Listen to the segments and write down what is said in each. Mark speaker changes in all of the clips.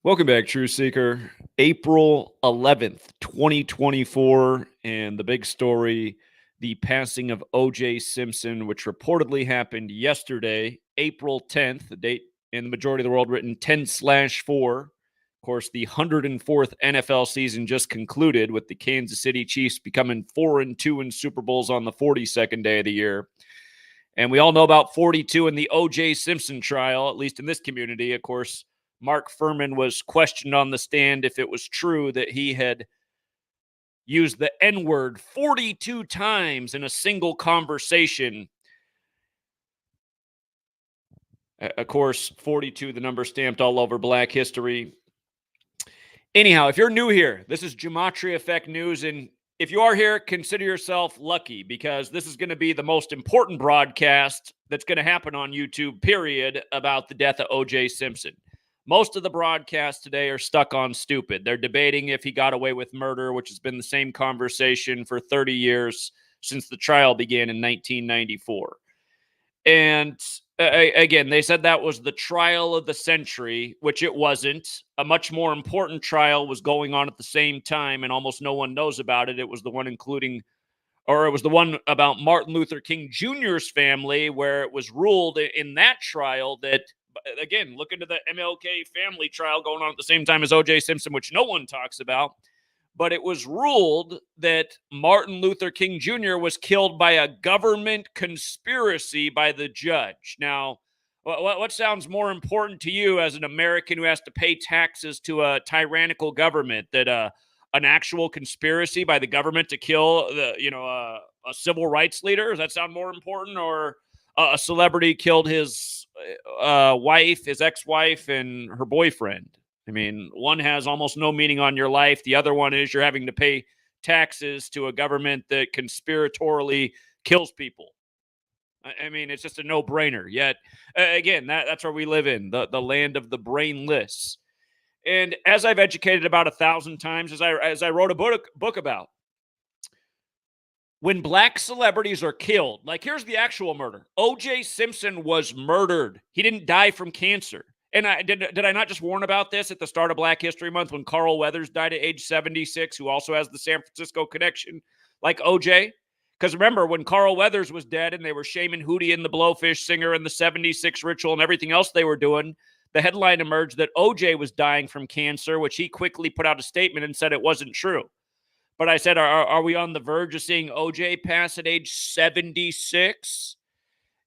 Speaker 1: Welcome back, Truth Seeker. April 11th, 2024, and the big story, the passing of OJ Simpson, which reportedly happened yesterday, April 10th, the date in the majority of the world written 10/4. Of course, the 104th NFL season just concluded with the Kansas City Chiefs becoming 4-2 in Super Bowls on the 42nd day of the year. And we all know about 42 in the OJ Simpson trial, at least in this community. Of course, Mark Furman was questioned on the stand if it was true that he had used the N-word 42 times in a single conversation. Of course, 42, the number stamped all over Black history. Anyhow, if you're new here, this is GematriaEffectNews, and if you are here, consider yourself lucky because this is going to be the most important broadcast that's going to happen on YouTube, period, about the death of OJ Simpson. Most of the broadcasts today are stuck on stupid. They're debating if he got away with murder, which has been the same conversation for 30 years since the trial began in 1994. And again, they said that was the trial of the century, which it wasn't. A much more important trial was going on at the same time, and almost no one knows about it. It was the one it was the one about Martin Luther King Jr.'s family, where it was ruled in that trial that, again, look into the MLK family trial going on at the same time as OJ Simpson, which no one talks about. But it was ruled that Martin Luther King Jr. was killed by a government conspiracy by the judge. Now, what sounds more important to you as an American who has to pay taxes to a tyrannical government, that an actual conspiracy by the government to kill a civil rights leader? Does that sound more important, or a celebrity killed his wife, his ex-wife, and her boyfriend? I mean, one has almost no meaning on your life. The other one is you're having to pay taxes to a government that conspiratorially kills people. I mean, it's just a no-brainer. Yet, again, that's where we live in, the land of the brainless. And as I've educated about 1,000 times, as I wrote a book about, when black celebrities are killed, like here's the actual murder. OJ Simpson was murdered. He didn't die from cancer. And did I not just warn about this at the start of Black History Month when Carl Weathers died at age 76, who also has the San Francisco connection like OJ? Because remember, when Carl Weathers was dead and they were shaming Hootie and the Blowfish Singer and the 76 ritual and everything else they were doing, the headline emerged that OJ was dying from cancer, which he quickly put out a statement and said it wasn't true. But I said, are we on the verge of seeing OJ pass at age 76?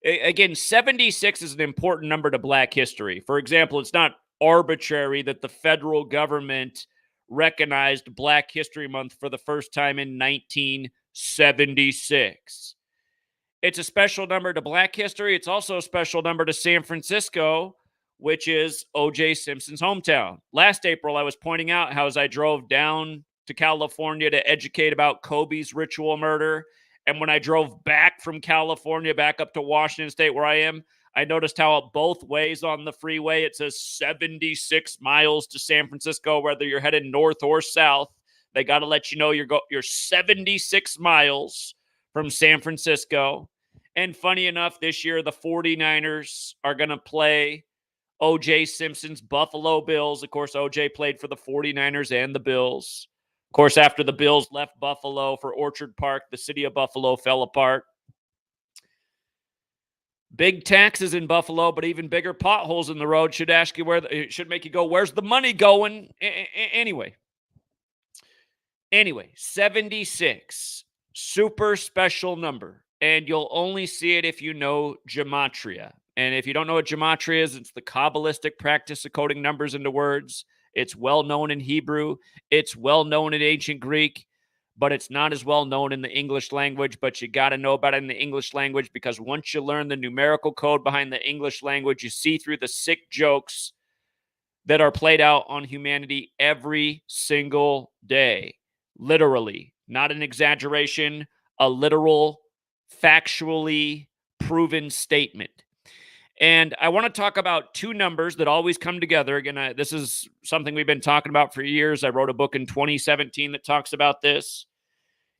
Speaker 1: Again, 76 is an important number to Black history. For example, it's not arbitrary that the federal government recognized Black History Month for the first time in 1976. It's a special number to Black history. It's also a special number to San Francisco, which is OJ Simpson's hometown. Last April, I was pointing out how as I drove down to California to educate about Kobe's ritual murder, and when I drove back from California back up to Washington State where I am, I noticed how both ways on the freeway, it says 76 miles to San Francisco, whether you're headed north or south. They got to let you know you're 76 miles from San Francisco. And funny enough, this year, the 49ers are going to play OJ Simpson's Buffalo Bills. Of course, OJ played for the 49ers and the Bills. Of course, after the Bills left Buffalo for Orchard Park, the city of Buffalo fell apart. Big taxes in Buffalo, but even bigger potholes in the road should make you go, where's the money going? Anyway, 76, super special number, and you'll only see it if you know gematria. And if you don't know what gematria is, it's the Cabalistic practice of coding numbers into words. It's well known in Hebrew. It's well known in ancient Greek, but it's not as well known in the English language. But you got to know about it in the English language, because once you learn the numerical code behind the English language, you see through the sick jokes that are played out on humanity every single day. Literally, not an exaggeration, a literal, factually proven statement. And I want to talk about two numbers that always come together. Again, this is something we've been talking about for years. I wrote a book in 2017 that talks about this.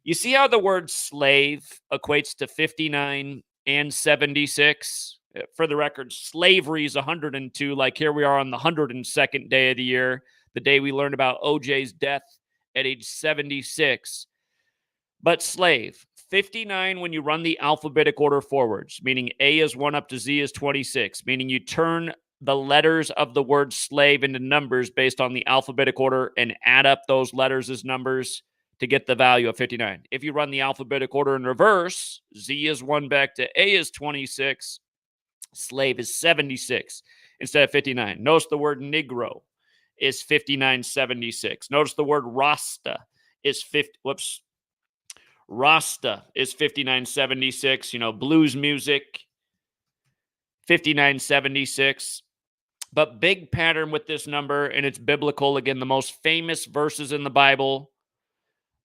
Speaker 1: You see how the word slave equates to 59 and 76? For the record, slavery is 102. Like here we are on the 102nd day of the year, the day we learned about OJ's death at age 76. But slave, 59 when you run the alphabetic order forwards, meaning A is 1 up to Z is 26, meaning you turn the letters of the word slave into numbers based on the alphabetic order and add up those letters as numbers to get the value of 59. If you run the alphabetic order in reverse, Z is 1 back to A is 26, slave is 76 instead of 59. Notice the word Negro is 5976. Notice the word Rasta is Rasta is 5976. Blues music, 5976. But big pattern with this number, and it's biblical. Again, the most famous verses in the Bible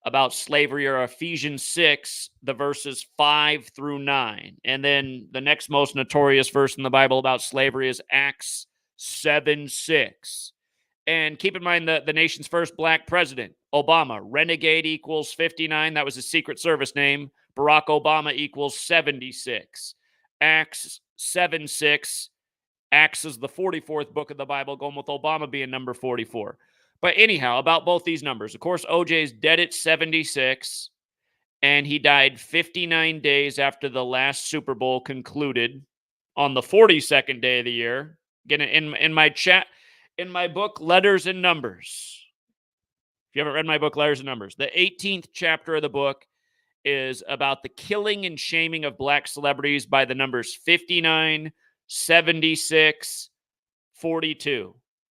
Speaker 1: about slavery are Ephesians 6, the verses 5 through 9. And then the next most notorious verse in the Bible about slavery is Acts 7:6. And keep in mind the nation's first black president, Obama. Renegade equals 59. That was his Secret Service name. Barack Obama equals 76. Acts 7:6. Acts is the 44th book of the Bible, going with Obama being number 44. But anyhow, about both these numbers. Of course, OJ's dead at 76, and he died 59 days after the last Super Bowl concluded on the 42nd day of the year. Again, in my book, Letters and Numbers. If you haven't read my book, Letters and Numbers, the 18th chapter of the book is about the killing and shaming of black celebrities by the numbers 59, 76, 42.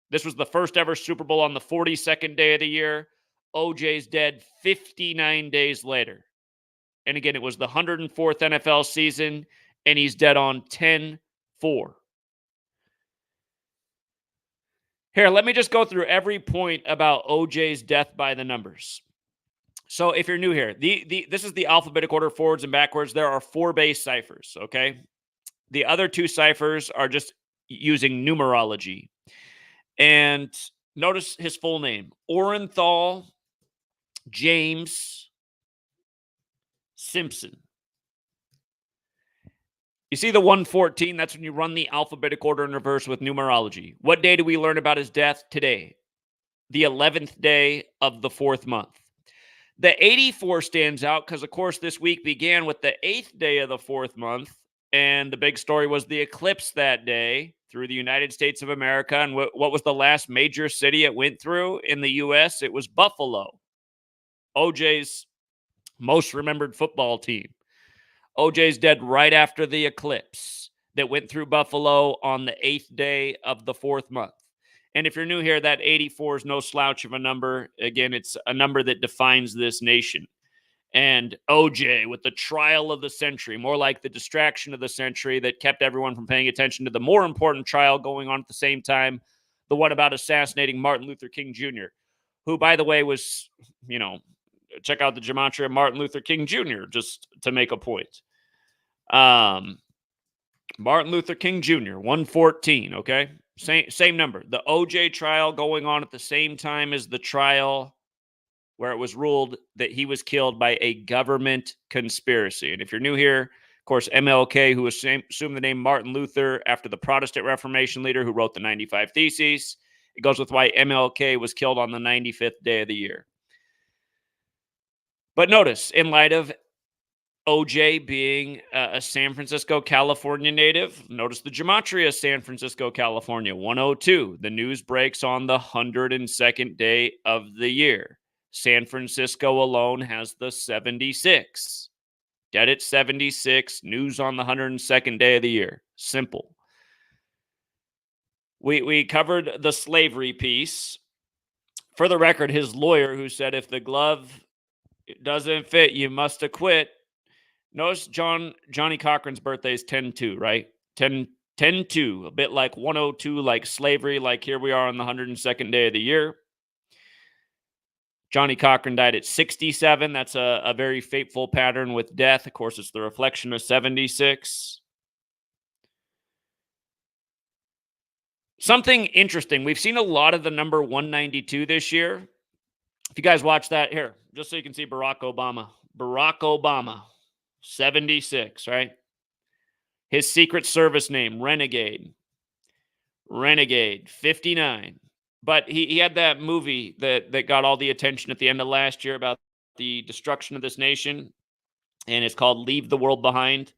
Speaker 1: This was the first ever Super Bowl on the 42nd day of the year. OJ's dead 59 days later. And again, it was the 104th NFL season, and he's dead on 10-4. Here, let me just go through every point about OJ's death by the numbers. So if you're new here, this is the alphabetic order forwards and backwards. There are 4 base ciphers, okay? The other 2 ciphers are just using numerology. And notice his full name, Orenthal James Simpson. You see the 114? That's when you run the alphabetic order in reverse with numerology. What day do we learn about his death? Today, the 11th day of the 4th month. The 84 stands out because, of course, this week began with the 8th day of the 4th month, and the big story was the eclipse that day through the United States of America. And what was the last major city it went through in the U.S.? It was Buffalo, OJ's most remembered football team. OJ's dead right after the eclipse that went through Buffalo on the 8th day of the 4th month. And if you're new here, that 84 is no slouch of a number. Again, it's a number that defines this nation. And OJ with the trial of the century, more like the distraction of the century that kept everyone from paying attention to the more important trial going on at the same time, the one about assassinating Martin Luther King Jr., who, by the way, was, check out the gematria of Martin Luther King Jr., just to make a point. Martin Luther King Jr., 114, okay? Same number. The OJ trial going on at the same time as the trial where it was ruled that he was killed by a government conspiracy. And if you're new here, of course, MLK, who assumed the name Martin Luther after the Protestant Reformation leader who wrote the 95 Theses. It goes with why MLK was killed on the 95th day of the year. But notice, in light of OJ being a San Francisco, California native, notice the gematria of San Francisco, California, 102. The news breaks on the 102nd day of the year. San Francisco alone has the 76. Dead at 76, news on the 102nd day of the year. Simple. We covered the slavery piece. For the record, his lawyer who said if the glove doesn't fit, you must acquit. Notice Johnny Cochran's birthday is 10-2, right? 10-2, a bit like 102, like slavery, like here we are on the 102nd day of the year. Johnny Cochran died at 67. That's a very fateful pattern with death. Of course, it's the reflection of 76. Something interesting. We've seen a lot of the number 192 this year. If you guys watch that here, just so you can see Barack Obama. Barack Obama, 76, right? His Secret Service name, Renegade. Renegade, 59. But he had that movie that got all the attention at the end of last year about the destruction of this nation, and it's called Leave the World Behind.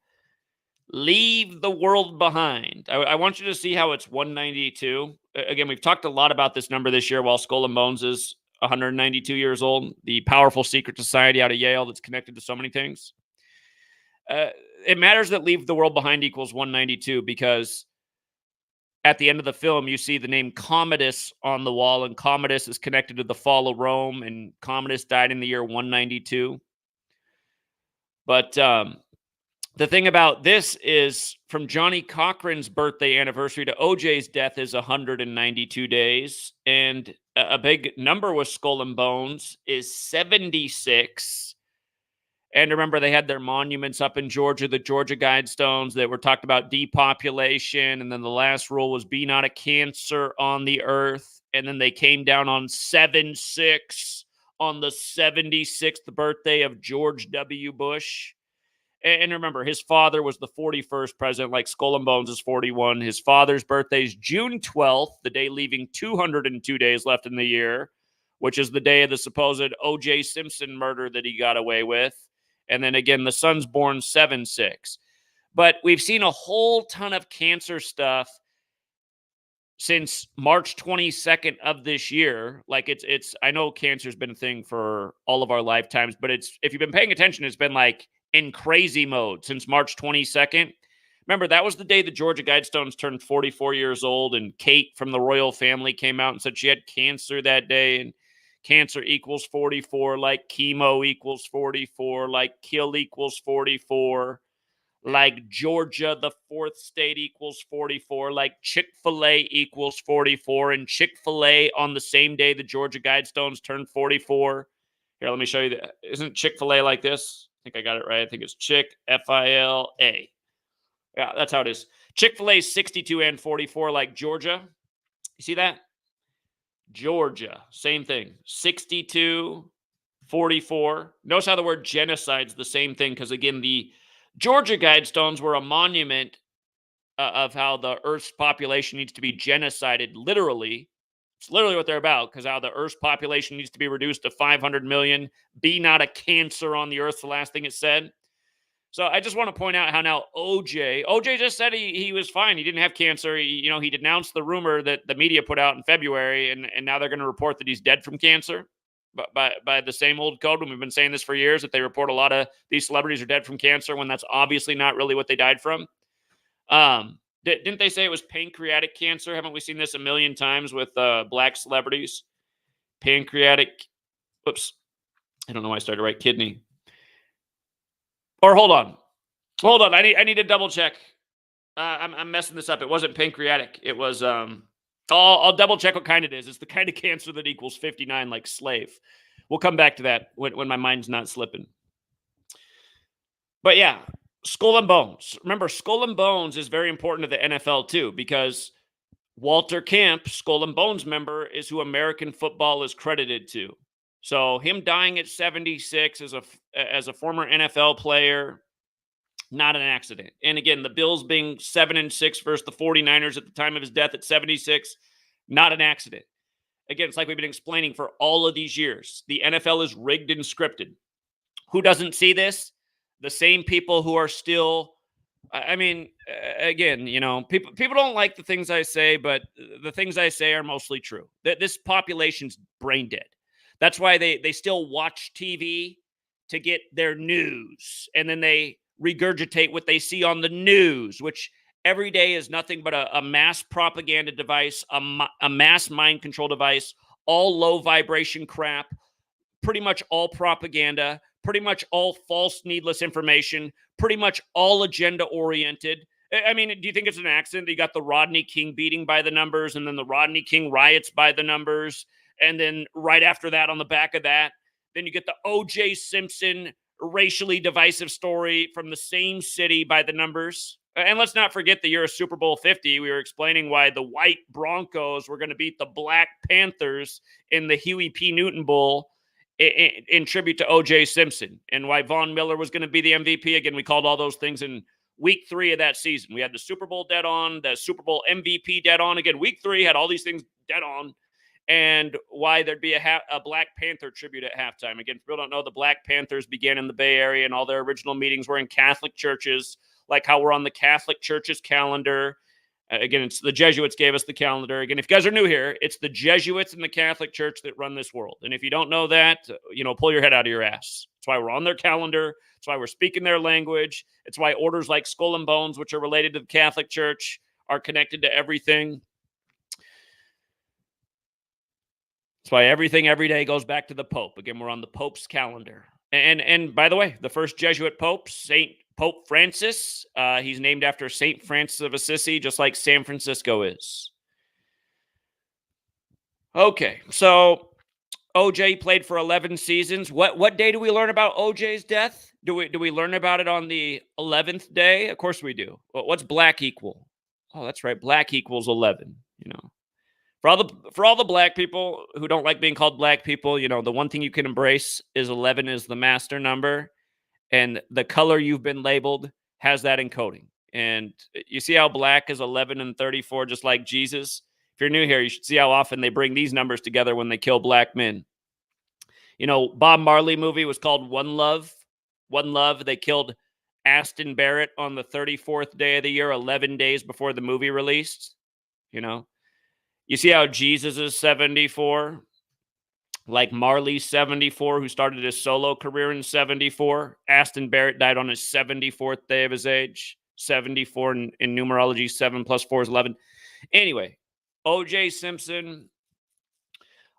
Speaker 1: Leave the World Behind. I want you to see how it's 192. Again, we've talked a lot about this number this year while Skull and Bones is 192 years old, the powerful secret society out of Yale that's connected to so many things. It matters that Leave the World Behind equals 192 because at the end of the film, you see the name Commodus on the wall, and Commodus is connected to the fall of Rome, and Commodus died in the year 192. But the thing about this is from Johnny Cochran's birthday anniversary to OJ's death is 192 days, and a big number with Skull and Bones is 76. And remember, they had their monuments up in Georgia, the Georgia Guidestones that were talked about depopulation. And then the last rule was be not a cancer on the earth. And then they came down on 7/6 on the 76th birthday of George W. Bush. And remember, his father was the 41st president, like Skull and Bones is 41. His father's birthday is June 12th, the day leaving 202 days left in the year, which is the day of the supposed OJ Simpson murder that he got away with. And then again, the son's born 7/6. But we've seen a whole ton of cancer stuff since March 22nd of this year. Like it's I know cancer's been a thing for all of our lifetimes, but it's if you've been paying attention, it's been like in crazy mode since March 22nd. Remember, that was the day the Georgia Guidestones turned 44 years old, and Kate from the royal family came out and said she had cancer that day, and cancer equals 44, like chemo equals 44, like kill equals 44, like Georgia, the fourth state, equals 44, like Chick-fil-A equals 44, and Chick-fil-A on the same day the Georgia Guidestones turned 44. Here, let me show you. Isn't Chick-fil-A like this? I think I got it right. I think it's Chick, F-I-L-A. Yeah, that's how it is. Chick-fil-A is 62 and 44 like Georgia. You see that? Georgia, same thing. 62, 44. Notice how the word genocide's the same thing because, again, the Georgia Guidestones were a monument of how the Earth's population needs to be genocided, literally. It's literally what they're about because how the Earth's population needs to be reduced to 500 million. Be not a cancer on the Earth, the last thing it said. So I just want to point out how now OJ just said he was fine. He didn't have cancer. He denounced the rumor that the media put out in February, and now they're going to report that he's dead from cancer. But by the same old code, when we've been saying this for years, that they report a lot of these celebrities are dead from cancer when that's obviously not really what they died from. Didn't they say it was pancreatic cancer? Haven't we seen this a million times with black celebrities? Pancreatic, whoops. I don't know why I started right. Kidney. Or hold on. I need to double check. I'm messing this up. It wasn't pancreatic. It was. I'll double check what kind it is. It's the kind of cancer that equals 59, like slave. We'll come back to that when my mind's not slipping. But yeah, Skull and Bones. Remember, Skull and Bones is very important to the NFL too because Walter Camp, Skull and Bones member, is who American football is credited to. So him dying at 76 as a former NFL player, not an accident. And again, the Bills being 7-6 versus the 49ers at the time of his death at 76, not an accident. Again, it's like we've been explaining for all of these years. The NFL is rigged and scripted. Who doesn't see this? The same people who are still, again, people don't like the things I say, but the things I say are mostly true. This population's brain dead. That's why they still watch TV to get their news. And then they regurgitate what they see on the news, which every day is nothing but a mass propaganda device, a mass mind control device, all low vibration crap, pretty much all propaganda, pretty much all false, needless information, pretty much all agenda oriented. I mean, do you think it's an accident that you got the Rodney King beating by the numbers and then the Rodney King riots by the numbers? And then right after that, on the back of that, then you get the OJ Simpson racially divisive story from the same city by the numbers. And let's not forget the year of Super Bowl 50. We were explaining why the white Broncos were going to beat the Black Panthers in the Huey P. Newton Bowl in tribute to OJ Simpson, and why Von Miller was going to be the MVP. Again, we called all those things in week 3 of that season. We had the Super Bowl dead on, the Super Bowl MVP dead on. Again, week 3 had all these things dead on. And why there'd be a Black Panther tribute at halftime. Again, if people don't know, the Black Panthers began in the Bay Area, and all their original meetings were in Catholic churches, like how we're on the Catholic Church's calendar. Again, it's the Jesuits gave us the calendar. Again, if you guys are new here, it's the Jesuits and the Catholic Church that run this world. And if you don't know that, pull your head out of your ass. That's why we're on their calendar. That's why we're speaking their language. It's why orders like Skull and Bones, which are related to the Catholic Church, are connected to everything. That's why everything every day goes back to the Pope. Again, we're on the Pope's calendar. And by the way, the first Jesuit Pope, Pope Francis, he's named after St. Francis of Assisi, just like San Francisco is. Okay, so OJ played for 11 seasons. What day do we learn about OJ's death? Do we learn about it on the 11th day? Of course we do. What's black equal? Oh, that's right. Black equals 11, For all the black people who don't like being called black people, the one thing you can embrace is 11 is the master number, and the color you've been labeled has that encoding. And you see how black is 11 and 34, just like Jesus? If you're new here, you should see how often they bring these numbers together when they kill black men. Bob Marley movie was called One Love. One Love. They killed Aston Barrett on the 34th day of the year, 11 days before the movie released. You see how Jesus is 74? Like Marley's 74, who started his solo career in 74. Aston Barrett died on his 74th day of his age. 74 in numerology, 7 plus 4 is 11. Anyway, OJ Simpson,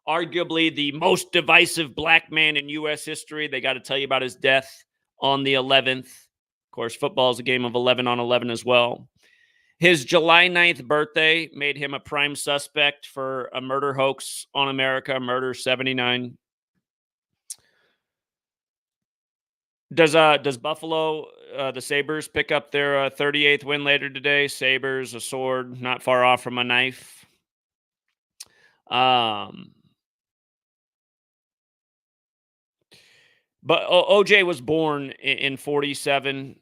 Speaker 1: arguably the most divisive black man in U.S. history. They got to tell you about his death on the 11th. Of course, football is a game of 11 on 11 as well. His July 9th birthday made him a prime suspect for a murder hoax on America, Murder 79. Does Buffalo, the Sabres, pick up their 38th win later today? Sabres, a sword, not far off from a knife. But OJ was born in 47.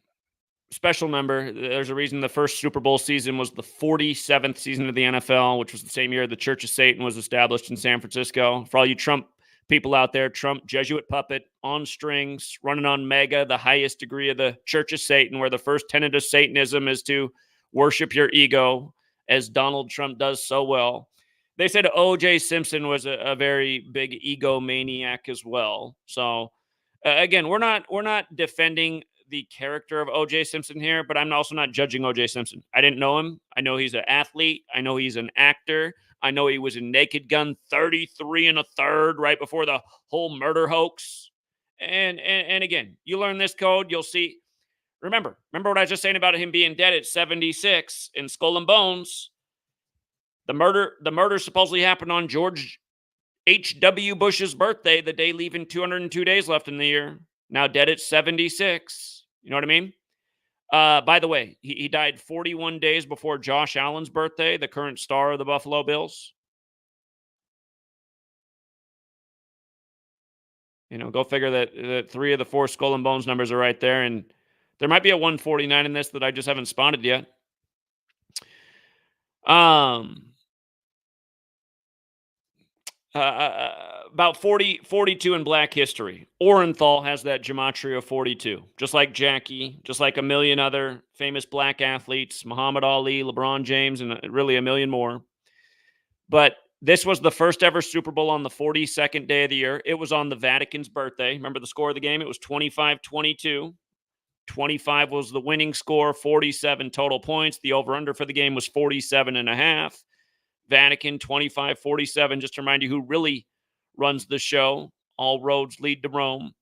Speaker 1: Special number. There's a reason the first Super Bowl season was the 47th season of the NFL, which was the same year the Church of Satan was established in San Francisco. For all you Trump people out there, Trump, Jesuit puppet, on strings, running on mega, the highest degree of the Church of Satan, where the first tenet of Satanism is to worship your ego, as Donald Trump does so well. They said OJ Simpson was a very big egomaniac as well. So, again, we're not defending the character of OJ Simpson here, but I'm also not judging OJ Simpson. I didn't know him. I know he's an athlete. I know he's an actor. I know he was in Naked Gun 33 1/3 right before the whole murder hoax. And again, you learn this code, you'll see. Remember what I was just saying about him being dead at 76 in Skull and Bones. The murder supposedly happened on George H.W. Bush's birthday, the day leaving 202 days left in the year. Now dead at 76. You know what I mean? By the way, he died 41 days before Josh Allen's birthday, the current star of the Buffalo Bills. Go figure that 3 of the 4 Skull and Bones numbers are right there. And there might be a 149 in this that I just haven't spotted yet. About 42 in black history. Orenthal has that gematria of 42. Just like Jackie, just like a million other famous black athletes, Muhammad Ali, LeBron James, and really a million more. But this was the first ever Super Bowl on the 42nd day of the year. It was on the Vatican's birthday. Remember the score of the game? It was 25-22. 25 was the winning score, 47 total points. The over-under for the game was 47.5. Vatican 25-47. Just to remind you who really runs the show. All roads lead to Rome.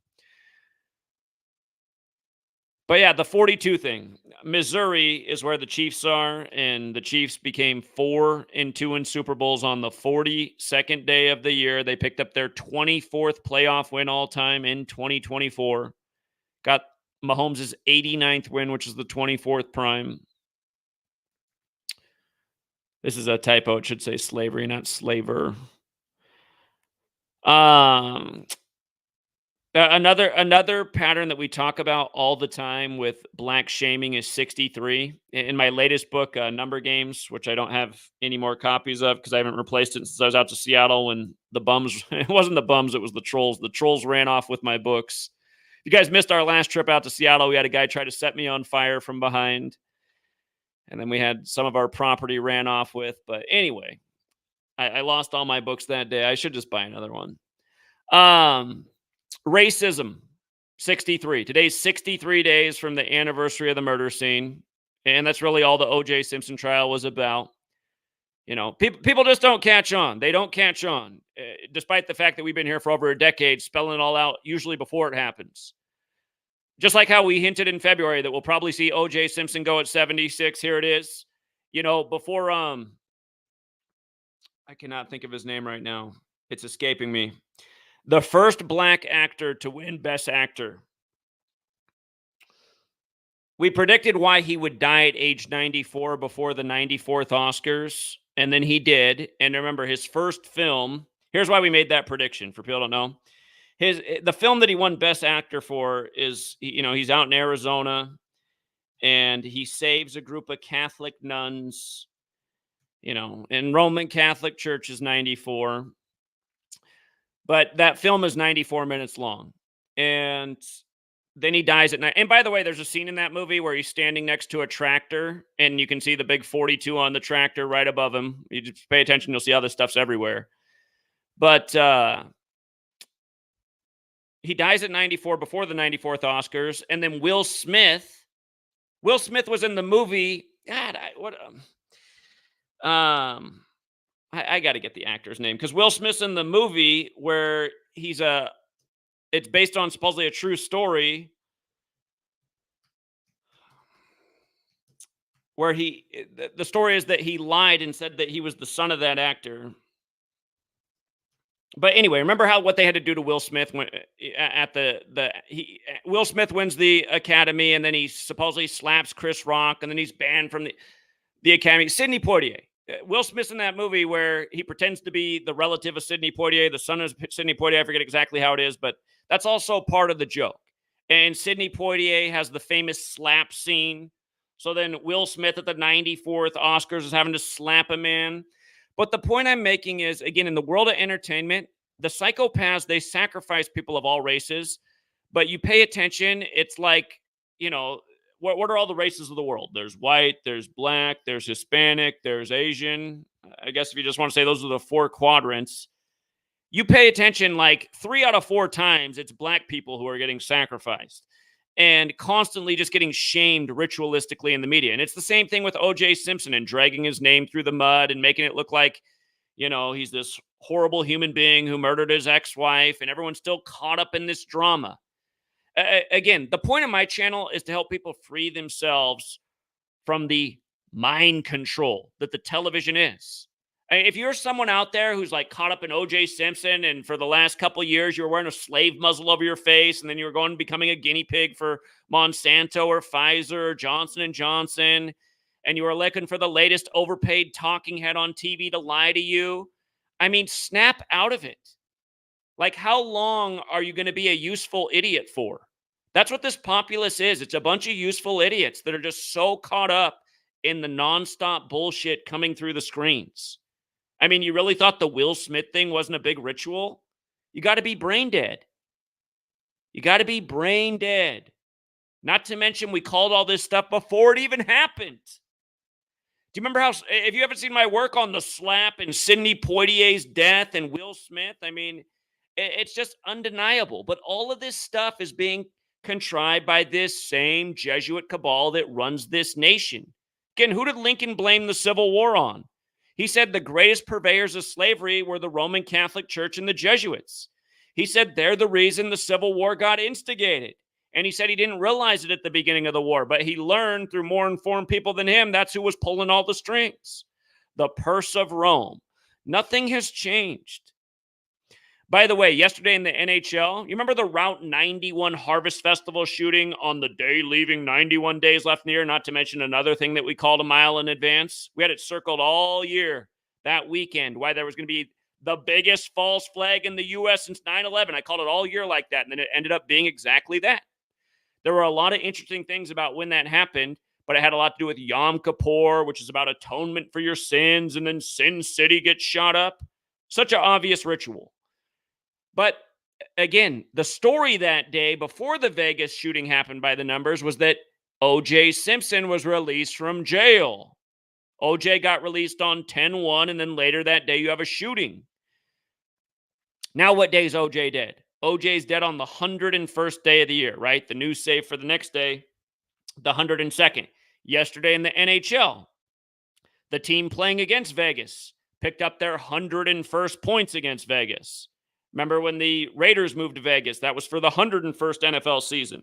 Speaker 1: But yeah, the 42 thing. Missouri is where the Chiefs are, and the Chiefs became 4-2 in Super Bowls on the 42nd day of the year. They picked up their 24th playoff win all time in 2024. Got Mahomes' 89th win, which is the 24th prime. This is a typo. It should say slavery, not slaver. Another pattern that we talk about all the time with black shaming is 63. In my latest book, Number Games, which I don't have any more copies of because I haven't replaced it since I was out to Seattle when the bums, it wasn't the bums, it was the trolls. The trolls ran off with my books. If you guys missed our last trip out to Seattle, we had a guy try to set me on fire from behind. And then we had some of our property ran off with. But anyway, I lost all my books that day. I should just buy another one. Racism, 63. Today's 63 days from the anniversary of the murder scene. And that's really all the OJ Simpson trial was about. You know, people just don't catch on. They don't catch on, despite the fact that we've been here for over a decade, spelling it all out, usually before it happens. Just like how we hinted in February that we'll probably see OJ Simpson go at 76. Here it is. You know, before, I cannot think of his name right now. It's escaping me. The first black actor to win Best Actor. We predicted why he would die at age 94 before the 94th Oscars, and then he did. And remember, his first film, here's why we made that prediction, for people who don't know. The film that he won Best Actor for is, you know, he's out in Arizona, and he saves a group of Catholic nuns, you know, and Roman Catholic Church is 94. But that film is 94 minutes long. And then he dies at night. And by the way, there's a scene in that movie where he's standing next to a tractor and you can see the big 42 on the tractor right above him. You just pay attention, you'll see how this stuff's everywhere. But he dies at 94 before the 94th Oscars. And then Will Smith was in the movie. God, I got to get the actor's name because Will Smith's in the movie where it's based on supposedly a true story where the story is that he lied and said that he was the son of that actor. But anyway, remember what they had to do to Will Smith when Will Smith wins the Academy and then he supposedly slaps Chris Rock and then he's banned from the Academy. Sidney Poitier. Will Smith's in that movie where he pretends to be the relative of Sidney Poitier, the son of Sidney Poitier. I forget exactly how it is, but that's also part of the joke. And Sidney Poitier has the famous slap scene. So then Will Smith at the 94th Oscars is having to slap him in. But the point I'm making is, again, in the world of entertainment, the psychopaths, they sacrifice people of all races. But you pay attention, it's like, you know, what are all the races of the world? There's white, there's black, there's Hispanic, there's Asian. I guess if you just want to say those are the four quadrants. You pay attention, like 3 out of 4 times, it's black people who are getting sacrificed and constantly just getting shamed ritualistically in the media. And it's the same thing with OJ Simpson and dragging his name through the mud and making it look like, you know, he's this horrible human being who murdered his ex-wife, and everyone's still caught up in this drama. Again, the point of my channel is to help people free themselves from the mind control that the television is. If you're someone out there who's like caught up in OJ Simpson and for the last couple of years you were wearing a slave muzzle over your face and then you were going becoming a guinea pig for Monsanto or Pfizer or Johnson & Johnson and you were looking for the latest overpaid talking head on TV to lie to you, I mean, snap out of it. Like, how long are you going to be a useful idiot for? That's what this populace is. It's a bunch of useful idiots that are just so caught up in the nonstop bullshit coming through the screens. I mean, you really thought the Will Smith thing wasn't a big ritual? You got to be brain dead. You got to be brain dead. Not to mention, we called all this stuff before it even happened. Do you remember how, if you haven't seen my work on the slap and Sidney Poitier's death and Will Smith, I mean, it's just undeniable. But all of this stuff is being contrived by this same Jesuit cabal that runs this nation. Again, who did Lincoln blame the Civil War on? He said the greatest purveyors of slavery were the Roman Catholic Church and the Jesuits. He said they're the reason the Civil War got instigated. And he said he didn't realize it at the beginning of the war, but he learned through more informed people than him. That's who was pulling all the strings. The purse of Rome. Nothing has changed. By the way, yesterday in the NHL, you remember the Route 91 Harvest Festival shooting on the day leaving 91 days left in the year, not to mention another thing that we called a mile in advance? We had it circled all year that weekend, why there was going to be the biggest false flag in the U.S. since 9/11. I called it all year like that, and then it ended up being exactly that. There were a lot of interesting things about when that happened, but it had a lot to do with Yom Kippur, which is about atonement for your sins, and then Sin City gets shot up. Such an obvious ritual. But again, the story that day before the Vegas shooting happened by the numbers was that OJ Simpson was released from jail. OJ got released on 10/1, and then later that day you have a shooting. Now what day is OJ dead? OJ's dead on the 101st day of the year, right? The news say for the next day, the 102nd. Yesterday in the NHL, the team playing against Vegas picked up their 101st points against Vegas. Remember when the Raiders moved to Vegas? That was for the 101st NFL season.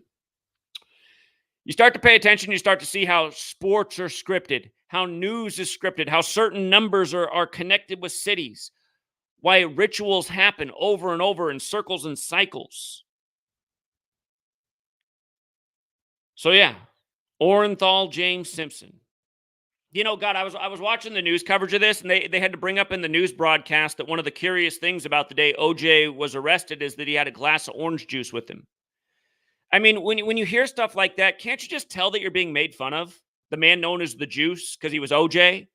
Speaker 1: You start to pay attention, you start to see how sports are scripted, how news is scripted, how certain numbers are connected with cities, why rituals happen over and over in circles and cycles. So yeah, Orenthal James Simpson. You know, God, I was watching the news coverage of this, and they had to bring up in the news broadcast that one of the curious things about the day OJ was arrested is that he had a glass of orange juice with him. I mean, when you hear stuff like that, can't you just tell that you're being made fun of? The man known as the Juice, because he was OJ.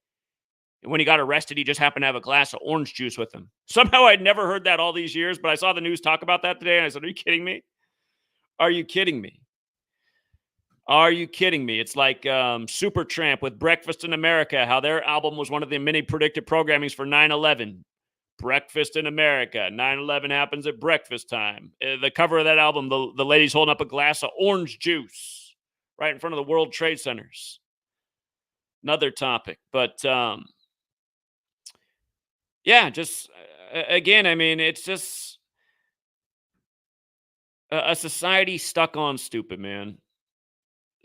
Speaker 1: And when he got arrested, he just happened to have a glass of orange juice with him. Somehow I'd never heard that all these years, but I saw the news talk about that today, and I said, are you kidding me? Are you kidding me? Are you kidding me? It's like Supertramp with Breakfast in America, how their album was one of the many predictive programmings for 9/11. Breakfast in America. 9/11 happens at breakfast time. The cover of that album, the lady's holding up a glass of orange juice right in front of the World Trade Centers. Another topic. But, yeah, just, again, I mean, it's just a society stuck on stupid, man.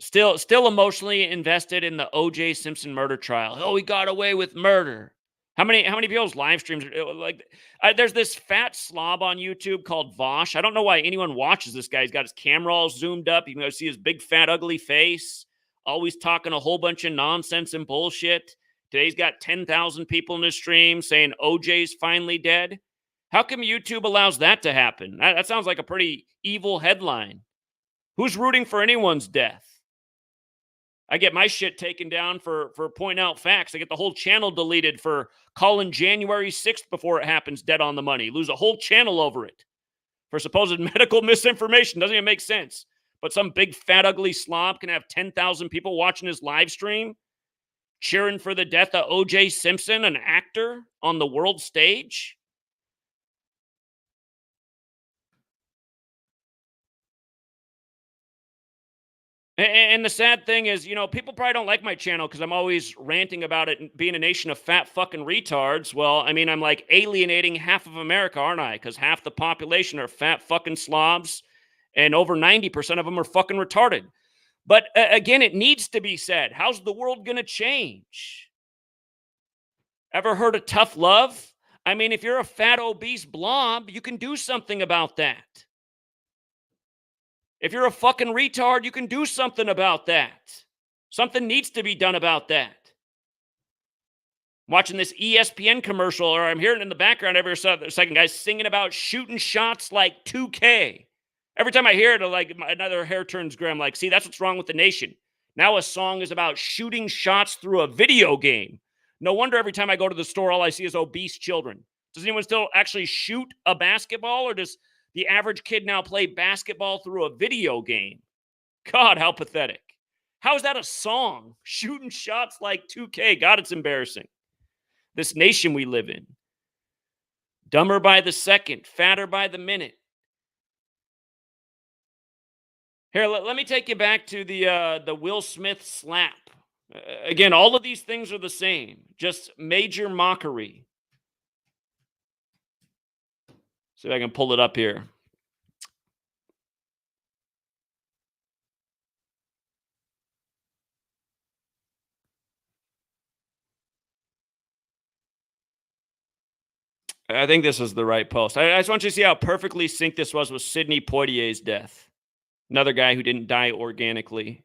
Speaker 1: Still emotionally invested in the OJ Simpson murder trial. Oh, he got away with murder. How many people's live streams are like? There's this fat slob on YouTube called Vosh. I don't know why anyone watches this guy. He's got his camera all zoomed up. You can go see his big, fat, ugly face. Always talking a whole bunch of nonsense and bullshit. Today's got 10,000 people in his stream saying OJ's finally dead. How come YouTube allows that to happen? That sounds like a pretty evil headline. Who's rooting for anyone's death? I get my shit taken down for pointing out facts. I get the whole channel deleted for calling January 6th before it happens dead on the money. Lose a whole channel over it for supposed medical misinformation. Doesn't even make sense. But some big, fat, ugly slob can have 10,000 people watching his live stream cheering for the death of OJ Simpson, an actor on the world stage. And the sad thing is, you know, people probably don't like my channel because I'm always ranting about it being a nation of fat fucking retards. Well, I mean, I'm like alienating half of America, aren't I? Because half the population are fat fucking slobs, and over 90% of them are fucking retarded. But again, it needs to be said. How's the world going to change? Ever heard of tough love? I mean, if you're a fat, obese blob, you can do something about that. If you're a fucking retard, you can do something about that. Something needs to be done about that. I'm watching this ESPN commercial, or I'm hearing in the background every second, guys singing about shooting shots like 2K. Every time I hear it, like another hair turns gray. I'm like, see, that's what's wrong with the nation. Now a song is about shooting shots through a video game. No wonder every time I go to the store, all I see is obese children. Does anyone still actually shoot a basketball, or does the average kid now play basketball through a video game? God, how pathetic. How is that a song? Shooting shots like 2K. God, it's embarrassing. This nation we live in. Dumber by the second, fatter by the minute. Here, let me take you back to the Will Smith slap. Again, all of these things are the same. Just major mockery. See if I can pull it up here. I think this is the right post. I just want you to see how perfectly synced this was with Sidney Poitier's death. Another guy who didn't die organically.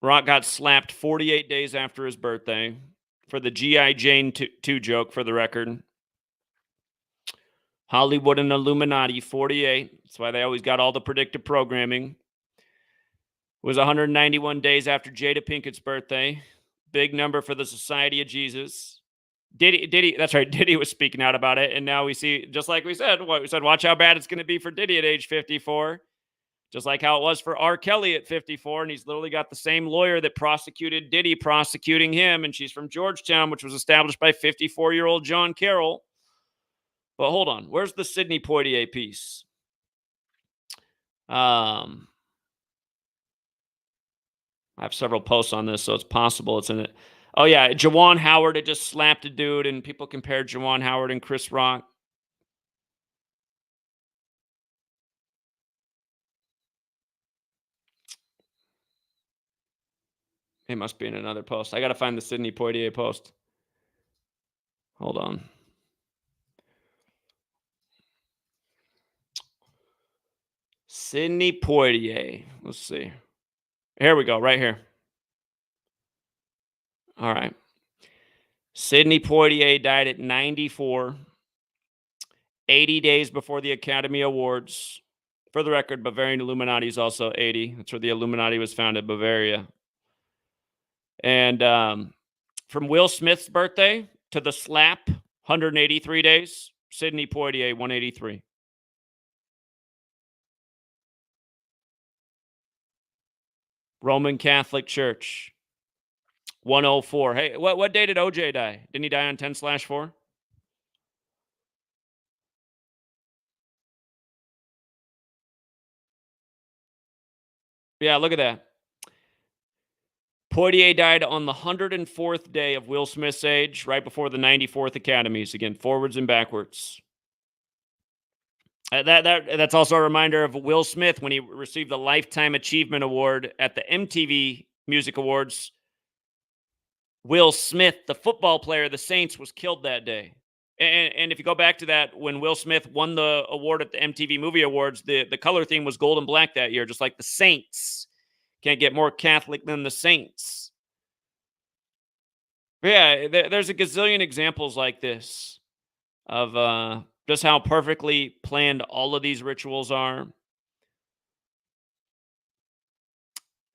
Speaker 1: Rock got slapped 48 days after his birthday. for the G.I. Jane 2 joke, for the record. Hollywood and Illuminati, 48. That's why they always got all the predictive programming. It was 191 days after Jada Pinkett's birthday. Big number for the Society of Jesus. Diddy, that's right, Diddy was speaking out about it, and now we see, just like we said, watch how bad it's going to be for Diddy at age 54, just like how it was for R. Kelly at 54, and he's literally got the same lawyer that prosecuted Diddy prosecuting him, and she's from Georgetown, which was established by 54-year-old John Carroll. But hold on, where's the Sidney Poitier piece? I have several posts on this, so it's possible it's in it. Oh, yeah, Juwan Howard had just slapped a dude, and people compared Juwan Howard and Chris Rock. It must be in another post. I got to find the Sidney Poitier post. Hold on. Sidney Poitier. Let's see. Here we go, right here. All right. Sidney Poitier died at 94, 80 days before the Academy Awards. For the record, Bavarian Illuminati is also 80. That's where the Illuminati was founded, Bavaria. And from Will Smith's birthday to the slap, 183 days. Sidney Poitier, 183. Roman Catholic Church, 104. Hey, what day did OJ die? Didn't he die on 10/4? Yeah, look at that. Poitier died on the 104th day of Will Smith's age, right before the 94th Academies. Again, forwards and backwards. That's also a reminder of Will Smith when he received the Lifetime Achievement Award at the MTV Music Awards. Will Smith, the football player of the Saints, was killed that day. And if you go back to that, when Will Smith won the award at the MTV Movie Awards, the color theme was gold and black that year, just like the Saints. Can't get more Catholic than the Saints. But yeah, there's a gazillion examples like this of just how perfectly planned all of these rituals are.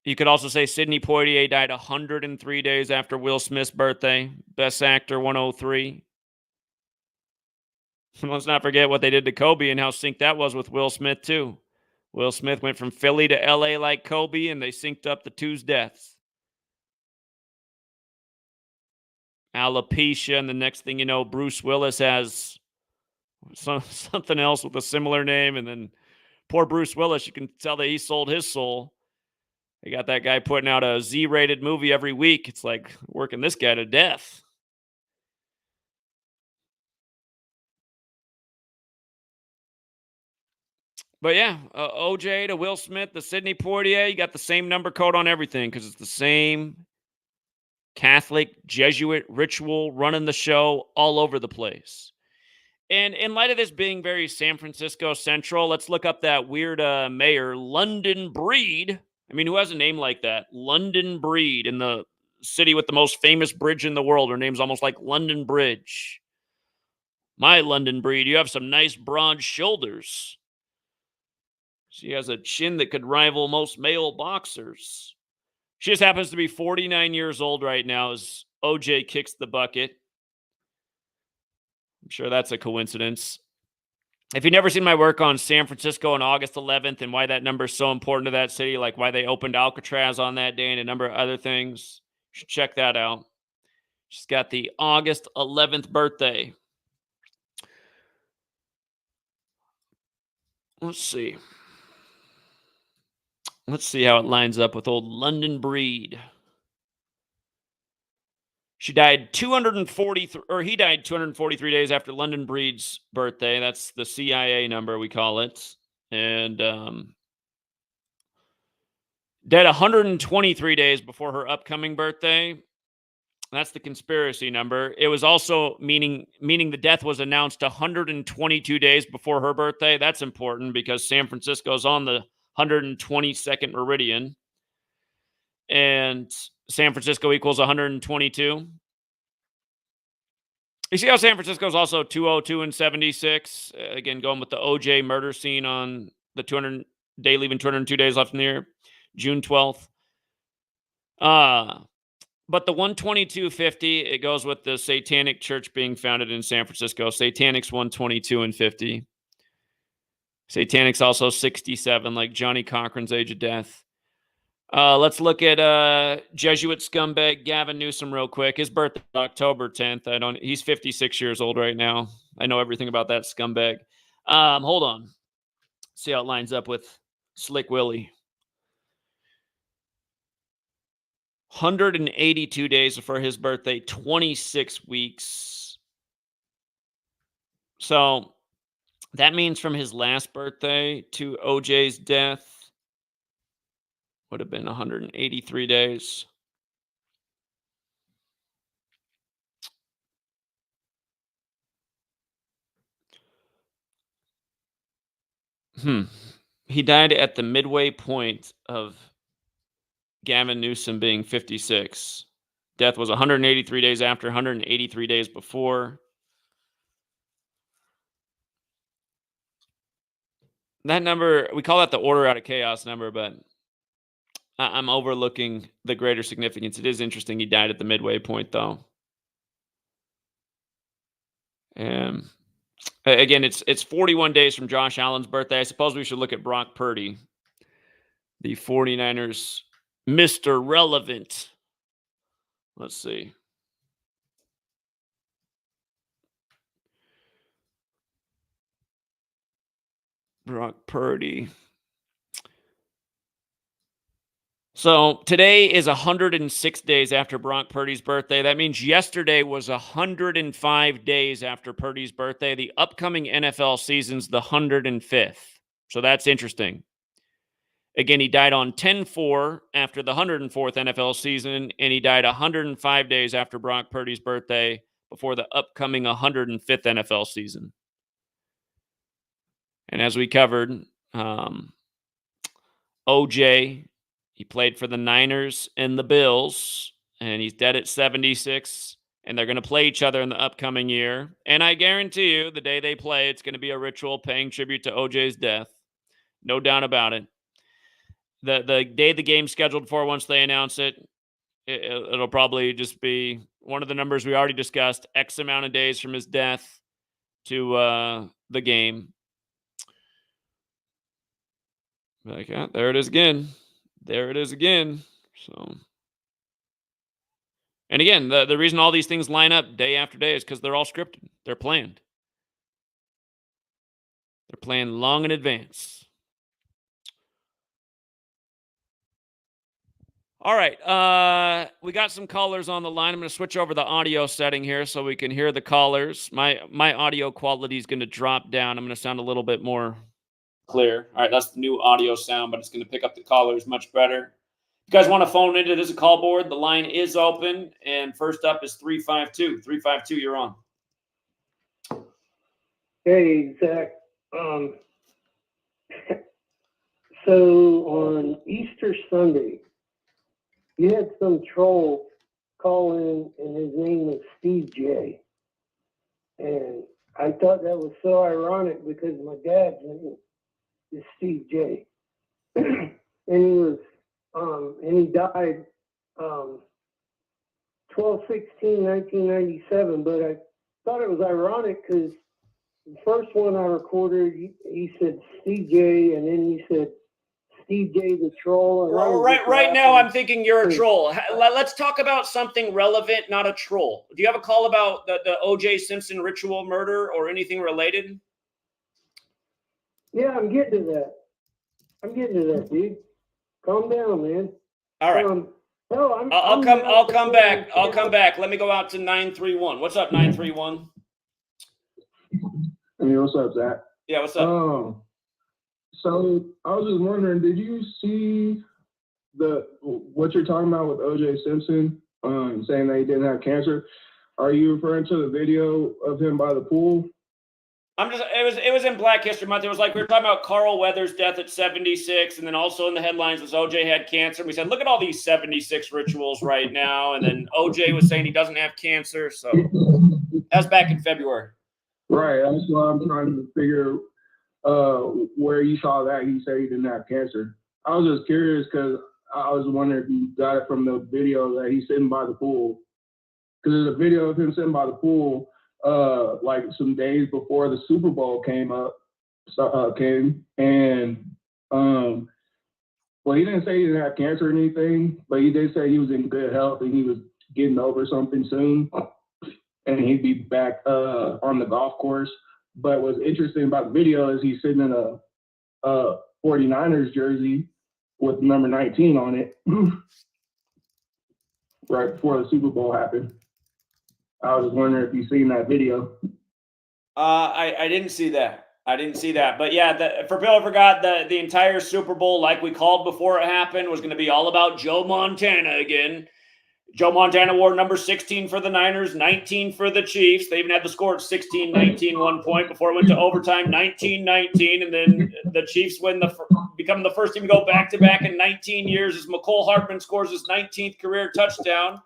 Speaker 1: You could also say Sidney Poitier died 103 days after Will Smith's birthday. Best Actor, 103. Let's not forget what they did to Kobe and how synced that was with Will Smith, too. Will Smith went from Philly to L.A. like Kobe, and they synced up the two's deaths. Alopecia, and the next thing you know, Bruce Willis has something else with a similar name, and then poor Bruce Willis, you can tell that he sold his soul. They got that guy putting out a Z-rated movie every week. It's like working this guy to death. But yeah, OJ to Will Smith, the Sidney Poitier, you got the same number code on everything because it's the same Catholic Jesuit ritual running the show all over the place. And in light of this being very San Francisco central, let's look up that weird mayor, London Breed. I mean, who has a name like that? London Breed, in the city with the most famous bridge in the world. Her name's almost like London Bridge. My London Breed, you have some nice broad shoulders. She has a chin that could rival most male boxers. She just happens to be 49 years old right now as OJ kicks the bucket. I'm sure that's a coincidence. If you've never seen my work on San Francisco on August 11th and why that number is so important to that city, like why they opened Alcatraz on that day and a number of other things, you should check that out. She's got the August 11th birthday. Let's see. Let's see how it lines up with old London Breed. She died 243 days after London Breed's birthday. That's the CIA number, we call it. And dead 123 days before her upcoming birthday. That's the conspiracy number. It was also meaning the death was announced 122 days before her birthday. That's important because San Francisco is on the 122nd meridian. And San Francisco equals 122. You see how San Francisco is also 202-76? Again, going with the OJ murder scene on the 200-day, leaving 202 days left in the year, June 12th. But the 122-50, it goes with the Satanic Church being founded in San Francisco. Satanic's 122-50. Satanic's also 67, like Johnny Cochran's age of death. Let's look at Jesuit scumbag Gavin Newsom real quick. His birthday October 10th. He's 56 years old right now. I know everything about that scumbag. Hold on. See how it lines up with Slick Willie. 182 days for his birthday, 26 weeks. So that means from his last birthday to OJ's death would have been 183 days. He died at the midway point of Gavin Newsom being 56. Death was 183 days after, 183 days before. That number, we call that the order out of chaos number, but I'm overlooking the greater significance. It is interesting he died at the midway point, though. Again, it's 41 days from Josh Allen's birthday. I suppose we should look at Brock Purdy, the 49ers Mr. Relevant. Let's see. Brock Purdy. So today is 106 days after Brock Purdy's birthday. That means yesterday was 105 days after Purdy's birthday. The upcoming NFL season's the 105th. So that's interesting. Again, he died on 10/4 after the 104th NFL season, and he died 105 days after Brock Purdy's birthday before the upcoming 105th NFL season. And as we covered, OJ, he played for the Niners and the Bills, and he's dead at 76, and they're going to play each other in the upcoming year. And I guarantee you, the day they play, it's going to be a ritual paying tribute to OJ's death. No doubt about it. The day the game's scheduled for, once they announce it, it'll probably just be one of the numbers we already discussed, X amount of days from his death to the game. Like, yeah, there it is again. There it is again. So, and again, the reason all these things line up day after day is because they're all scripted. They're planned. They're planned long in advance. All right. We got some callers on the line. I'm going to switch over the audio setting here so we can hear the callers. My audio quality is going to drop down. I'm going to sound a little bit more clear. All right, that's the new audio sound, but it's going to pick up the callers much better. If you guys want to phone into this call board, the line is open, and first up is 352. 352, you're on.
Speaker 2: Hey, Zach. So on Easter Sunday, you had some troll call in, and his name was Steve J. And I thought that was so ironic because my dad's name is Steve J. And he was, and he died 12/16/1997. But I thought it was ironic because the first one I recorded, he said Steve J, and then he said Steve J the troll.
Speaker 1: Right now, I'm thinking you're a troll. Let's talk about something relevant, not a troll. Do you have a call about the OJ Simpson ritual murder or anything related?
Speaker 2: Yeah, I'm getting to that. Dude. Calm down, man.
Speaker 1: All right.
Speaker 2: No,
Speaker 1: I'll come back. Let me go out to 931. What's up, 931?
Speaker 3: Hey, what's up, Zach?
Speaker 1: Yeah, what's up?
Speaker 3: So I was just wondering, did you see what you're talking about with OJ Simpson, saying that he didn't have cancer? Are you referring to the video of him by the pool?
Speaker 1: It was in Black History Month. It was like we were talking about Carl Weathers' death at 76, and then also in the headlines was OJ had cancer. And we said, look at all these 76 rituals right now. And then OJ was saying he doesn't have cancer. So That was back in February.
Speaker 3: Right. That's why I'm trying to figure where you saw that. You say he didn't have cancer. I was just curious because I was wondering if you got it from the video that he's sitting by the pool. Because there's a video of him sitting by the pool like some days before the Super Bowl came, and well, he didn't say he didn't have cancer or anything, but he did say he was in good health and he was getting over something soon, and he'd be back on the golf course. But what's interesting about the video is he's sitting in a 49ers jersey with number 19 on it right before the Super Bowl happened. I was just wondering if you've seen that video.
Speaker 1: I didn't see that. But yeah, for people who forgot, the entire Super Bowl, like we called before it happened, was going to be all about Joe Montana again. Joe Montana wore number 16 for the Niners, 19 for the Chiefs. They even had the score at 16-19 1 point before it went to overtime, 19-19. And then the Chiefs become the first team to go back-to-back in 19 years as McCole Hardman scores his 19th career touchdown.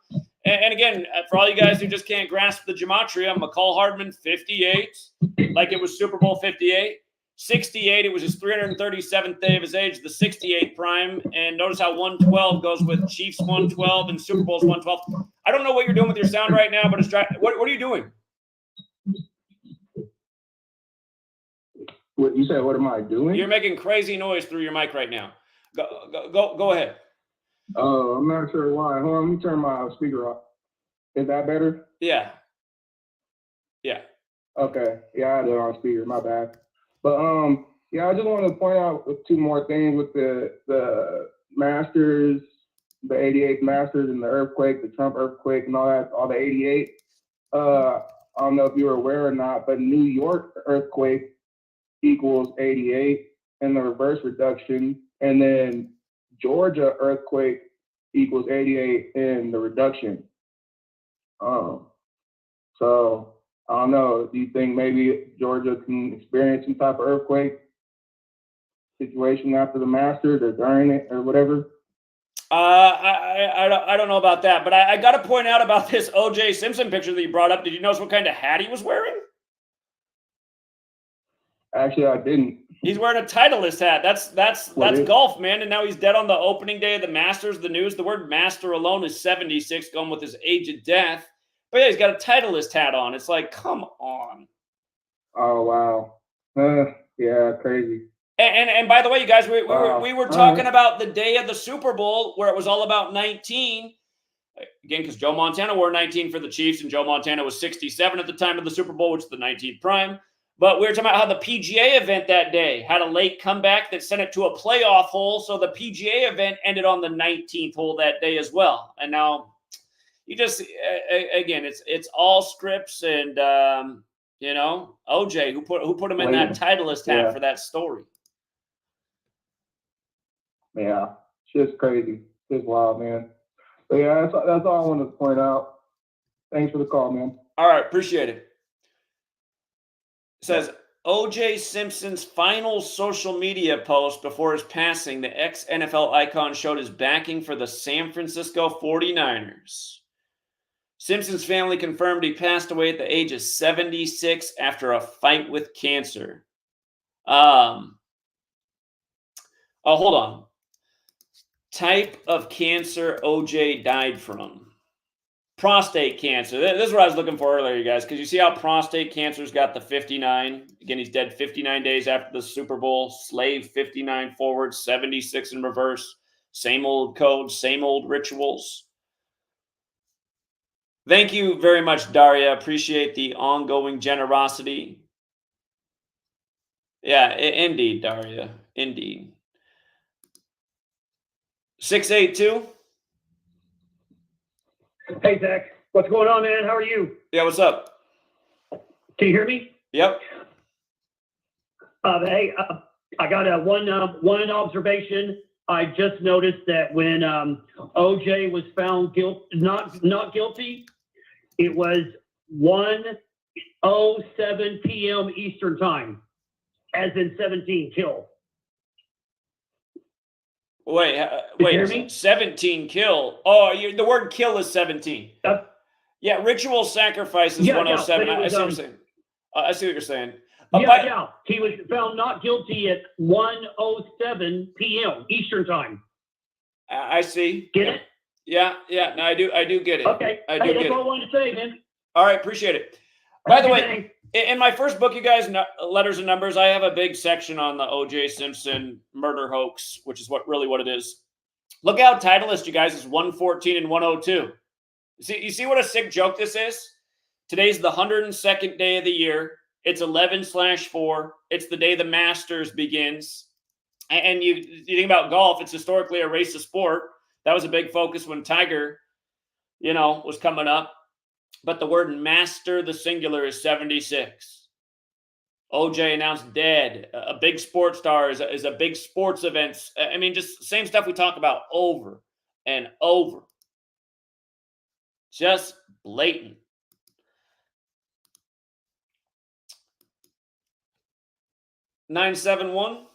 Speaker 1: And again, for all you guys who just can't grasp the gematria, McCall Hardman, 58, like it was Super Bowl 58. 68, it was his 337th day of his age, the 68 prime. And notice how 112 goes with Chiefs 112 and Super Bowls 112. I don't know what you're doing with your sound right now, but it's what are you doing?
Speaker 3: What you said? What am I doing?
Speaker 1: You're making crazy noise through your mic right now. Go ahead.
Speaker 3: Oh, I'm not sure why. Hold on, let me turn my speaker off. Is that better?
Speaker 1: Yeah.
Speaker 3: Okay. Yeah, I had it on speaker. My bad. But yeah, I just wanted to point out two more things with the Masters, the 88 Masters and the earthquake, the Trump earthquake and all that, all the 88. I don't know if you were aware or not, but New York earthquake equals 88 and the reverse reduction, and then Georgia earthquake equals 88 in the reduction. So I don't know. Do you think maybe Georgia can experience some type of earthquake situation after the Masters or during it or whatever?
Speaker 1: I don't know about that, but I got to point out about this OJ Simpson picture that you brought up. Did you notice what kind of hat he was wearing?
Speaker 3: Actually, I didn't.
Speaker 1: He's wearing a Titleist hat. That's golf, man. And now he's dead on the opening day of the Masters. The news, the word master alone is 76, going with his age of death. But yeah, he's got a Titleist hat on. It's like, come on.
Speaker 3: Oh, wow. Yeah, crazy.
Speaker 1: And by the way, you guys, we were talking about the day of the Super Bowl where it was all about 19. Again, because Joe Montana wore 19 for the Chiefs, and Joe Montana was 67 at the time of the Super Bowl, which is the 19th prime. But we were talking about how the PGA event that day had a late comeback that sent it to a playoff hole. So the PGA event ended on the 19th hole that day as well. And now you just, again, it's all scripts and, OJ, who put him in that Titleist hat for that story.
Speaker 3: Yeah, shit's crazy. It's wild, man. But yeah, that's all I wanted to point out. Thanks for the call, man.
Speaker 1: All right, appreciate it. It says, OJ Simpson's final social media post before his passing, the ex-NFL icon showed his backing for the San Francisco 49ers. Simpson's family confirmed he passed away at the age of 76 after a fight with cancer. Hold on. Type of cancer OJ died from. Prostate cancer. This is what I was looking for earlier, you guys, because you see how prostate cancer's got the 59. Again, he's dead 59 days after the Super Bowl. Slave 59 forward, 76 in reverse. Same old codes, same old rituals. Thank you very much, Daria. Appreciate the ongoing generosity. Yeah, indeed, Daria. Indeed. 682.
Speaker 4: Hey, Zach. What's going on, man? How are you?
Speaker 1: Yeah, what's up?
Speaker 4: Can you hear me?
Speaker 1: Yep.
Speaker 4: Hey, I got one observation. I just noticed that when OJ was found not guilty, it was 1:07 p.m. Eastern time, as in 17 kill.
Speaker 1: Wait,
Speaker 4: you hear me?
Speaker 1: 17 kill. Oh, the word kill is 17. Yeah, ritual sacrifice is
Speaker 4: Yeah,
Speaker 1: 107.
Speaker 4: but it
Speaker 1: I
Speaker 4: was,
Speaker 1: see what you're saying. I see what you're saying.
Speaker 4: Yeah. He was found not guilty at 1:07 p.m. Eastern time.
Speaker 1: I see.
Speaker 4: Get it?
Speaker 1: Yeah. No, I do get it.
Speaker 4: Okay.
Speaker 1: I do
Speaker 4: Hey,
Speaker 1: get
Speaker 4: that's all
Speaker 1: it.
Speaker 4: I wanted to say, man.
Speaker 1: All right, appreciate it. By the
Speaker 4: Have a
Speaker 1: way,
Speaker 4: good day.
Speaker 1: in my first book, you guys, Letters and Numbers, I have a big section on the OJ Simpson murder hoax, which is what it is. Look how Titleist, you guys, is 114 and 102. You see what a sick joke this is? Today's the 102nd day of the year. It's 11/4. It's the day the Masters begins. And you think about golf, it's historically a race of sport. That was a big focus when Tiger, was coming up. But the word master, the singular, is 76. OJ announced dead. A big sports star is a big sports event. I mean, just same stuff we talk about over and over. Just blatant. $971.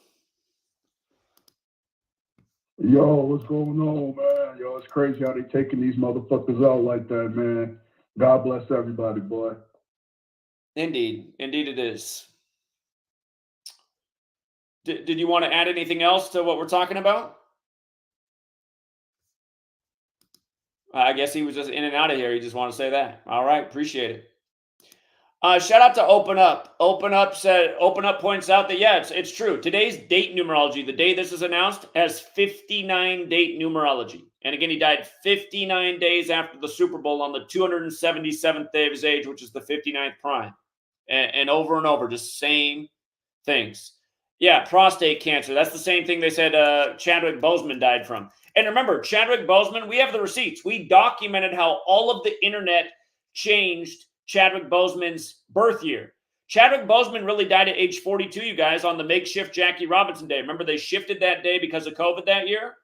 Speaker 5: Yo, what's going on, man? Yo, it's crazy how they taking these motherfuckers out like that, man. God bless everybody, boy.
Speaker 1: Indeed it is. Did you want to add anything else to what we're talking about? I guess he was just in and out of here. You just want to say that. All right, appreciate it. Shout out to Open Up. Open Up points out that, yeah, it's true. Today's date numerology, the day this is announced, has 59 date numerology. And again, he died 59 days after the Super Bowl on the 277th day of his age, which is the 59th prime. And over, just same things. Yeah, prostate cancer. That's the same thing they said Chadwick Boseman died from. And remember, Chadwick Boseman, we have the receipts. We documented how all of the internet changed Chadwick Boseman's birth year. Chadwick Boseman really died at age 42, you guys, on the makeshift Jackie Robinson day. Remember, they shifted that day because of COVID that year?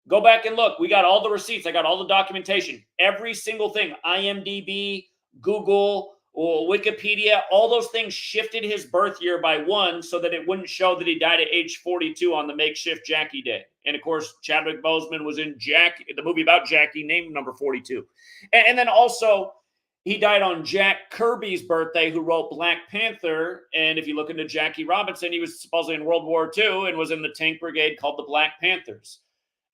Speaker 1: Go back and look. We got all the receipts. I got all the documentation. Every single thing. IMDb, Google, Wikipedia, all those things shifted his birth year by one so that it wouldn't show that he died at age 42 on the makeshift Jackie day. And of course, Chadwick Boseman was in the movie about Jackie, named number 42. And then also, he died on Jack Kirby's birthday, who wrote Black Panther. And if you look into Jackie Robinson, he was supposedly in World War II and was in the tank brigade called the Black Panthers.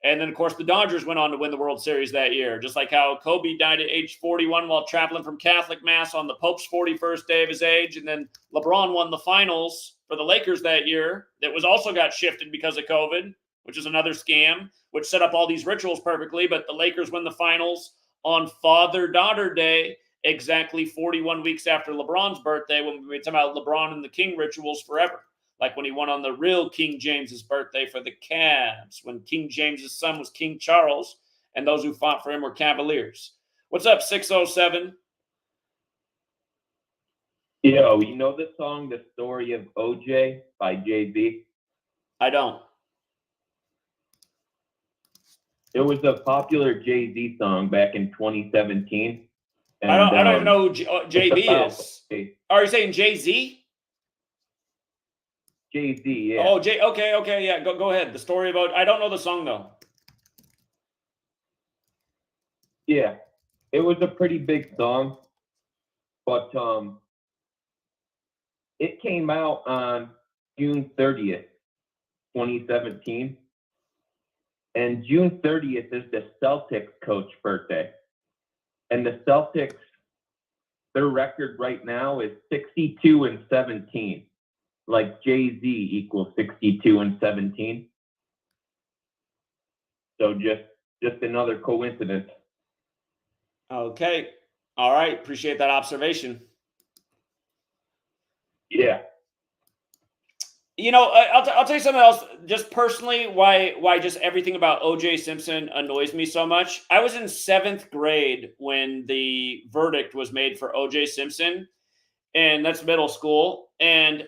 Speaker 1: And then, of course, the Dodgers went on to win the World Series that year, just like how Kobe died at age 41 while traveling from Catholic Mass on the Pope's 41st day of his age. And then LeBron won the finals for the Lakers that year. That was also got shifted because of COVID, which is another scam, which set up all these rituals perfectly. But the Lakers win the finals on Father-Daughter Day, exactly 41 weeks after LeBron's birthday, when we talk about LeBron and the King rituals forever. Like when he won on the real King James's birthday for the Cavs, when King James's son was King Charles, and those who fought for him were Cavaliers. What's up, 607?
Speaker 6: Yo, you know the song The Story of OJ by Jay-Z?
Speaker 1: I don't.
Speaker 6: It was a popular Jay-Z song back in 2017. And,
Speaker 1: I don't even know who Jay-Z is. Are you saying Jay-Z?
Speaker 6: Jay-Z, yeah.
Speaker 1: Oh, okay, yeah. Go ahead. The story about, I don't know the song though.
Speaker 6: Yeah, it was a pretty big song, but it came out on June 30th, 2017. And June 30th is the Celtics coach birthday. And the Celtics, their record right now is 62-17. Like Jay-Z equals 62-17. So just another coincidence.
Speaker 1: Okay. All right. Appreciate that observation.
Speaker 6: Yeah.
Speaker 1: You know, I'll tell you something else. Just personally, why just everything about OJ Simpson annoys me so much. I was in 7th grade when the verdict was made for OJ Simpson, and that's middle school. And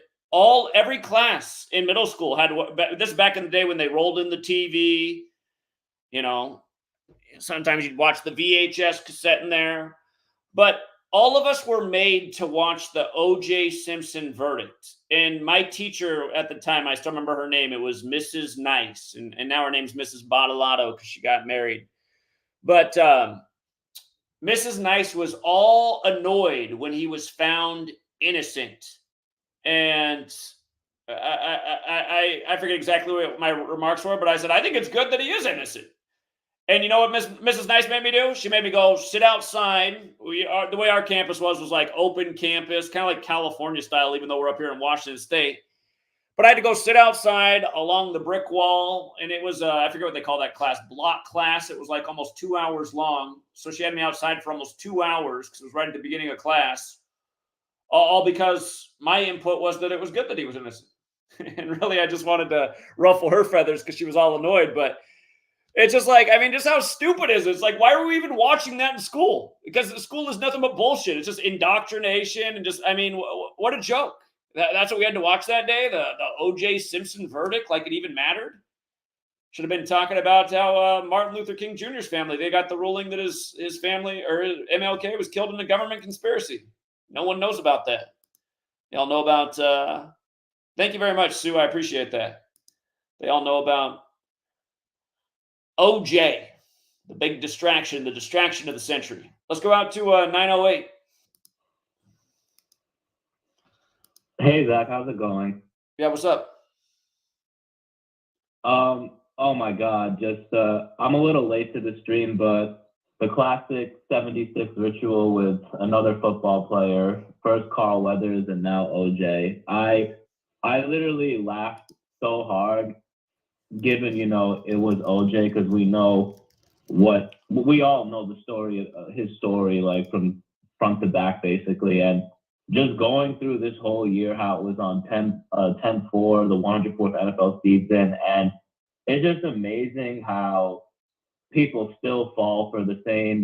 Speaker 1: every class in middle school had, this is back in the day when they rolled in the TV. You know, sometimes you'd watch the VHS cassette in there, but all of us were made to watch the OJ Simpson verdict. And my teacher at the time, I still remember her name. It was Mrs. Nice. And now her name's Mrs. Bottolato because she got married. But Mrs. Nice was all annoyed when he was found innocent. And I forget exactly what my remarks were, but I said, I think it's good that he is innocent. And you know what Mrs. Nice made me do? She made me go sit outside. The way our campus was like open campus, kind of like California style, even though we're up here in Washington State. But I had to go sit outside along the brick wall, and it was, I forget what they call that class, block class. It was like almost 2 hours long. So she had me outside for almost 2 hours because it was right at the beginning of class, all because my input was that it was good that he was innocent. And really, I just wanted to ruffle her feathers because she was all annoyed. But it's just like, I mean, just how stupid is it? It's like, why are we even watching that in school? Because the school is nothing but bullshit. It's just indoctrination and just, I mean, what a joke. That's what we had to watch that day, the OJ Simpson verdict, like it even mattered. Should have been talking about how Martin Luther King Jr.'s family, they got the ruling that his family, or MLK, was killed in a government conspiracy. No one knows about that. They all know about, thank you very much, Sue. I appreciate that. They all know about OJ, the big distraction, the distraction of the century. Let's go out to 908.
Speaker 7: Hey Zach, how's it going?
Speaker 1: Yeah, what's up?
Speaker 7: Oh my God, just I'm a little late to the stream, but the classic 76 ritual with another football player, first Carl Weathers and now OJ. I literally laughed so hard, given it was OJ, because we all know the story, his story, like from front to back, basically, and just going through this whole year, how it was on 10-4, the 104th NFL season. And it's just amazing how people still fall for the same,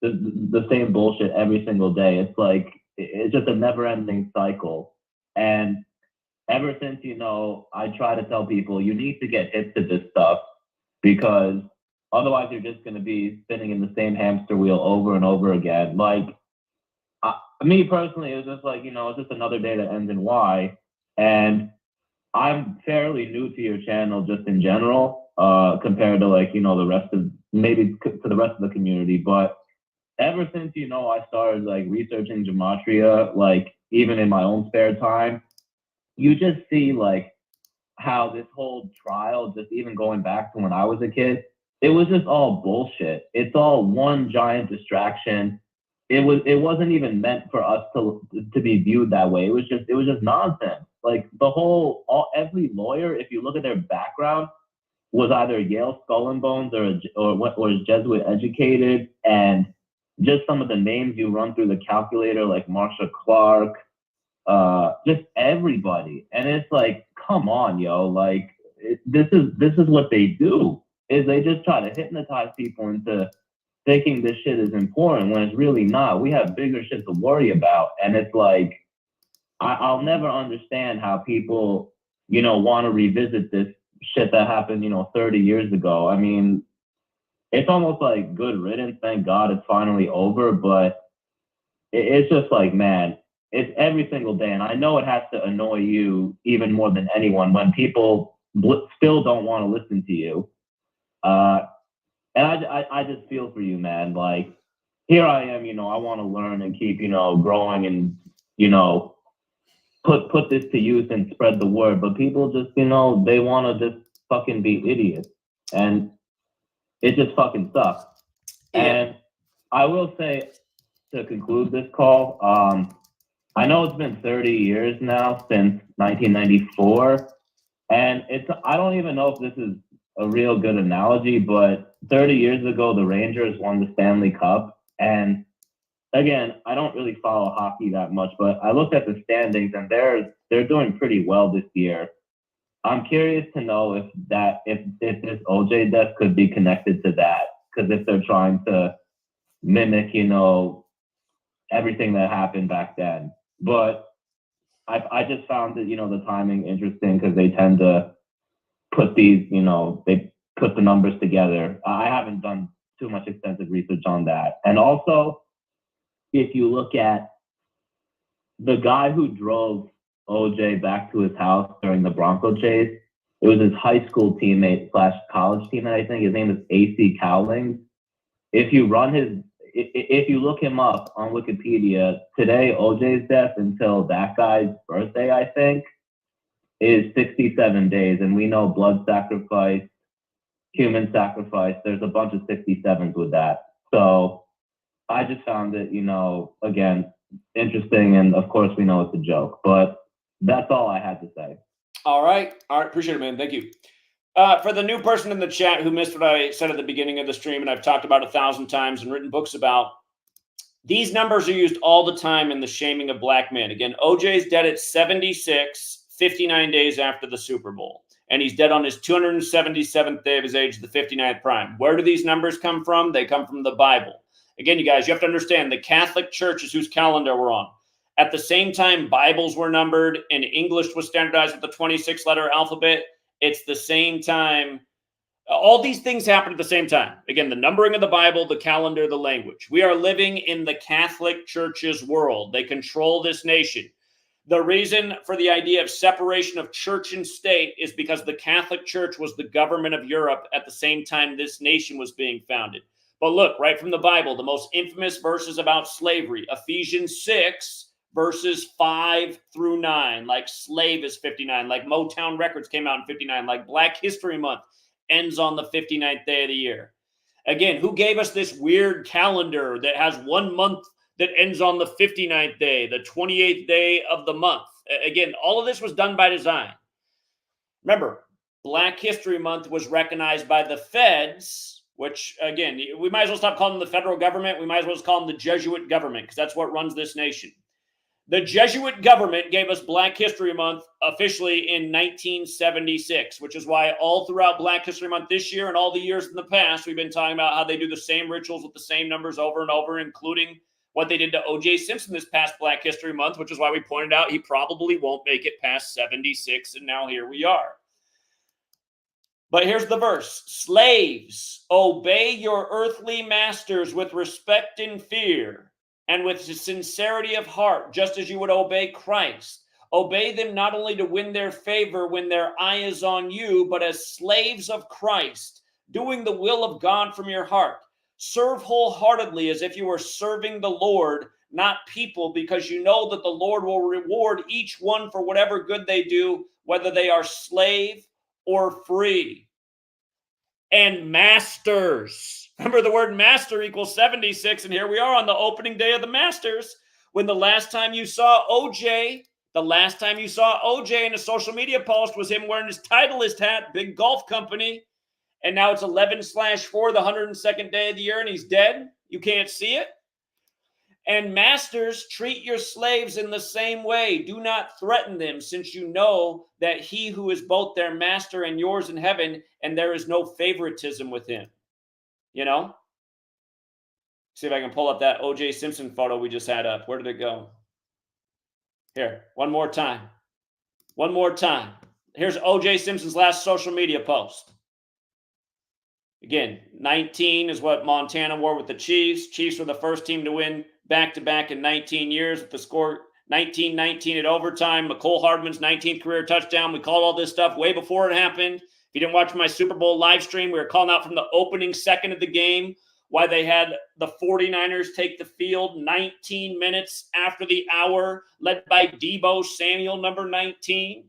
Speaker 7: the same bullshit every single day. It's like, it's just a never ending cycle. And ever since, I try to tell people, you need to get hip to this stuff, because otherwise you're just going to be spinning in the same hamster wheel over and over again. Like, me personally, it was just like, it's just another day that ends in Y. And I'm fairly new to your channel just in general, compared to like, the rest of, maybe to the rest of the community. But ever since, I started like researching Gematria, like even in my own spare time, you just see like how this whole trial, just even going back to when I was a kid, it was just all bullshit. It's all one giant distraction. It wasn't even meant for us to be viewed that way. It was just nonsense. Like every lawyer, if you look at their background, was either Yale Skull and Bones or is Jesuit educated, and just some of the names you run through the calculator, like Marsha Clark, just everybody. And it's like, come on, yo, like this is what they do, is they just try to hypnotize people into thinking this shit is important when it's really not. We have bigger shit to worry about. And it's like, I'll never understand how people, want to revisit this shit that happened, 30 years ago. I mean, it's almost like good riddance. Thank God it's finally over. But it's just like, man, it's every single day. And I know it has to annoy you even more than anyone when people still don't want to listen to you. And I just feel for you, man. Like, here I am, I want to learn and keep, growing and, put this to use and spread the word. But people just, they want to just fucking be idiots. And it just fucking sucks.
Speaker 1: Yeah.
Speaker 7: And I will say, to conclude this call, I know it's been 30 years now since 1994. And I don't even know if this is a real good analogy, but 30 years ago, the Rangers won the Stanley Cup. And again, I don't really follow hockey that much, but I looked at the standings and they're doing pretty well this year. I'm curious to know if this OJ death could be connected to that, because if they're trying to mimic, everything that happened back then. But I just found that, the timing interesting, because they tend to put these, they put the numbers together. I haven't done too much extensive research on that. And also, if you look at the guy who drove OJ back to his house during the Bronco chase, it was his high school teammate / college teammate, I think. His name is AC Cowling. If you run if you look him up on Wikipedia, today OJ's death until that guy's birthday, I think, is 67 days. And we know blood sacrifice, human sacrifice, there's a bunch of 67s with that. So I just found it, again, interesting. And of course, we know it's a joke, but that's all I had to say.
Speaker 1: All right. Appreciate it, man. Thank you. For the new person in the chat who missed what I said at the beginning of the stream, and I've talked about 1,000 times and written books about, these numbers are used all the time in the shaming of black men. Again, OJ's dead at 76, 59 days after the Super Bowl. And he's dead on his 277th day of his age, the 59th prime. Where do these numbers come from? They come from the Bible. Again, you guys, you have to understand the Catholic Church is whose calendar we're on. At the same time, Bibles were numbered and English was standardized with the 26-letter alphabet. It's the same time. All these things happen at the same time. Again, the numbering of the Bible, the calendar, the language. We are living in the Catholic Church's world. They control this nation. The reason for the idea of separation of church and state is because the Catholic Church was the government of Europe at the same time this nation was being founded. But look, right from the Bible, the most infamous verses about slavery, Ephesians 6, verses 5 through 9, like slave is 59, like Motown Records came out in 59, like Black History Month ends on the 59th day of the year. Again, who gave us this weird calendar that has 1 month that ends on the 59th day, the 28th day of the month? Again, all of this was done by design. Remember, Black History Month was recognized by the feds, which, again, we might as well stop calling them the federal government. We might as well just call them the Jesuit government, because that's what runs this nation. The Jesuit government gave us Black History Month officially in 1976, which is why all throughout Black History Month this year and all the years in the past, we've been talking about how they do the same rituals with the same numbers over and over, including what they did to OJ Simpson this past Black History Month, which is why we pointed out he probably won't make it past 76, and now here we are. But here's the verse. Slaves, obey your earthly masters with respect and fear, and with sincerity of heart, just as you would obey Christ. Obey them not only to win their favor when their eye is on you, but as slaves of Christ, doing the will of God from your heart. Serve wholeheartedly as if you were serving the Lord, not people, because you know that the Lord will reward each one for whatever good they do, whether they are slave or free. And masters. Remember, the word master equals 76, and here we are on the opening day of the Masters, when the last time you saw OJ in a social media post was him wearing his Titleist hat, big golf company, and now it's 11/4, the 102nd day of the year, and he's dead. You can't see it. And masters, treat your slaves in the same way. Do not threaten them, since you know that he who is both their master and yours in heaven, and there is no favoritism with him. You know? See if I can pull up that OJ Simpson photo we just had up. Where did it go? Here, one more time. One more time. Here's OJ Simpson's last social media post. Again, 19 is what Montana wore with the Chiefs. Chiefs were the first team to win back-to-back in 19 years with the score 19-19 at overtime. McCole Hardman's 19th career touchdown. We called all this stuff way before it happened. If you didn't watch my Super Bowl live stream, we were calling out from the opening second of the game why they had the 49ers take the field 19 minutes after the hour, led by Deebo Samuel, number 19.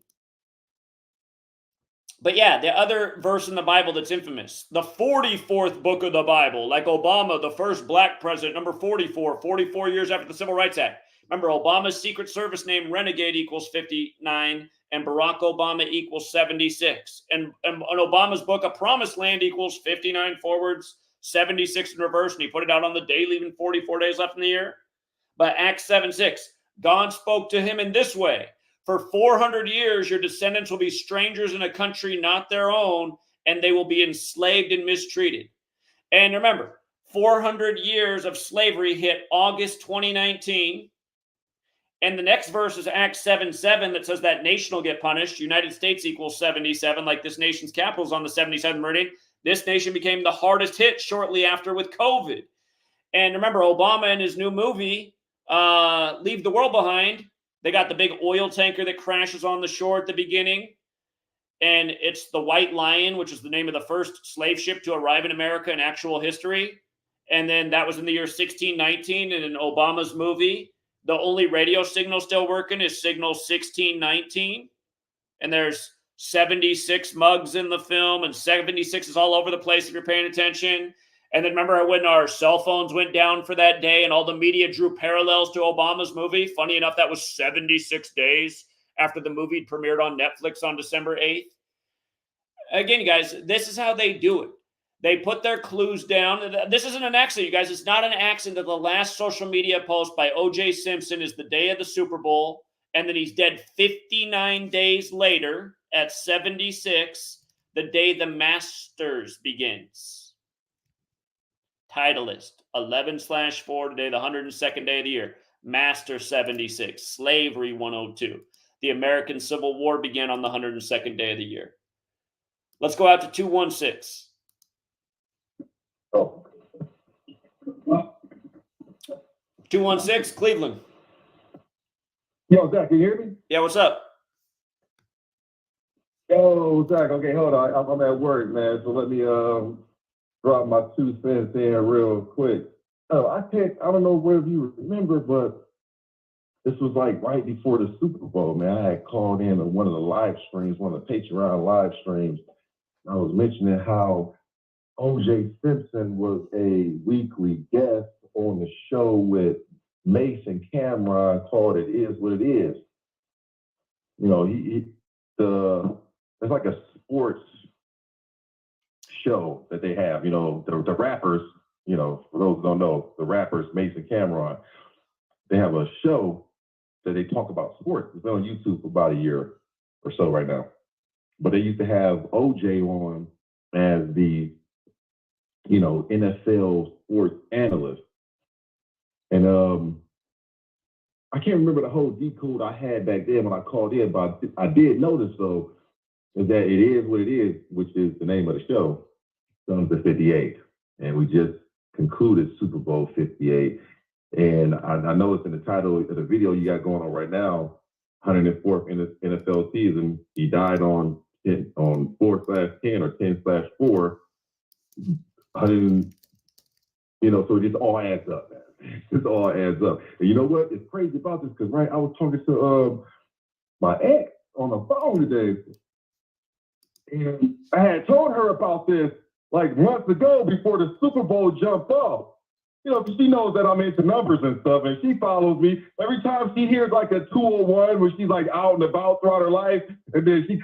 Speaker 1: But yeah, the other verse in the Bible that's infamous, the 44th book of the Bible, like Obama, the first black president, number 44 years after the Civil Rights Act. Remember, Obama's Secret Service name Renegade equals 59, and Barack Obama equals 76. And Obama's book, A Promised Land, equals 59 forwards, 76 in reverse, and he put it out on the day, leaving 44 days left in the year. But Acts 7:6, God spoke to him in this way. For 400 years, your descendants will be strangers in a country not their own, and they will be enslaved and mistreated. And remember, 400 years of slavery hit August 2019. And the next verse is Acts 7:7 that says that nation will get punished. United States equals 77, like this nation's capital is on the 77th meridian. This nation became the hardest hit shortly after with COVID. And remember, Obama in his new movie, Leave the World Behind, they got the big oil tanker that crashes on the shore at the beginning. And it's the White Lion, which is the name of the first slave ship to arrive in America in actual history. And then that was in the year 1619. And in Obama's movie, the only radio signal still working is signal 1619. And there's 76 mugs in the film, and 76 is all over the place if you're paying attention. And then remember when our cell phones went down for that day and all the media drew parallels to Obama's movie? Funny enough, that was 76 days after the movie premiered on Netflix on December 8th. Again, guys, this is how they do it. They put their clues down. This isn't an accident, you guys. It's not an accident that the last social media post by OJ Simpson is the day of the Super Bowl, and then he's dead 59 days later at 76, the day the Masters begins. Titleist, 11/4, today, the 102nd day of the year. Master 76, Slavery 102. The American Civil War began on the 102nd day of the year. Let's go out to 216.
Speaker 5: Oh.
Speaker 1: 216, Cleveland.
Speaker 5: Yo, Zach, can you hear me?
Speaker 1: Yeah, what's up?
Speaker 5: Yo, Zach, okay, hold on. I'm at work, man, so let me drop my 2 cents in real quick. I don't know whether you remember, but this was like right before the Super Bowl, man. I had called in on one of the live streams, one of the Patreon live streams. I was mentioning how OJ Simpson was a weekly guest on the show with Mace and Cameron called It Is What It Is. You know, it's like a sports show that they have, you know, the rappers, you know, for those who don't know, the rappers, Mace and Cameron, they have a show that they talk about sports. It's been on YouTube for about a year or so right now. But they used to have OJ on as the, you know, NFL sports analyst. And I can't remember the whole decode I had back then when I called in, but I did notice, though, is that It Is What It Is, which is the name of the show, comes to 58. And we just concluded Super Bowl 58. And I noticed in the title of the video you got going on right now, 104th in the NFL season, he died on 4/10 or 10/4. You know, so it just all adds up, man. It just all adds up. And you know what? It's crazy about this because, right, I was talking to my ex on the phone today. And I had told her about this like months ago before the Super Bowl jumped off. You know, because she knows that I'm into numbers and stuff, and she follows me. Every time she hears like a 201 when she's like out and about throughout her life, and then she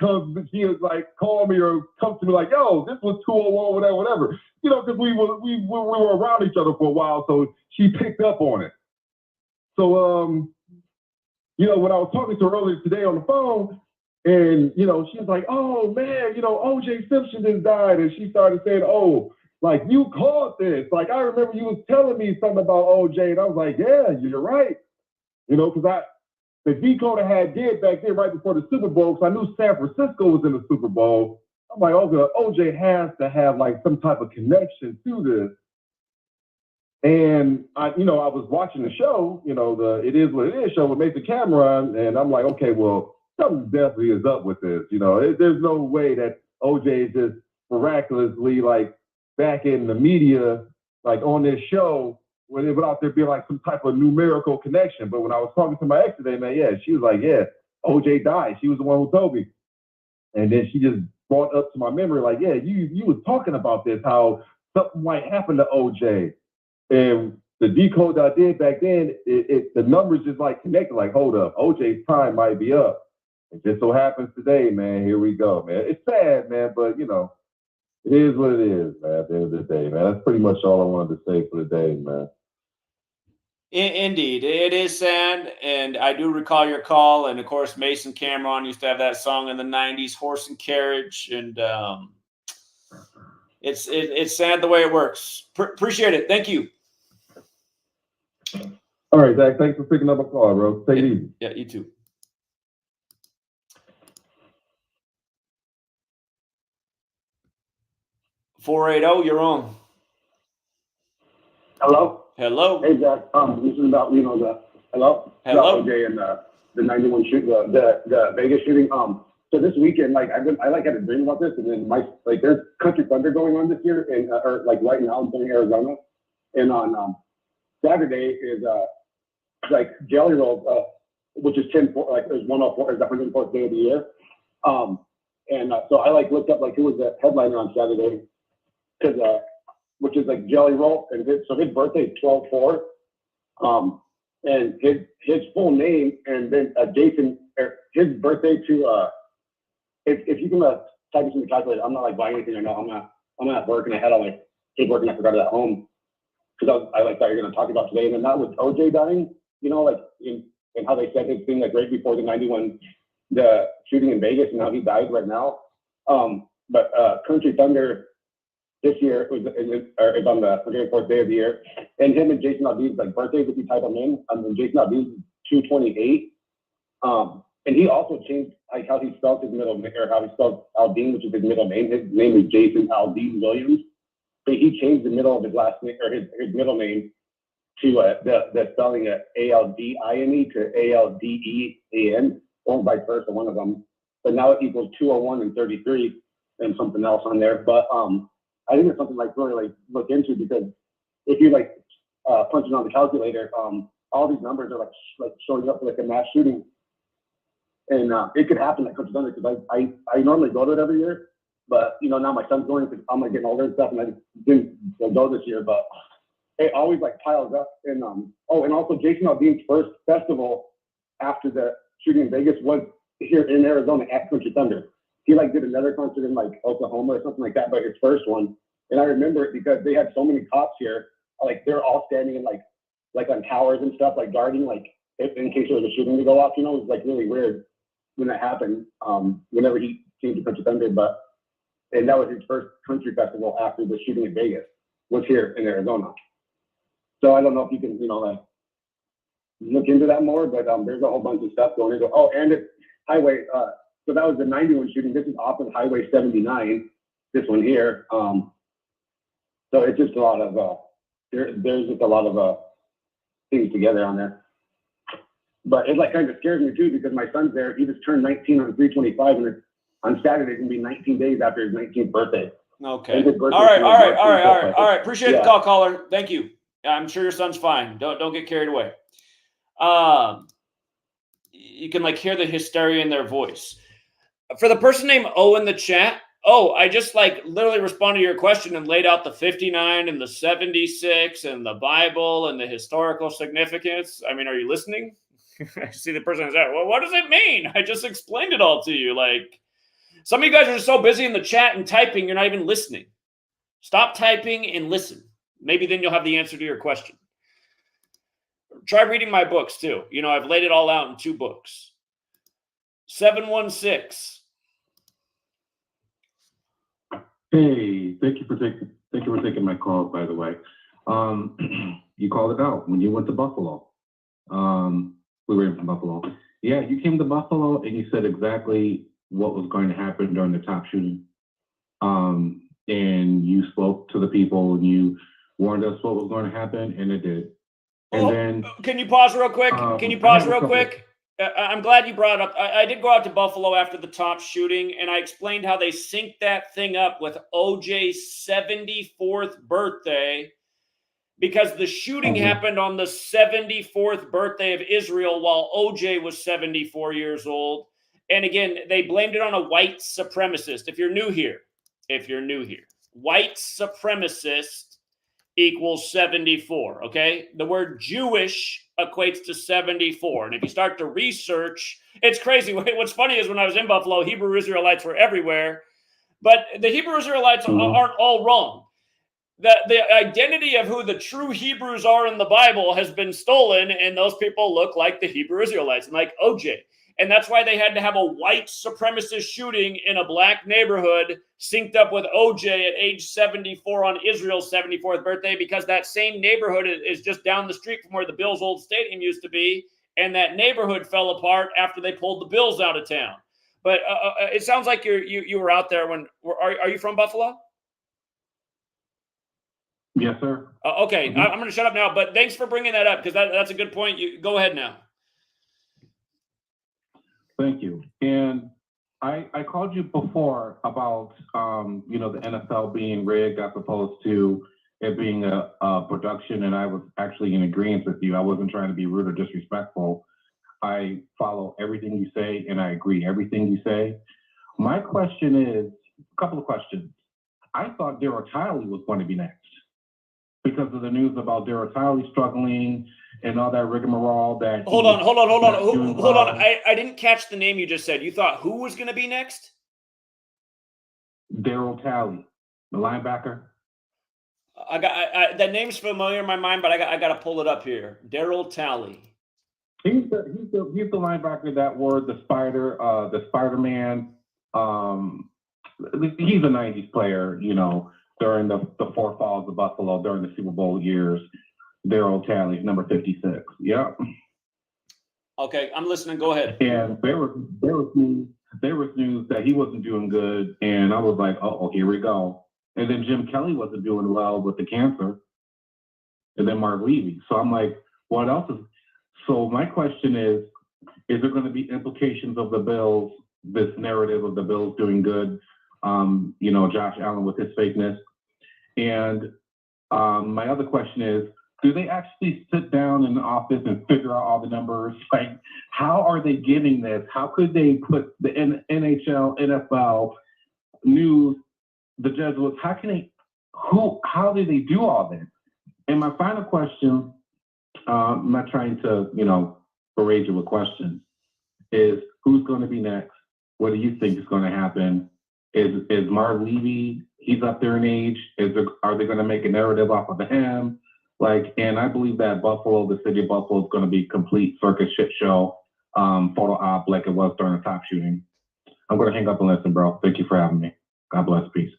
Speaker 5: is like, call me or comes to me like, yo, this was 201, whatever. You know, because we were around each other for a while, so she picked up on it. So, you know, when I was talking to her earlier today on the phone, and, you know, she was like, oh, man, you know, OJ Simpson just died. And she started saying, oh, like, you caught this. Like, I remember you was telling me something about OJ. And I was like, yeah, you're right. You know, because the decode I had did back then right before the Super Bowl, because I knew San Francisco was in the Super Bowl. I'm like, okay, OJ has to have, like, some type of connection to this. And, I was watching the show, you know, the It Is What It Is show with Mason Cameron. And I'm like, okay, well, something definitely is up with this. You know, there's no way that OJ is just miraculously, like, back in the media, like on this show, without there being like some type of numerical connection. But when I was talking to my ex today, man, yeah, she was like, yeah, OJ died. She was the one who told me. And then she just brought up to my memory, like, yeah, you was talking about this, how something might happen to OJ. And the decode that I did back then, the numbers just like connected, like, hold up, OJ's time might be up. It just so happens today, man, here we go, man. It's sad, man, but, you know, it is what it is, man, at the end of the day, man. That's pretty much all I wanted to say for the day, man.
Speaker 1: Indeed. It is sad, and I do recall your call, and, of course, Mason Cameron used to have that song in the 90s, Horse and Carriage, and it's sad the way it works. Appreciate it. Thank you.
Speaker 5: All right, Zach, thanks for picking up a call, bro. Take it easy.
Speaker 1: Yeah, you too. .480, you're on.
Speaker 2: Hello?
Speaker 1: Hello.
Speaker 2: Hey, Zach. This is about, hello?
Speaker 1: Hello.
Speaker 2: About OJ and the 91 shoot, the Vegas shooting. So this weekend, like, had a dream about this, and then there's Country Thunder going on this year, or like right now in Arizona.
Speaker 8: And on Saturday is like Jelly Roll, which is 10-4, like it was 104, is the 104th day of the year. So I like looked up like who was the headliner on Saturday, because which is like Jelly Roll, and his birthday is 12-4. And his full name, and then Jason, his birthday to if you can type this in the calculator, I'm not like buying anything right now. I'm at work and I had all my paperwork and I forgot it at home because I like thought you were gonna talk about today. And then that with OJ dying, you know, like and how they said his thing like right before the 91, the shooting in Vegas, and now he died right now. But Country Thunder this year is on the 104th day of the year, and him and Jason Aldean's like birthdays, if you type them in, Jason Aldean's 228. And he also changed like how he spelled his middle name, or how he spelled Aldean, which is his middle name. His name is Jason Aldean Williams, but he changed the middle of his last name, or his middle name, to the spelling Aldine to Aldean, or vice versa, one of them. But now it equals 201 and 33 and something else on there. But I think it's something like really like look into, because if you like punch it on the calculator, all these numbers are like showing up for like a mass shooting. And it could happen at Country Thunder, because I normally go to it every year, but you know, now my son's going because I'm like getting older and stuff, and I didn't go this year, but it always like piles up. And and also Jason Aldean's first festival after the shooting in Vegas was here in Arizona at Country Thunder. He like did another concert in like Oklahoma or something like that, but his first one. And I remember it because they had so many cops here, like they're all standing in like on towers and stuff, like guarding, like in case there was a shooting to go off. You know, it was like really weird when that happened, whenever he came to Country Thunder. And that was his first country festival after the shooting in Vegas, was here in Arizona. So I don't know if you can, you know, like look into that more, but there's a whole bunch of stuff going into. Oh, and it's highway. So that was the 91 shooting. This is off of Highway 79. This one here. So it's just a lot of there's just a lot of things together on there. But it like kind of scares me too, because my son's there. He just turned 19 on 3/25, and on Saturday it's gonna be 19 days after his 19th birthday.
Speaker 1: Okay. All right. Appreciate the call, caller. Thank you. I'm sure your son's fine. Don't get carried away. You can like hear the hysteria in their voice. For the person named O in the chat, I just like literally responded to your question and laid out the 59 and the 76 and the Bible and the historical significance. I mean, are you listening? I see the person is well, what does it mean? I just explained it all to you. Like, some of you guys are so busy in the chat and typing, you're not even listening. Stop typing and listen. Maybe then you'll have the answer to your question. Try reading my books too. You know, I've laid it all out in 2 books. 716.
Speaker 9: Hey, thank you for taking my call, by the way. You called it out when you went to Buffalo. We were in Buffalo. Yeah, you came to Buffalo and you said exactly what was going to happen during the top shooting. And you spoke to the people and you warned us what was going to happen, and it did. And then, can you pause real quick?
Speaker 1: I'm glad you brought it up. I did go out to Buffalo after the top shooting, and I explained how they synced that thing up with OJ's 74th birthday, because the shooting happened on the 74th birthday of Israel while OJ was 74 years old. And again, they blamed it on a white supremacist. If you're new here, white supremacist equals 74, okay? The word Jewish equates to 74. And if you start to research, it's crazy. What's funny is when I was in Buffalo, Hebrew Israelites were everywhere, but the Hebrew Israelites aren't all wrong. The identity of who the true Hebrews are in the Bible has been stolen, and those people look like the Hebrew Israelites and like OJ. And that's why they had to have a white supremacist shooting in a black neighborhood synced up with OJ at age 74 on Israel's 74th birthday, because that same neighborhood is just down the street from where the Bills' old stadium used to be. And that neighborhood fell apart after they pulled the Bills out of town. But it sounds like you were out there when, are you from Buffalo?
Speaker 9: yes, sir.
Speaker 1: Okay, I'm going to shut up now, but thanks for bringing that up, because that's a good point. You go ahead now.
Speaker 9: Thank you. And I called you before about, the NFL being rigged as opposed to it being a production, and I was actually in agreement with you. I wasn't trying to be rude or disrespectful. I follow everything you say, and I agree everything you say. My question is, a couple of questions. I thought Daryl Tiley was going to be next because of the news about Daryl Tiley struggling and all that rigmarole that.
Speaker 1: Hold on. Hold on. I didn't catch the name you just said. You thought who was going to be next?
Speaker 9: Daryl Tiley, the linebacker.
Speaker 1: That name's familiar in my mind, but I got to pull it up here. Daryl Tiley.
Speaker 9: He's the linebacker that wore the Spider-Man. He's a 90s player, you know, during the Four Falls of Buffalo during the Super Bowl years. Daryl Tiley, number 56. Yeah.
Speaker 1: Okay, I'm listening. Go ahead.
Speaker 9: And there was news that he wasn't doing good, and I was like, oh, here we go. And then Jim Kelly wasn't doing well with the cancer, and then Mark Levy. So I'm like, what else is? So my question is there going to be implications of the Bills, this narrative of the Bills doing good? You know, Josh Allen with his fakeness. And my other question is, do they actually sit down in the office and figure out all the numbers? Like, how are they getting this? How could they put the NHL, NFL, news, the Jesuits, how do they do all this? And my final question, I'm not trying to, you know, berate you with questions, is who's going to be next? What do you think is going to happen? Is Mark Levy, he's up there in age, are they going to make a narrative off of him? Like, and I believe that Buffalo, the city of Buffalo, is going to be a complete circus shit show, photo op like it was during the top shooting. I'm going to hang up and listen, bro. Thank you for having me. God bless. Peace.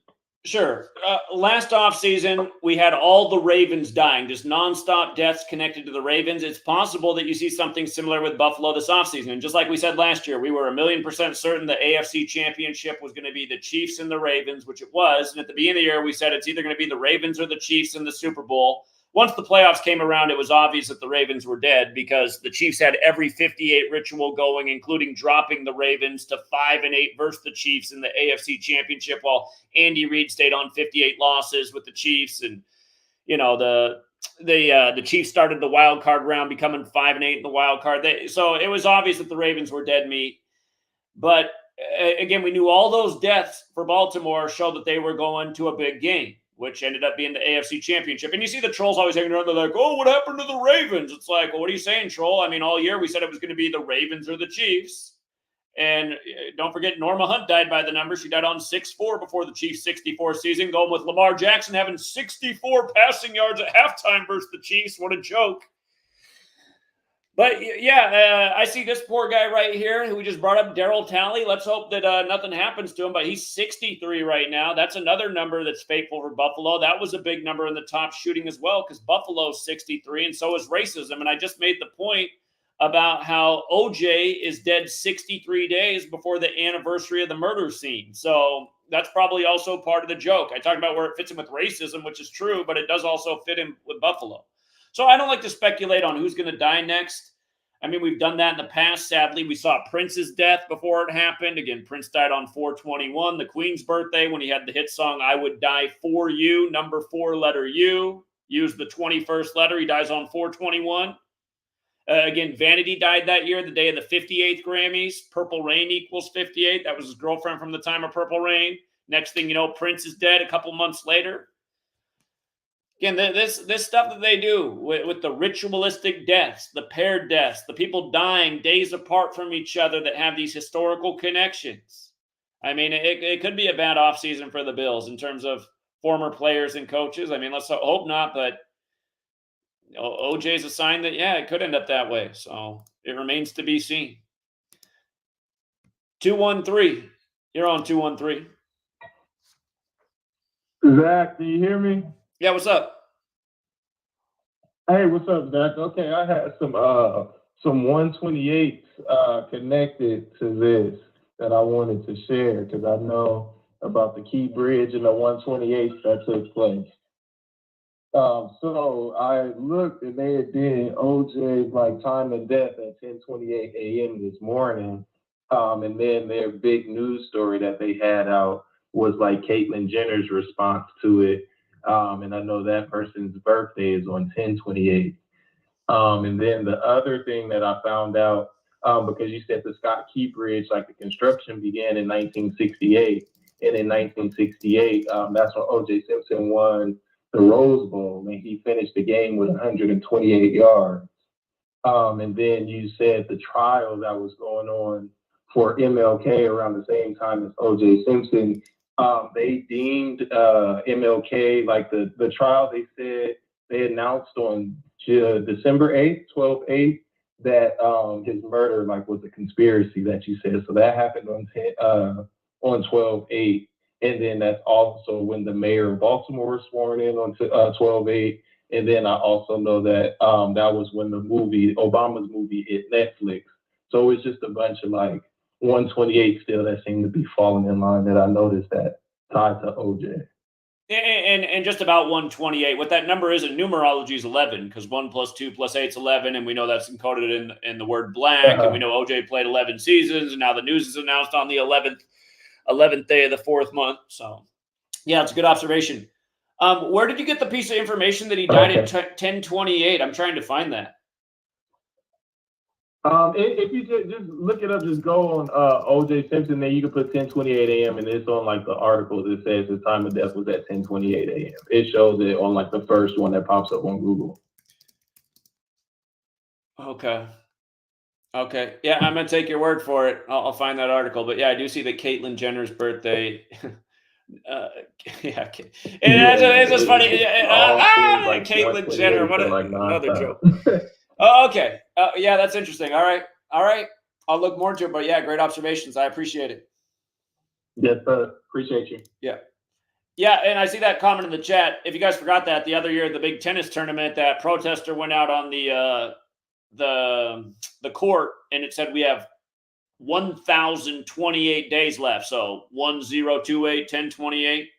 Speaker 1: Sure. Last offseason, we had all the Ravens dying, just nonstop deaths connected to the Ravens. It's possible that you see something similar with Buffalo this offseason. And just like we said last year, we were 1,000,000% certain the AFC Championship was going to be the Chiefs and the Ravens, which it was. And at the beginning of the year, we said it's either going to be the Ravens or the Chiefs in the Super Bowl. Once the playoffs came around, it was obvious that the Ravens were dead because the Chiefs had every 58 ritual going, including dropping the Ravens to 5-8 versus the Chiefs in the AFC Championship, while Andy Reid stayed on 58 losses with the Chiefs. And, you know, the Chiefs started the wild card round, becoming 5-8 in the wild card. So it was obvious that the Ravens were dead meat. But again, we knew all those deaths for Baltimore showed that they were going to a big game, which ended up being the AFC Championship. And you see the trolls always hanging around. They're like, oh, what happened to the Ravens? It's like, well, what are you saying, troll? I mean, all year we said it was going to be the Ravens or the Chiefs. And don't forget, Norma Hunt died by the numbers. She died on 6-4 before the Chiefs' 64 season, going with Lamar Jackson having 64 passing yards at halftime versus the Chiefs. What a joke. But, yeah, I see this poor guy right here who we just brought up, Daryl Tiley. Let's hope that nothing happens to him. But he's 63 right now. That's another number that's fateful for Buffalo. That was a big number in the top shooting as well because Buffalo's 63, and so is racism. And I just made the point about how OJ is dead 63 days before the anniversary of the murder scene. So that's probably also part of the joke. I talked about where it fits in with racism, which is true, but it does also fit in with Buffalo. So I don't like to speculate on who's going to die next. I mean, we've done that in the past. Sadly, we saw Prince's death before it happened. Again, Prince died on 4/21, the Queen's birthday, when he had the hit song, I Would Die For You, number 4, letter U. Used the 21st letter. He dies on 4/21. Again, Vanity died that year, the day of the 58th Grammys. Purple Rain equals 58. That was his girlfriend from the time of Purple Rain. Next thing you know, Prince is dead a couple months later. Again, this stuff that they do with the ritualistic deaths, the paired deaths, the people dying days apart from each other that have these historical connections. I mean, it could be a bad offseason for the Bills in terms of former players and coaches. I mean, let's hope not, but OJ's a sign that, yeah, it could end up that way. So it remains to be seen. 213. You're on 213.
Speaker 3: Zach, can you hear me?
Speaker 1: Yeah, what's up?
Speaker 3: Hey, what's up, Zach? Okay, I had some 128s connected to this that I wanted to share because I know about the Key Bridge and the 128s that took place. So I looked and they had did OJ's like time and death at 10:28 a.m. this morning. And then their big news story that they had out was like Caitlyn Jenner's response to it.
Speaker 10: And I know that person's birthday is on 10/28. And then the other thing that I found out, because you said the Scott Key Bridge, like the construction began in 1968. And in 1968, that's when OJ Simpson won the Rose Bowl, and he finished the game with 128 yards. And then you said the trial that was going on for MLK around the same time as OJ Simpson, they deemed MLK, like the trial, they said they announced on December 8th, 12/8, that his murder like was a conspiracy that you said. So that happened on 12/8. And then that's also when the mayor of Baltimore was sworn in on 12/8. And then I also know that that was when Obama's movie hit Netflix. So it's just a bunch of like 128 still that seem to be falling in line that I noticed that tied to OJ.
Speaker 1: And just about 128. What that number is in numerology is 11, because 1 + 2 + 8 is 11, and we know that's encoded in the word black. And we know OJ played 11 seasons, and now the news is announced on the 11th day of the 4th month. So, yeah, it's a good observation. Where did you get the piece of information that he died at 10/28? I'm trying to find that.
Speaker 10: If you just look it up, just go on OJ Simpson, then you can put 10:28 a.m. and it's on like the article that says his time of death was at 10:28 a.m. It shows it on like the first one that pops up on Google.
Speaker 1: Okay. Yeah, I'm gonna take your word for it. I'll find that article. But yeah, I do see that Caitlyn Jenner's birthday. Yeah, and it's just funny. Caitlyn Jenner, what another joke. Oh, okay. Yeah, that's interesting. All right. I'll look more into it. But yeah, great observations. I appreciate it.
Speaker 10: Yes, sir. Appreciate you.
Speaker 1: Yeah, and I see that comment in the chat. If you guys forgot that, the other year at the big tennis tournament, that protester went out on the court and it said we have 1,028 days left. So 1028, 1028.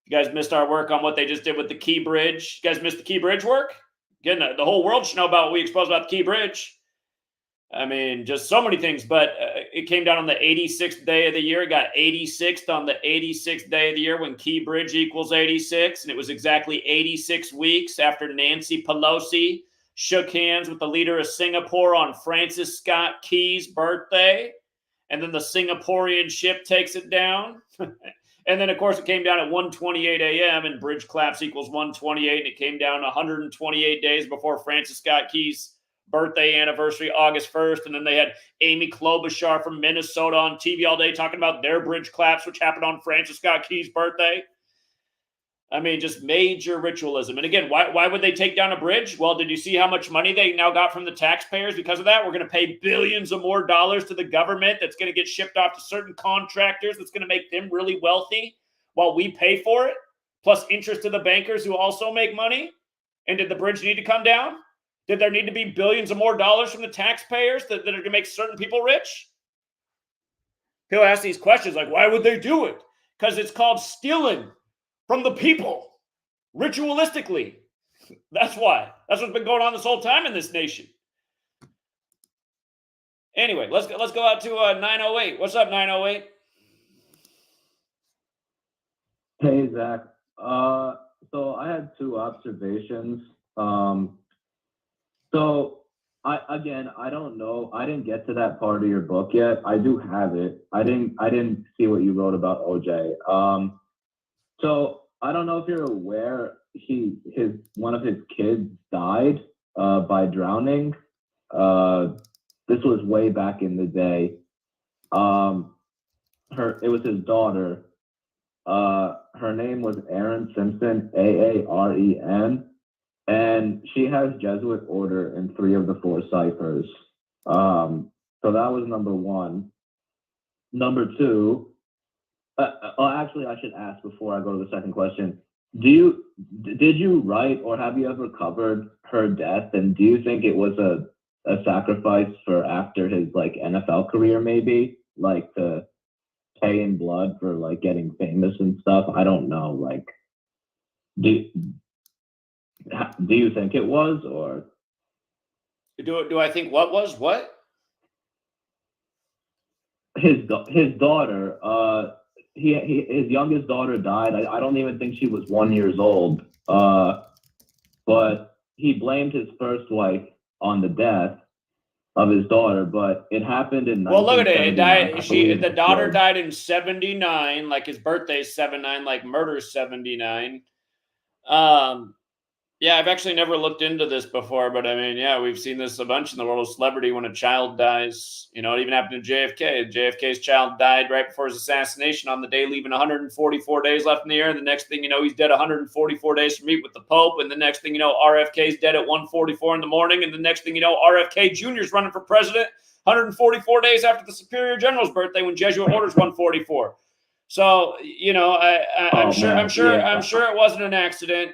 Speaker 1: You guys missed our work on what they just did with the Key Bridge. You guys missed the Key Bridge work? Again, the whole world should know about what we exposed about the Key Bridge. I mean, just so many things. But it came down on the 86th day of the year. It got 86th on the 86th day of the year when Key Bridge equals 86. And it was exactly 86 weeks after Nancy Pelosi shook hands with the leader of Singapore on Francis Scott Key's birthday. And then the Singaporean ship takes it down. And then, of course, it came down at 1:28 a.m. and bridge collapse equals 1:28. And it came down 128 days before Francis Scott Key's birthday anniversary, August 1st. And then they had Amy Klobuchar from Minnesota on TV all day talking about their bridge collapse, which happened on Francis Scott Key's birthday. I mean, just major ritualism. And again, why would they take down a bridge? Well, did you see how much money they now got from the taxpayers because of that? We're going to pay billions of more dollars to the government that's going to get shipped off to certain contractors that's going to make them really wealthy while we pay for it, plus interest to the bankers who also make money. And did the bridge need to come down? Did there need to be billions of more dollars from the taxpayers that are going to make certain people rich? People ask these questions like, why would they do it? Because it's called stealing from the people, ritualistically. That's why. That's what's been going on this whole time in this nation. Anyway, let's go out to 908. What's up, 908?
Speaker 7: Hey, Zach. So I had two observations. So I don't know. I didn't get to that part of your book yet. I do have it. I didn't see what you wrote about OJ. So I don't know if you're aware, one of his kids died by drowning. This was way back in the day. It was his daughter. Her name was Aaron Simpson, Aaren, and she has Jesuit order in 3 of the 4 ciphers. So that was number one. Number two. Actually, I should ask before I go to the second question. Did you write or have you ever covered her death? And do you think it was a sacrifice for after his like NFL career, maybe like to pay in blood for like getting famous and stuff? I don't know. Like, do you think it was, or
Speaker 1: do I think what was what?
Speaker 7: His daughter? his youngest daughter died. I don't even think she was 1 year old. But he blamed his first wife on the death of his daughter, but it happened in
Speaker 1: Well, look at it. It
Speaker 7: 1979.
Speaker 1: died. The daughter died in 79. Like his birthday is 79. Like murder's 79. Yeah, I've actually never looked into this before, but I mean, yeah, we've seen this a bunch in the world of celebrity when a child dies. You know, it even happened to JFK. JFK's child died right before his assassination on the day, leaving 144 days left in the air. And the next thing you know, he's dead 144 days to meet with the Pope. And the next thing you know, RFK's dead at 1:44 in the morning. And the next thing you know, RFK Jr. is running for president 144 days after the Superior General's birthday when Jesuit orders 144. So, you know, I'm sure it wasn't an accident.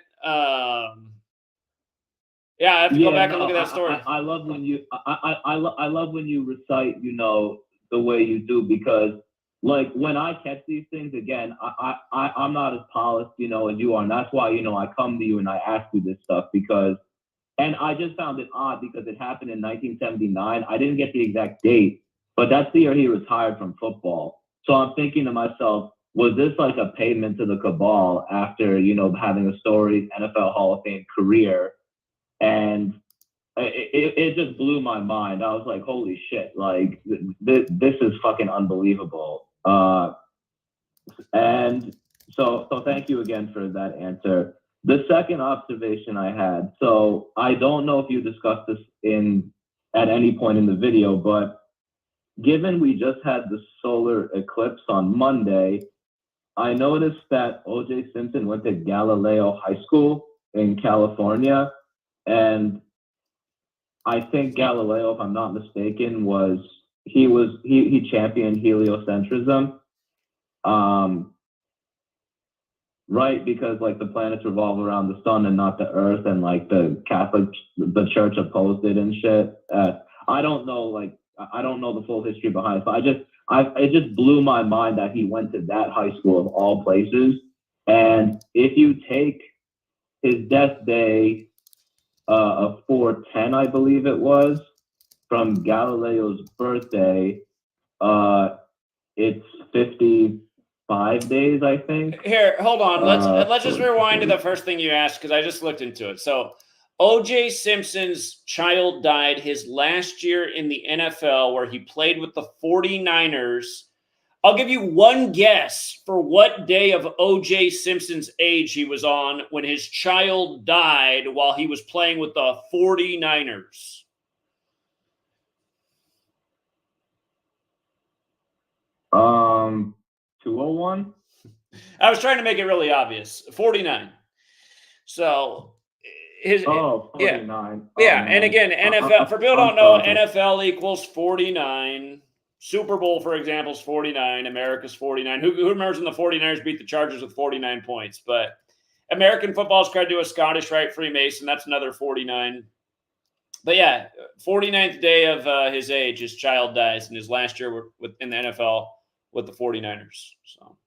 Speaker 1: Yeah, I have to go back and look at that story.
Speaker 7: I love when you I love when you recite, you know, the way you do, because like when I catch these things again, I'm not as polished, you know, as you are. And that's why, you know, I come to you and I ask you this stuff because, and I just found it odd because it happened in 1979. I didn't get the exact date, but that's the year he retired from football. So I'm thinking to myself, was this like a payment to the cabal after, you know, having a storied NFL Hall of Fame career? And it just blew my mind. I was like, holy shit, like this is fucking unbelievable. And so thank you again for that answer. The second observation I had, so I don't know if you discussed this at any point in the video, but given we just had the solar eclipse on Monday, I noticed that OJ Simpson went to Galileo High School in California. And I think Galileo, if I'm not mistaken, he championed heliocentrism, right? Because like the planets revolve around the sun and not the Earth, and like the Church opposed it and shit. I don't know the full history behind it, but it just blew my mind that he went to that high school of all places. And if you take his death day of 4/10, I believe it was, from Galileo's birthday, it's 55 days, I think.
Speaker 1: Here, hold on. Let's just rewind to the first thing you asked because I just looked into it. So, OJ Simpson's child died his last year in the NFL, where he played with the 49ers. I'll give you one guess for what day of OJ Simpson's age he was on when his child died while he was playing with the 49ers.
Speaker 7: Um, 201?
Speaker 1: I was trying to make it really obvious. 49. So his
Speaker 7: 49.
Speaker 1: Yeah, and again, NFL for people who don't know, NFL equals 49. Super Bowl, for example, is 49. America's 49. Who remembers when the 49ers beat the Chargers with 49 points? But American football is credited to a Scottish Rite Freemason. That's another 49. But yeah, 49th day of his age, his child dies in his last year in the NFL with the 49ers. So.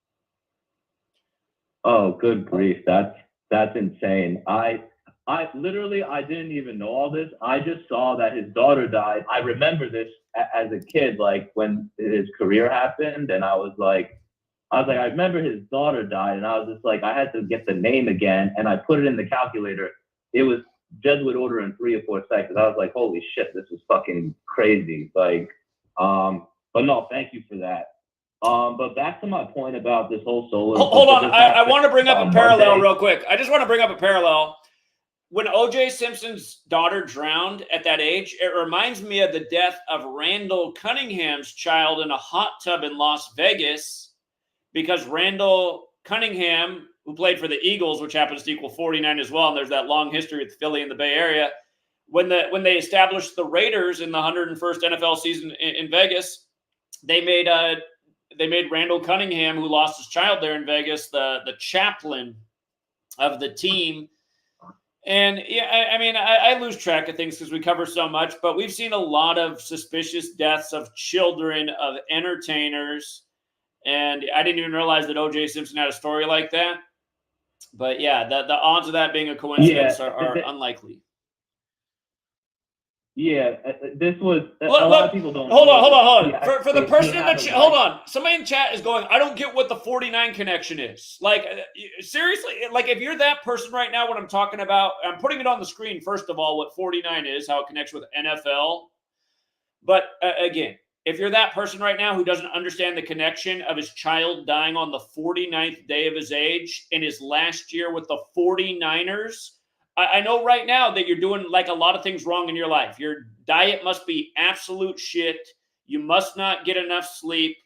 Speaker 7: Oh, good grief. That's insane. I literally didn't even know all this. I just saw that his daughter died. I remember this as a kid, like when his career happened, and I was like, I remember his daughter died, and I was just like, I had to get the name again, and I put it in the calculator. It was Jesuit order in 3 or 4 seconds. I was like, holy shit, this is fucking crazy. Like, but no, thank you for that. But back to my point about this whole solar.
Speaker 1: Hold on, I want to bring up a parallel real quick. I just want to bring up a parallel. When OJ Simpson's daughter drowned at that age, it reminds me of the death of Randall Cunningham's child in a hot tub in Las Vegas, because Randall Cunningham, who played for the Eagles, which happens to equal 49 as well, and there's that long history with Philly in the Bay Area, when they established the Raiders in the 101st NFL season in Vegas, they made Randall Cunningham, who lost his child there in Vegas, the chaplain of the team. And yeah, I mean, I lose track of things because we cover so much, but we've seen a lot of suspicious deaths of children of entertainers. And I didn't even realize that OJ Simpson had a story like that. But yeah, the odds of that being a coincidence are unlikely.
Speaker 7: Yeah, this was a
Speaker 1: Look,
Speaker 7: lot of people don't.
Speaker 1: Hold
Speaker 7: know
Speaker 1: on.
Speaker 7: this. Yeah,
Speaker 1: For the
Speaker 7: they
Speaker 1: person in
Speaker 7: have
Speaker 1: the
Speaker 7: a
Speaker 1: chat, hold
Speaker 7: right-
Speaker 1: on. Somebody in the chat is going, I don't get what the 49 connection is. Like, seriously, like if you're that person right now, what I'm talking about, I'm putting it on the screen, first of all, what 49 is, how it connects with NFL. But again, if you're that person right now who doesn't understand the connection of his child dying on the 49th day of his age in his last year with the 49ers, I know right now that you're doing like a lot of things wrong in your life. Your diet must be absolute shit. You must not get enough sleep.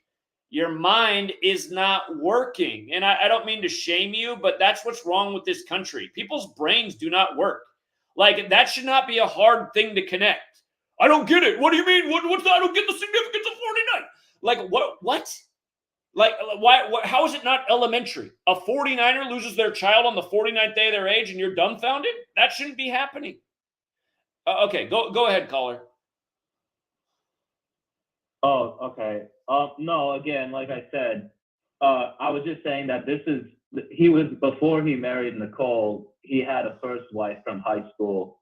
Speaker 1: Your mind is not working. And I don't mean to shame you, but that's what's wrong with this country. People's brains do not work. Like, that should not be a hard thing to connect. I don't get it. What do you mean? What's that? I don't get the significance of 49. Like, what? Like, why? How is it not elementary? A 49er loses their child on the 49th day of their age and you're dumbfounded? That shouldn't be happening. Okay, go ahead, caller.
Speaker 7: Oh, okay. No, again, like I said, I was just saying that he was, before he married Nicole, he had a first wife from high school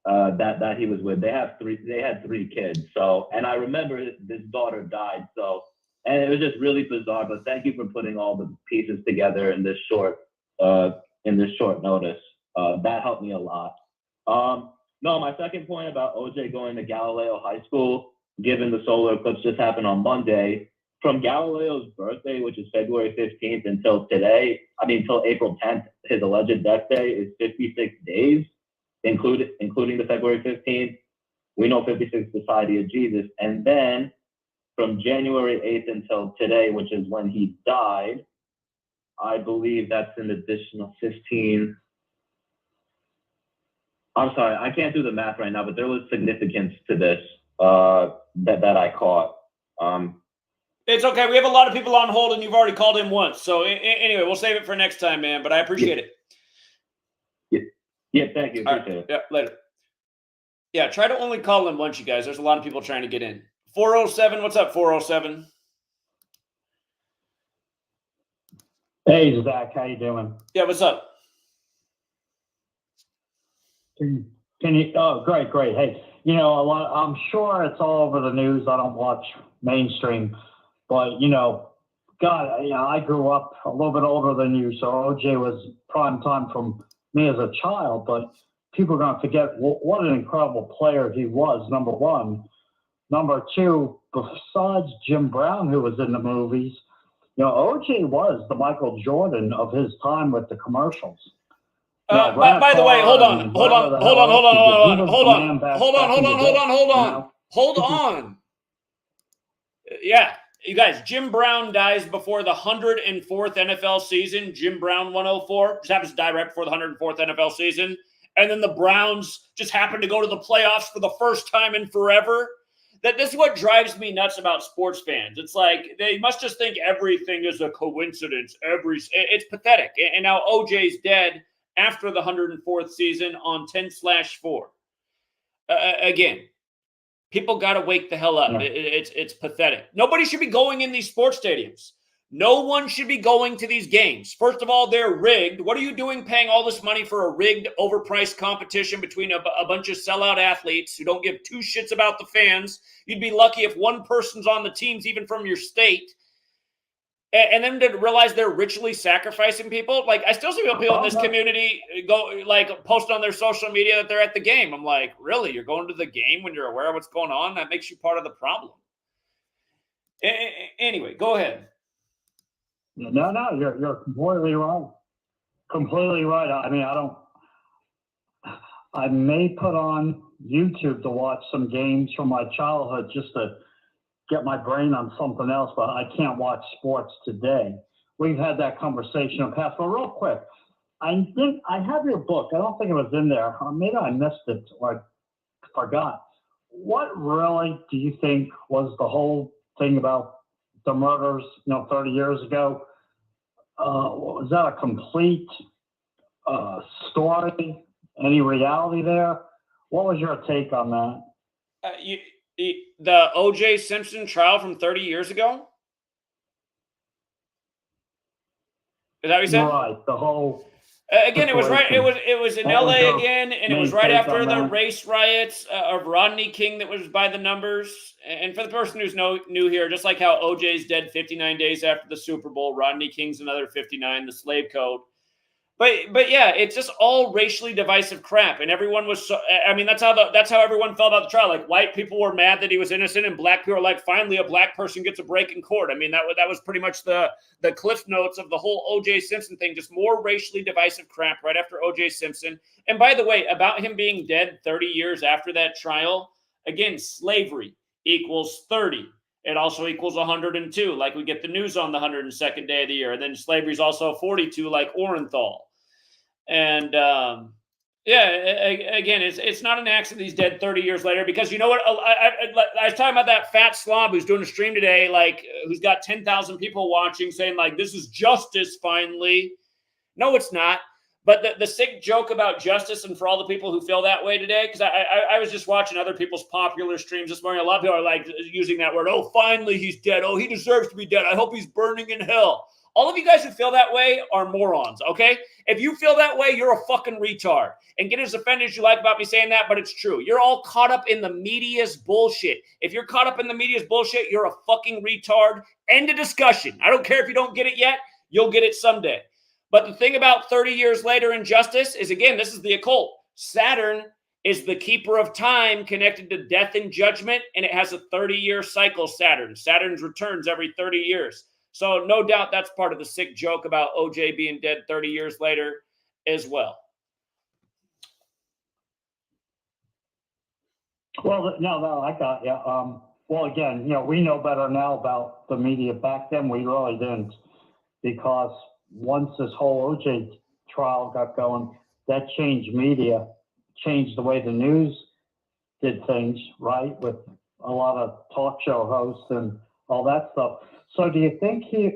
Speaker 7: that he was with. They had 3 kids. So, and I remember this daughter died. So, and it was just really bizarre. But thank you for putting all the pieces together in this short notice. That helped me a lot. No, my second point about OJ going to Galileo High School, given the solar eclipse just happened on Monday, from Galileo's birthday, which is February 15th, until April 10th, his alleged death day is 56 days, including the February 15th. We know 56 Society of Jesus. And then from January 8th until today, which is when he died, I believe that's an additional 15. I'm sorry, I can't do the math right now, but there was significance to this that I caught.
Speaker 1: It's okay. We have a lot of people on hold, and you've already called in once. So anyway, we'll save it for next time, man. But I appreciate it.
Speaker 7: Yeah, thank you. Appreciate it.
Speaker 1: Yeah, later. Yeah, try to only call in once, you guys. There's a lot of people trying to get in. 407, what's up, 407?
Speaker 11: Hey, Zach, how you doing?
Speaker 1: Yeah, what's up?
Speaker 11: Can you? Oh, great. Hey, I'm sure it's all over the news. I don't watch mainstream, but God, I grew up a little bit older than you, so OJ was prime time from me as a child. But people are going to forget what an incredible player he was. Number one, number two. Besides Jim Brown, who was in the movies, OJ was the Michael Jordan of his time with the commercials.
Speaker 1: By the way, hold on. Yeah, you guys, Jim Brown dies before the 104th NFL season. Jim Brown 104 just happens to die right before the 104th NFL season. And then the Browns just happen to go to the playoffs for the first time in forever. This is what drives me nuts about sports fans. It's like they must just think everything is a coincidence. It's pathetic. And now OJ's dead after the 104th season on 10/4. Again, people got to wake the hell up. Yeah. It's pathetic. Nobody should be going in these sports stadiums. No one should be going to these games. First of all, they're rigged. What are you doing paying all this money for a rigged, overpriced competition between a bunch of sellout athletes who don't give two shits about the fans? You'd be lucky if one person's on the teams, even from your state. And then to realize they're ritually sacrificing people. Like, I still see people in this community go, like, post on their social media that they're at the game. I'm like, really? You're going to the game when you're aware of what's going on? That makes you part of the problem. Anyway, go ahead.
Speaker 11: No, you're completely right. Completely right. I mean, I may put on YouTube to watch some games from my childhood just to get my brain on something else, but I can't watch sports today. We've had that conversation in the past, but real quick, I think I have your book. I don't think it was in there. Maybe I missed it or I forgot. What really do you think was the whole thing about the murders, 30 years ago? Was that a complete story? Any reality there? What was your take on that?
Speaker 1: The OJ Simpson trial from 30 years ago? Is that what you said?
Speaker 11: Right. The whole
Speaker 1: Again, it was right. It was in
Speaker 11: That was
Speaker 1: LA
Speaker 11: your
Speaker 1: again, and it
Speaker 11: main
Speaker 1: was right
Speaker 11: take
Speaker 1: after
Speaker 11: on
Speaker 1: the
Speaker 11: that?
Speaker 1: race riots of Rodney King that was by the numbers. And for the person who's new here, just like how OJ's dead 59 days after the Super Bowl, Rodney King's another 59, the slave code. But yeah, it's just all racially divisive crap, and everyone was so. I mean, that's how everyone felt about the trial. Like white people were mad that he was innocent, and black people were like, finally, a black person gets a break in court. I mean, that was pretty much the cliff notes of the whole OJ Simpson thing. Just more racially divisive crap right after OJ Simpson. And by the way, about him being dead 30 years after that trial, again, slavery equals 30. It also equals 102, like we get the news on the 102nd day of the year. And then slavery is also 42, like Orenthal. And again, it's not an accident he's dead 30 years later, because you know what? I was talking about that fat slob who's doing a stream today, like who's got 10,000 people watching, saying like, this is justice finally. No, it's not. But the sick joke about justice, and for all the people who feel that way today, because I was just watching other people's popular streams this morning. A lot of people are like using that word. Oh, finally he's dead. Oh, he deserves to be dead. I hope he's burning in hell. All of you guys who feel that way are morons, okay? If you feel that way, you're a fucking retard. And get as offended as you like about me saying that, but it's true. You're all caught up in the media's bullshit. If you're caught up in the media's bullshit, you're a fucking retard. End of discussion. I don't care if you don't get it yet. You'll get it someday. But the thing about 30 years later in justice is, again, this is the occult. Saturn is the keeper of time connected to death and judgment, and it has a 30-year cycle, Saturn. Saturn's returns every 30 years. So no doubt that's part of the sick joke about OJ being dead 30 years later as well.
Speaker 11: Well, no, I got you. Well, again, we know better now about the media. Back then, we really didn't, because once this whole OJ trial got going, that changed media, changed the way the news did things, right? With a lot of talk show hosts and all that stuff. So do you think he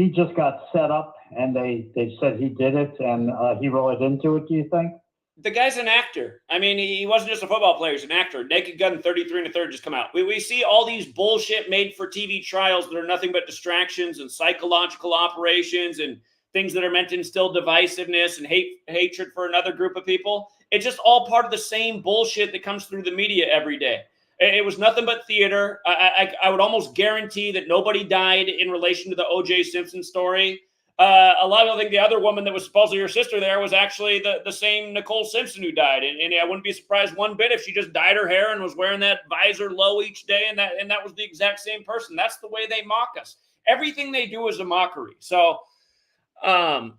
Speaker 11: just got set up and they said he did it and he really didn't do it, do you think?
Speaker 1: The guy's an actor. I mean, he wasn't just a football player. He's an actor. Naked Gun 33 1/3 just come out. We see all these bullshit made for TV trials that are nothing but distractions and psychological operations and things that are meant to instill divisiveness and hatred for another group of people. It's just all part of the same bullshit that comes through the media every day. It was nothing but theater. I would almost guarantee that nobody died in relation to the OJ Simpson story. A lot of people think the other woman that was supposedly her sister there was actually the same Nicole Simpson who died. And I wouldn't be surprised one bit if she just dyed her hair and was wearing that visor low each day, and that was the exact same person. That's the way they mock us. Everything they do is a mockery. So I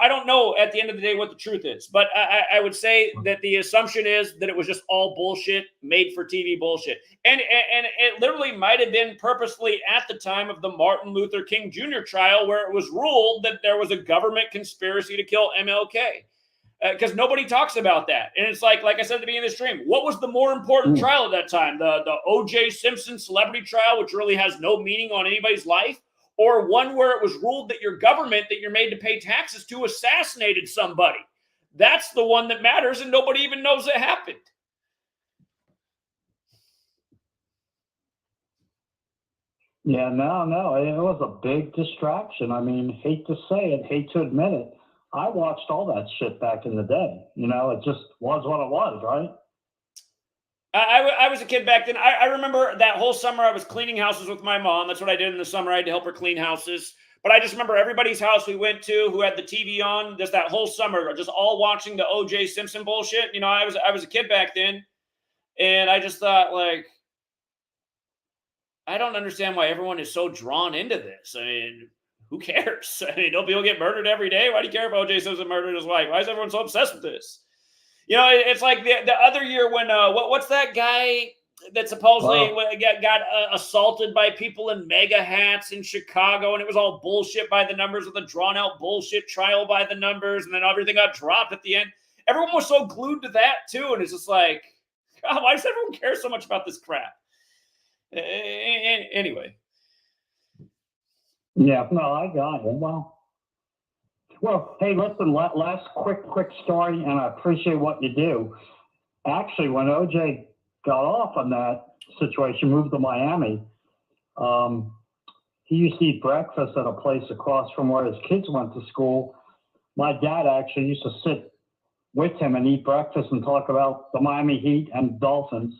Speaker 1: don't know at the end of the day what the truth is, but I would say that the assumption is that it was just all bullshit, made for TV bullshit. And it literally might have been purposely at the time of the Martin Luther King Jr. trial, where it was ruled that there was a government conspiracy to kill MLK. Because nobody talks about that. And it's like I said at the beginning of the stream, what was the more important trial at that time? The OJ Simpson celebrity trial, which really has no meaning on anybody's life? Or one where it was ruled that your government that you're made to pay taxes to assassinated somebody? That's the one that matters, and nobody even knows it happened.
Speaker 11: Yeah, no, it was a big distraction. I mean, hate to say it, hate to admit it. I watched all that shit back in the day. It just was what it was, right?
Speaker 1: I was a kid back then. I remember that whole summer I was cleaning houses with my mom. That's what I did in the summer. I had to help her clean houses. But I just remember everybody's house we went to who had the TV on just that whole summer, just all watching the OJ Simpson bullshit. I was a kid back then. And I just thought, like, I don't understand why everyone is so drawn into this. I mean, who cares? I mean, don't people get murdered every day? Why do you care if OJ Simpson murdered his wife? Why is everyone so obsessed with this? It's like the other year when what's that guy that supposedly got assaulted by people in mega hats in Chicago, and it was all bullshit by the numbers with a drawn out bullshit trial by the numbers, and then everything got dropped at the end. Everyone was so glued to that too, and it's just like, God, why does everyone care so much about this crap? Anyway.
Speaker 11: Yeah, no, I got it. Well, hey, listen, last quick story, and I appreciate what you do. Actually, when OJ got off on that situation, moved to Miami, he used to eat breakfast at a place across from where his kids went to school. My dad actually used to sit with him and eat breakfast and talk about the Miami Heat and Dolphins.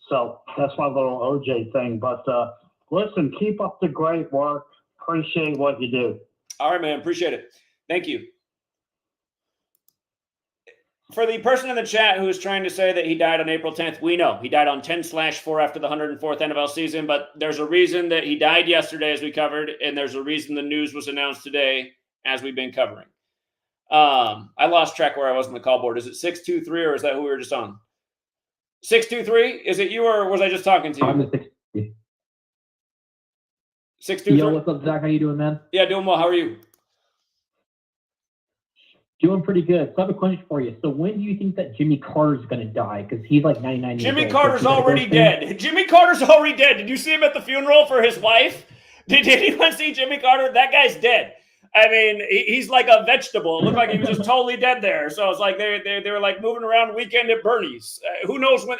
Speaker 11: So that's my little OJ thing. But listen, keep up the great work. Appreciate what you do.
Speaker 1: All right, man. Appreciate it. Thank you. For the person in the chat who is trying to say that he died on April 10th, we know he died on 10/4 after the 104th NFL season, but there's a reason that he died yesterday as we covered, and there's a reason the news was announced today as we've been covering. I lost track where I was on the call board. Is it 623 or is that who we were just on? 623? Is it you or was I just talking to you?
Speaker 12: I'm the 623.
Speaker 1: 623?
Speaker 12: Yo, what's up, Zach? How you doing, man?
Speaker 1: Yeah, doing well. How are you?
Speaker 12: Doing pretty good. So I have a question for you. So when do you think that Jimmy Carter's going to die? Because he's like 99 years old.
Speaker 1: Jimmy Carter's already dead. Jimmy Carter's already dead. Did you see him at the funeral for his wife? Did anyone see Jimmy Carter? That guy's dead. I mean, he's like a vegetable. It looked like he was just totally dead there. So it's like they were like moving around Weekend at Bernie's. Who knows when?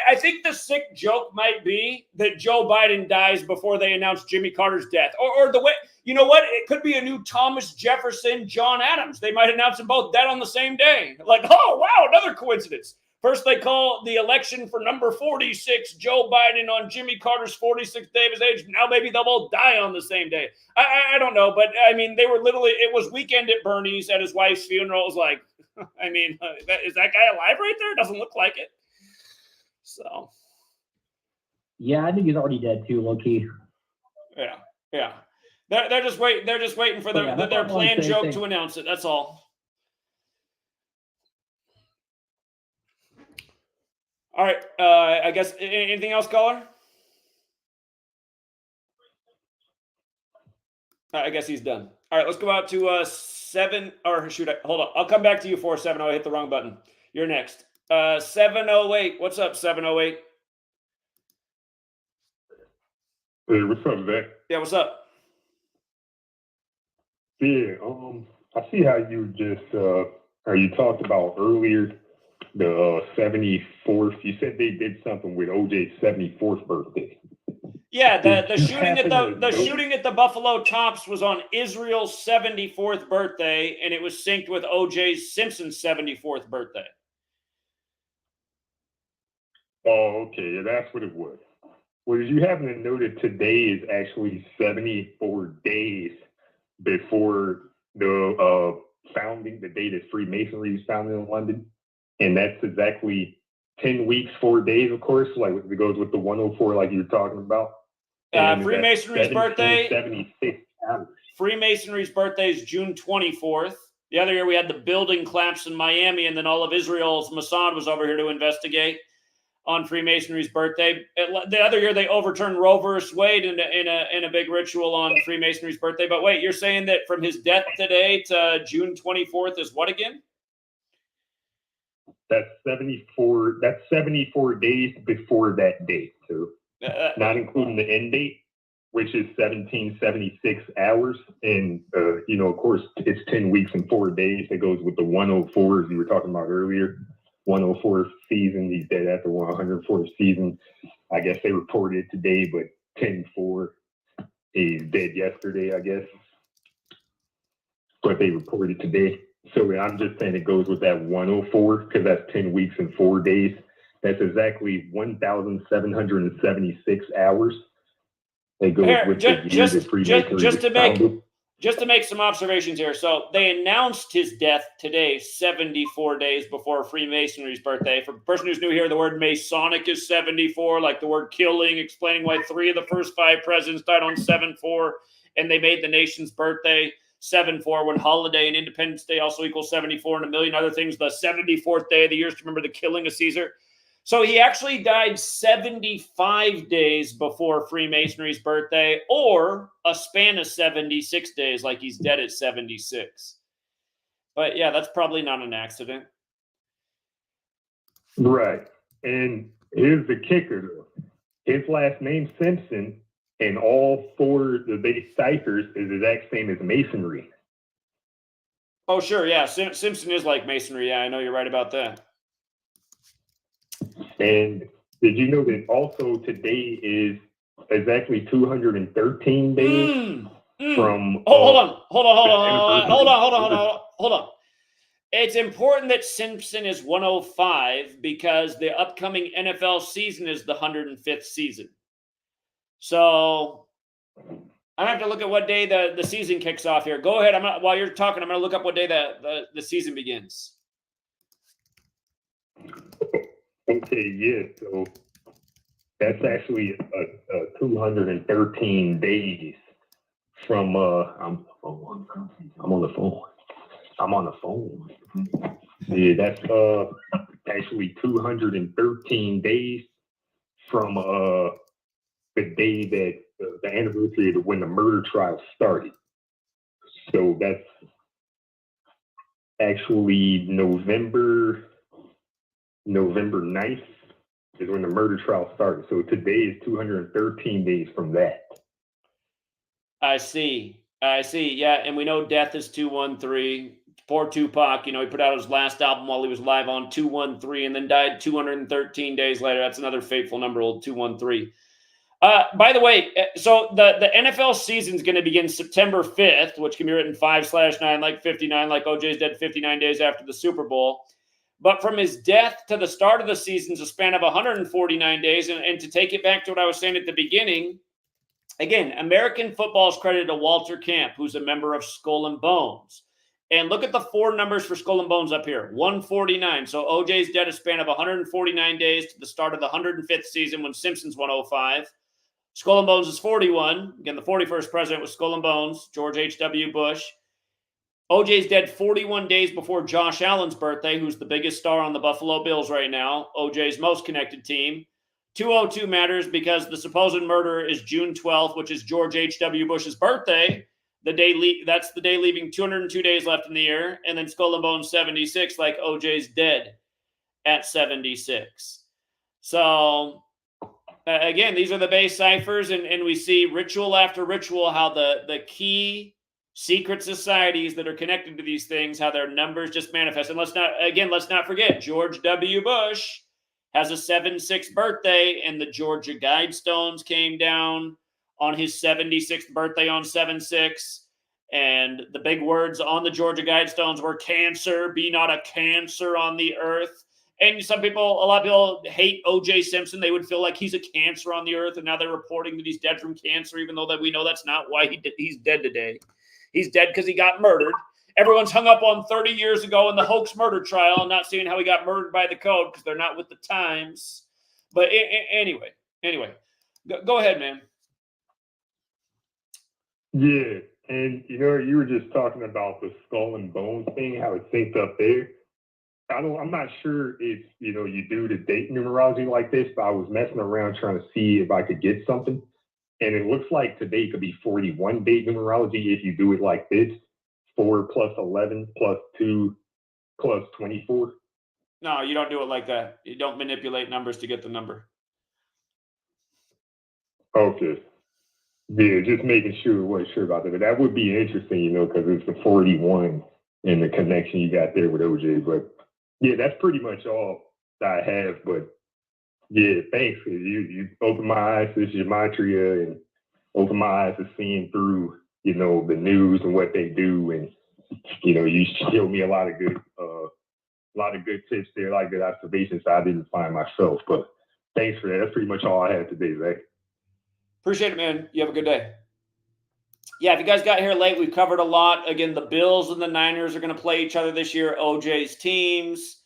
Speaker 1: I think the sick joke might be that Joe Biden dies before they announce Jimmy Carter's death. Or the way, you know what? It could be a new Thomas Jefferson, John Adams. They might announce them both dead on the same day. Like, oh, wow, another coincidence. First, they call the election for number 46, Joe Biden, on Jimmy Carter's 46th day of his age. Now maybe they'll both die on the same day. I don't know. But, I mean, they were literally, it was Weekend at Bernie's at his wife's funeral. It was like, I mean, is that guy alive right there? Doesn't look like it. So,
Speaker 12: yeah, I think he's already dead too, low key.
Speaker 1: Yeah. They're just waiting. They're just waiting for their planned joke to announce it. That's all. All right. I guess anything else, caller? I guess he's done. All right. Let's go out to 7. Or shoot, hold on. I'll come back to you 470. I hit the wrong button. You're next. 708. What's up, 708?
Speaker 13: Hey, what's up, Zach?
Speaker 1: Yeah, what's up?
Speaker 13: Yeah, I see how you just how you talked about earlier the 74th. You said they did something with OJ's 74th birthday.
Speaker 1: Yeah, the shooting at the Buffalo Tops was on Israel's 74th birthday, and it was synced with OJ Simpson's 74th birthday.
Speaker 13: Oh, okay. Yeah, that's what it was. Well, you happen to know that today is actually 74 days before the founding, the day that Freemasonry was founded in London. And that's exactly 10 weeks, 4 days, of course, like it goes with the 104 like you were talking about.
Speaker 1: Freemasonry's birthday.
Speaker 13: 76 hours.
Speaker 1: Freemasonry's birthday is June 24th. The other year we had the building collapse in Miami, and then all of Israel's Mossad was over here to investigate on Freemasonry's birthday. The other year they overturned Roe versus Wade in a big ritual on Freemasonry's birthday. But wait, you're saying that from his death today to June 24th is what again?
Speaker 13: That's 74. That's 74 days before that date. So not including the end date, which is 1776 hours. And, of course, it's 10 weeks and 4 days. That goes with the 104, as you were talking about earlier. 104th season. He's dead after 104th season. I guess they reported it today, but 10-4. He's dead yesterday, I guess. But they reported today. So I'm just saying it goes with that 104 because that's 10 weeks and 4 days. That's exactly 1,776 hours. It goes with the year that Freemasonry was founded.
Speaker 1: Just to make some observations here. So they announced his death today, 74 days before Freemasonry's birthday. For the person who's new here, the word Masonic is 74, like the word killing, explaining why 3 of the first 5 presidents died on 7/4, and they made the nation's birthday 7/4 when holiday and Independence Day also equals 74 and a million other things. The 74th day of the year is to remember the killing of Caesar. So he actually died 75 days before Freemasonry's birthday, or a span of 76 days, like he's dead at 76. But yeah, that's probably not an accident.
Speaker 13: Right. And here's the kicker, though. His last name, Simpson, and all 4 of the base ciphers is the exact same as Masonry.
Speaker 1: Oh, sure. Yeah. Simpson is like Masonry. Yeah, I know you're right about that.
Speaker 13: And did you know that also today is exactly 213 days from.
Speaker 1: Hold on. It's important that Simpson is 105 because the upcoming NFL season is the 105th season. So I have to look at what day the season kicks off here. Go ahead. While you're talking, I'm going to look up what day the season begins.
Speaker 13: Okay, yeah. So that's actually 213 days from. I'm on the phone. Yeah, that's actually 213 days from the day that the anniversary of when the murder trial started. So that's actually November 9th is when the murder trial started. So today is 213 days from that.
Speaker 1: I see. Yeah, and we know death is 213. Poor Tupac, he put out his last album while he was live on 213 and then died 213 days later. That's another fateful number, old 213. By the way, so the NFL season is going to begin September 5th, which can be written 5/9 like 59, like OJ's dead 59 days after the Super Bowl. But from his death to the start of the season is a span of 149 days. And to take it back to what I was saying at the beginning, again, American football is credited to Walter Camp, who's a member of Skull and Bones. And look at the four numbers for Skull and Bones up here, 149. So OJ's dead a span of 149 days to the start of the 105th season when Simpson's 105. Skull and Bones is 41. Again, the 41st president was Skull and Bones, George H.W. Bush. OJ's dead 41 days before Josh Allen's birthday, who's the biggest star on the Buffalo Bills right now, OJ's most connected team. 202 matters because the supposed murderer is June 12th, which is George H.W. Bush's birthday. That's the day leaving 202 days left in the year. And then Skull and Bones 76, like OJ's dead at 76. So again, these are the base ciphers, and we see ritual after ritual how the key secret societies that are connected to these things, how their numbers just manifest. And let's not forget, George W. Bush has a 7/6 birthday, and the Georgia Guidestones came down on his 76th birthday on 7/6. And the big words on the Georgia Guidestones were cancer, be not a cancer on the earth. And a lot of people hate OJ Simpson. They would feel like he's a cancer on the earth, and now they're reporting that he's dead from cancer, even though that we know that's not why he's dead today. He's dead because he got murdered. Everyone's hung up on 30 years ago in the hoax murder trial and not seeing how he got murdered by the code because they're not with the times. But anyway, go ahead, man.
Speaker 13: Yeah, and you were just talking about the Skull and Bones thing, how it's synced up there. I'm not sure if you do the date numerology like this, but I was messing around trying to see if I could get something, and it looks like today could be 41 date numerology if you do it like this: 4 + 11 + 2 + 24.
Speaker 1: No, you don't do it like that. You don't manipulate numbers to get the number.
Speaker 13: Okay. Yeah, just making sure. Wasn't sure about that, but that would be interesting, because it's the 41 and the connection you got there with OJ. But yeah, that's pretty much all that I have. But yeah, thanks. You opened my eyes to Gematria and opened my eyes to seeing through, the news and what they do. And, you showed me a lot of good tips there, a lot of good observations that I didn't find myself. But thanks for that. That's pretty much all I had today, Zach.
Speaker 1: Appreciate it, man. You have a good day. Yeah, if you guys got here late, we've covered a lot. Again, the Bills and the Niners are going to play each other this year, OJ's teams.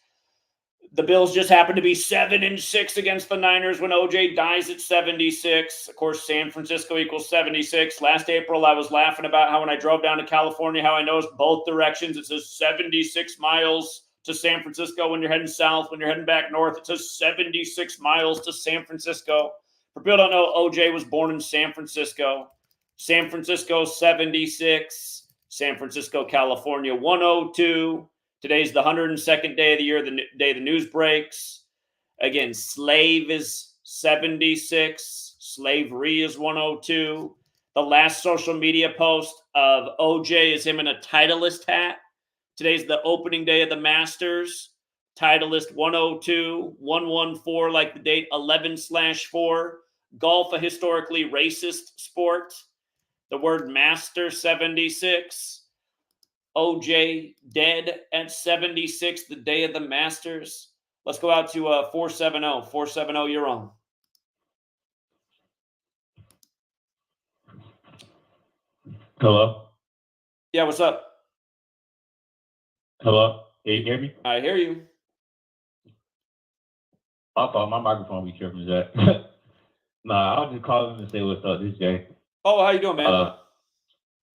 Speaker 1: The Bills just happened to be 7-6 against the Niners when OJ dies at 76. Of course, San Francisco equals 76. Last April, I was laughing about how when I drove down to California, how I noticed both directions. It says 76 miles to San Francisco when you're heading south. When you're heading back north, it says 76 miles to San Francisco. For people who don't know, OJ was born in San Francisco. San Francisco 76, San Francisco, California 102. Today's the 102nd day of the year, the day the news breaks. Again, slave is 76. Slavery is 102. The last social media post of OJ is him in a Titleist hat. Today's the opening day of the Masters. Titleist 102, 114, like the date 11/4. Golf, a historically racist sport. The word master, 76. OJ dead at 76, the day of the Masters. Let's go out to 470. 470, you're on.
Speaker 7: Hello?
Speaker 1: Yeah, what's up?
Speaker 7: Hello? Can you hear me?
Speaker 1: I hear you.
Speaker 7: I thought my microphone be tripping, Jack. Nah, I was just calling to say what's up. This is Jay.
Speaker 1: Oh, how you doing, man?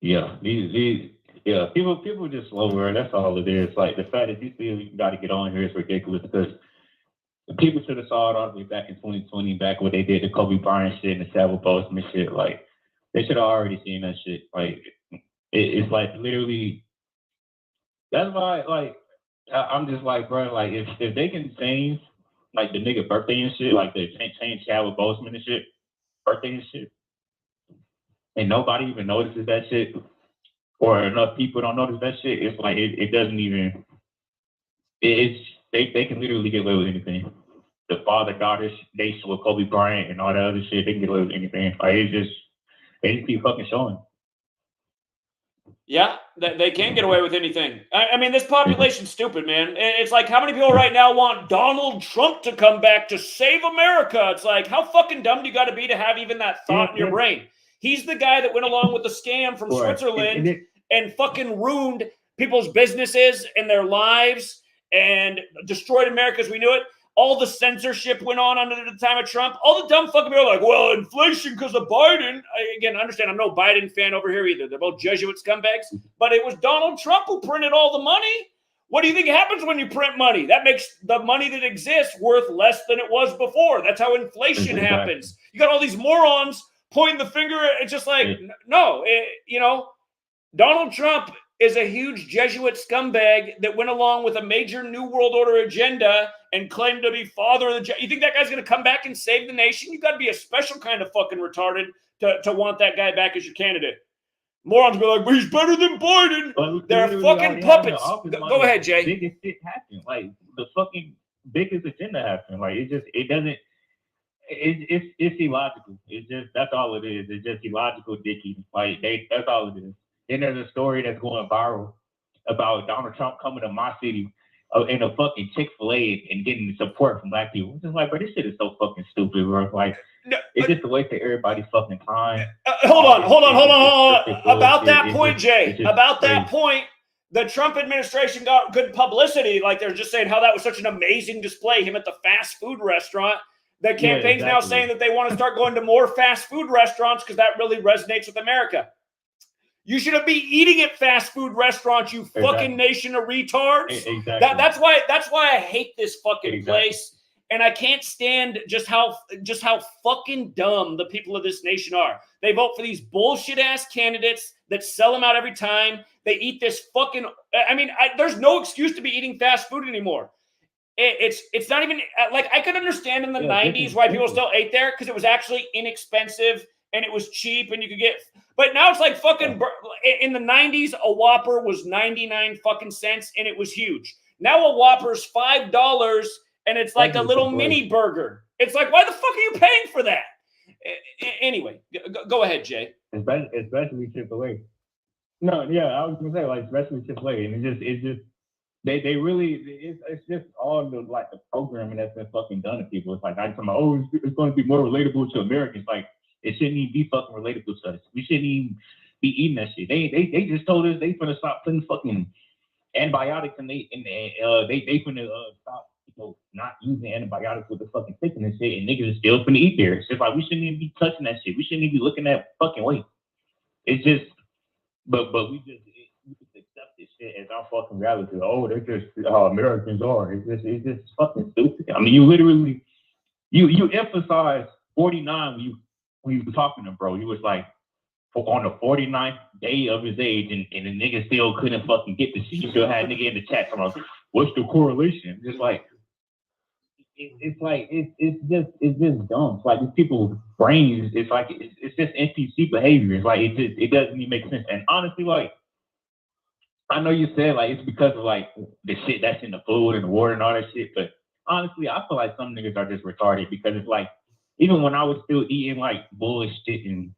Speaker 7: Yeah, people just slower. That's all it is. Like the fact that you still got to get on here is ridiculous because people should have saw it all the way back in 2020, back when they did the Kobe Bryant shit and the Savile Bozeman shit. Like they should have already seen that shit. Like it's like literally. That's why, like, I'm just like, bro, like if they can change like the nigga birthday and shit, like they change Savile Bozeman and shit, birthday and shit, and nobody even notices that shit, or enough people don't notice that shit, it's like it doesn't even. They can literally get away with anything. The father-daughter nation with Kobe Bryant and all that other shit, they can get away with anything. Like they just keep fucking showing.
Speaker 1: Yeah, they can't get away with anything. I mean, this population's stupid, man. It's like, how many people right now want Donald Trump to come back to save America? It's like, how fucking dumb do you got to be to have even that thought in your brain? He's the guy that went along with the scam from Switzerland and fucking ruined people's businesses and their lives and destroyed America as we knew it. All the censorship went on under the time of Trump. All the dumb fucking people are like, well, inflation because of Biden. Again, understand, I'm no Biden fan over here either. They're both Jesuit scumbags. But it was Donald Trump who printed all the money. What do you think happens when you print money? That makes the money that exists worth less than it was before. That's how inflation happens. You got all these morons pointing the finger. It's just like, no, Donald Trump is a huge Jesuit scumbag that went along with a major New World Order agenda and claimed to be father of the. You think that guy's going to come back and save the nation? You got to be a special kind of fucking retarded to want that guy back as your candidate. Morons be like, but he's better than Biden. They're fucking puppets. Go ahead, Jay.
Speaker 7: Biggest shit happened. Like the fucking biggest agenda happened. Like it's illogical. It's just, that's all it is. It's just illogical dickie. Like that's all it is. Then there's a story that's going viral about Donald Trump coming to my city in a fucking Chick-fil-A and getting support from black people. It's just like, bro, this shit is so fucking stupid, bro. Like, it's just a waste of everybody's fucking time.
Speaker 1: Hold on. About that point, Jay. About that point, the Trump administration got good publicity. Like they're just saying how that was such an amazing display. Him at the fast food restaurant. The campaign's now saying that they want to start going to more fast food restaurants because that really resonates with America. You shouldn't be eating at fast food restaurants, you fucking nation of retards.
Speaker 7: Exactly.
Speaker 1: That's why I hate this fucking place, and I can't stand just how fucking dumb the people of this nation are. They vote for these bullshit ass candidates that sell them out every time. They eat this fucking. I mean, there's no excuse to be eating fast food anymore. It's not even like I could understand in the 90s why people still ate there because it was actually inexpensive and it was cheap and you could get. But now it's like fucking in the 90s, a Whopper was 99 fucking cents and it was huge. Now a Whopper's $5 and it's like a little mini burger. It's like, why the fuck are you paying for that? Anyway, go ahead, Jay.
Speaker 7: Especially Chick-fil-A. No, yeah, I was gonna say like especially Chick-fil-A, and it's just they really it's just all the like the programming that's been fucking done to people. It's like I'm talking about, it's going to be more relatable to Americans. Like it shouldn't even be fucking relatable to us. We shouldn't even be eating that shit. They just told us they finna stop putting fucking antibiotics and they finna stop not using antibiotics with the fucking chicken and shit, and niggas is still finna eat there. It's just like we shouldn't even be touching that shit. We shouldn't even be looking at fucking weight. It's just, but we just accept this shit as our fucking reality. Oh, they're just how Americans are. It's just fucking stupid. I mean, you literally you emphasize 49 when you were talking to bro. You was like on the 49th day of his age, and the nigga still couldn't fucking get the shit. You still had a nigga in the chat talking about what's the correlation? Just like it's just dumb. It's like these people's brains. It's like it's just NPC behavior. It's like it doesn't even make sense. And honestly, like I know you said like it's because of like the shit that's in the food and the water and all that shit, but honestly, I feel like some niggas are just retarded because it's like
Speaker 14: even when I was still eating like bullshit and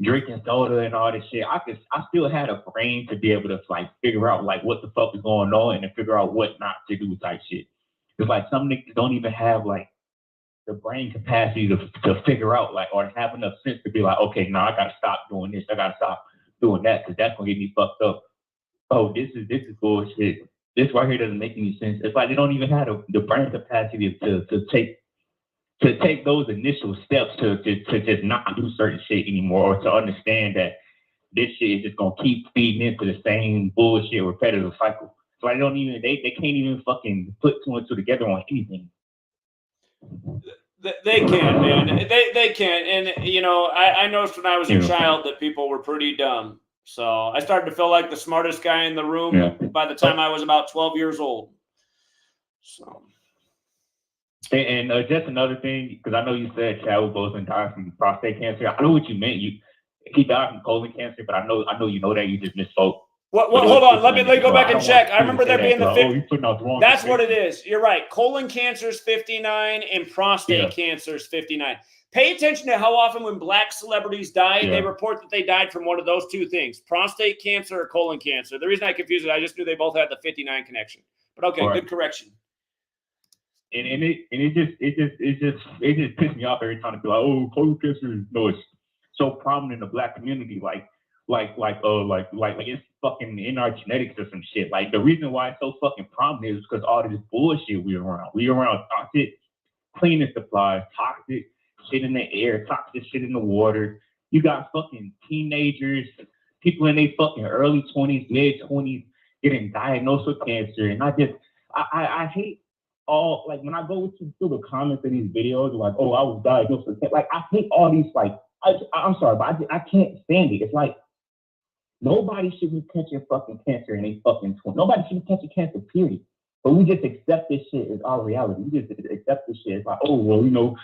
Speaker 14: drinking soda and all this shit, I still had a brain to be able to like figure out like what the fuck is going on and figure out what not to do type shit. It's like some niggas don't even have like the brain capacity to figure out like, or have enough sense to be like, okay, no, I gotta stop doing this. I gotta stop doing that because that's gonna get me fucked up. Oh, this is bullshit. This right here doesn't make any sense. It's like they don't even have the brain capacity to take those initial steps to just not do certain shit anymore, or to understand that this shit is just gonna keep feeding into the same bullshit repetitive cycle. So they can't even fucking put two and two together on anything.
Speaker 1: They can't, man. They can't. And, you know, I noticed when I was a child that people were pretty dumb. So I started to feel like the smartest guy in the room by the time I was about 12 years old. So.
Speaker 14: And just another thing, because I know you said Chadwick Boseman died from prostate cancer. I know what you meant. He died from colon cancer, but I know you know that you just misspoke.
Speaker 1: What? Hold on. Let me go back and check. I remember there being the 50. That's what it is. You're right. Colon cancer is 59 and prostate cancer is 59. Pay attention to how often when black celebrities die, they report that they died from one of those two things: prostate cancer or colon cancer. The reason I confused it, I just knew they both had the 59 connection. But okay, good correction.
Speaker 14: And it just pissed me off every time to be like, oh, colon cancer, no, it's so prominent in the black community, like it's fucking in our genetics or some shit. Like the reason why it's so fucking prominent is because all this bullshit we around toxic cleaning supplies, toxic shit in the air, toxic shit in the water. You got fucking teenagers, people in their fucking early 20s, mid 20s getting diagnosed with cancer, and I hate all, like when I go through the comments of these videos, like, oh, I was diagnosed with cancer. Like I hate all these, like, I'm sorry, but I can't stand it. It's like nobody should be catching fucking cancer in a fucking 20. Nobody should be catching cancer, period. But we just accept this shit as our reality. We just accept this shit. It's like, oh, well, you know,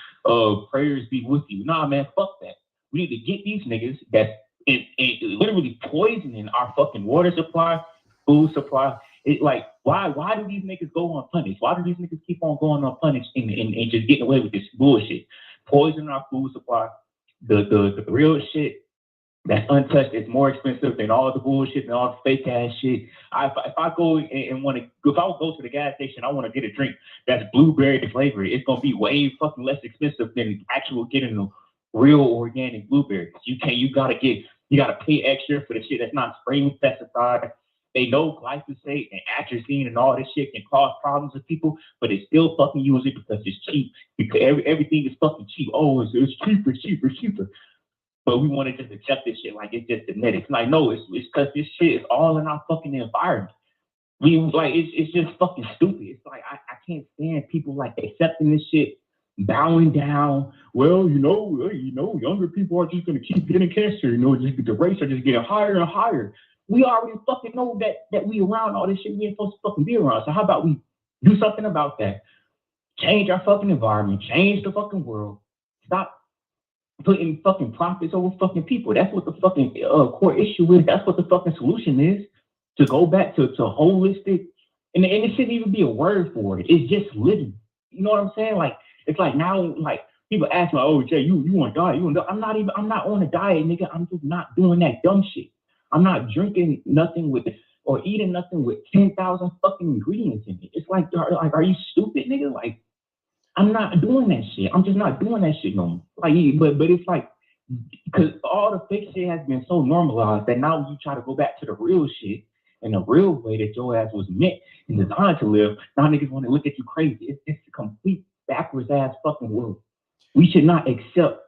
Speaker 14: prayers be with you. Nah, man, fuck that. We need to get these niggas that's literally poisoning our fucking water supply, food supply. It's like, why do these niggas go unpunished? Why do these niggas keep on going unpunished and just getting away with this bullshit? Poisoning our food supply. The real shit that's untouched is more expensive than all the bullshit and all the fake ass shit. If I go to the gas station, I want to get a drink that's blueberry flavored, it's gonna be way fucking less expensive than actual getting the real organic blueberries. You gotta pay extra for the shit that's not spraying pesticide. They know glyphosate and atrazine and all this shit can cause problems with people, but they still fucking use it because it's cheap. Because everything is fucking cheap. Oh, it's cheaper. But we want to just accept this shit like it's just genetics. Like, no, it's because this shit is all in our fucking environment. It's just fucking stupid. It's like I can't stand people like accepting this shit, bowing down. Well, you know, younger people are just gonna keep getting cancer. You know, just the rates are just getting higher and higher. We already fucking know that we around all this shit we ain't supposed to fucking be around. So how about we do something about that? Change our fucking environment, change the fucking world. Stop putting fucking profits over fucking people. That's what the fucking core issue is. That's what the fucking solution is. To go back to holistic, and it shouldn't even be a word for it. It's just living. You know what I'm saying? Like, it's like now, like people ask me, oh, Jay, you want to diet? I'm not on a diet, nigga. I'm just not doing that dumb shit. I'm not drinking nothing or eating nothing with 10,000 fucking ingredients in it. It's like, are you stupid, nigga? Like, I'm not doing that shit. I'm just not doing that shit no more. Like, but it's like, because all the fake shit has been so normalized that now you try to go back to the real shit and the real way that your ass was meant and designed to live. Now niggas want to look at you crazy. It's a complete backwards ass fucking world. We should not accept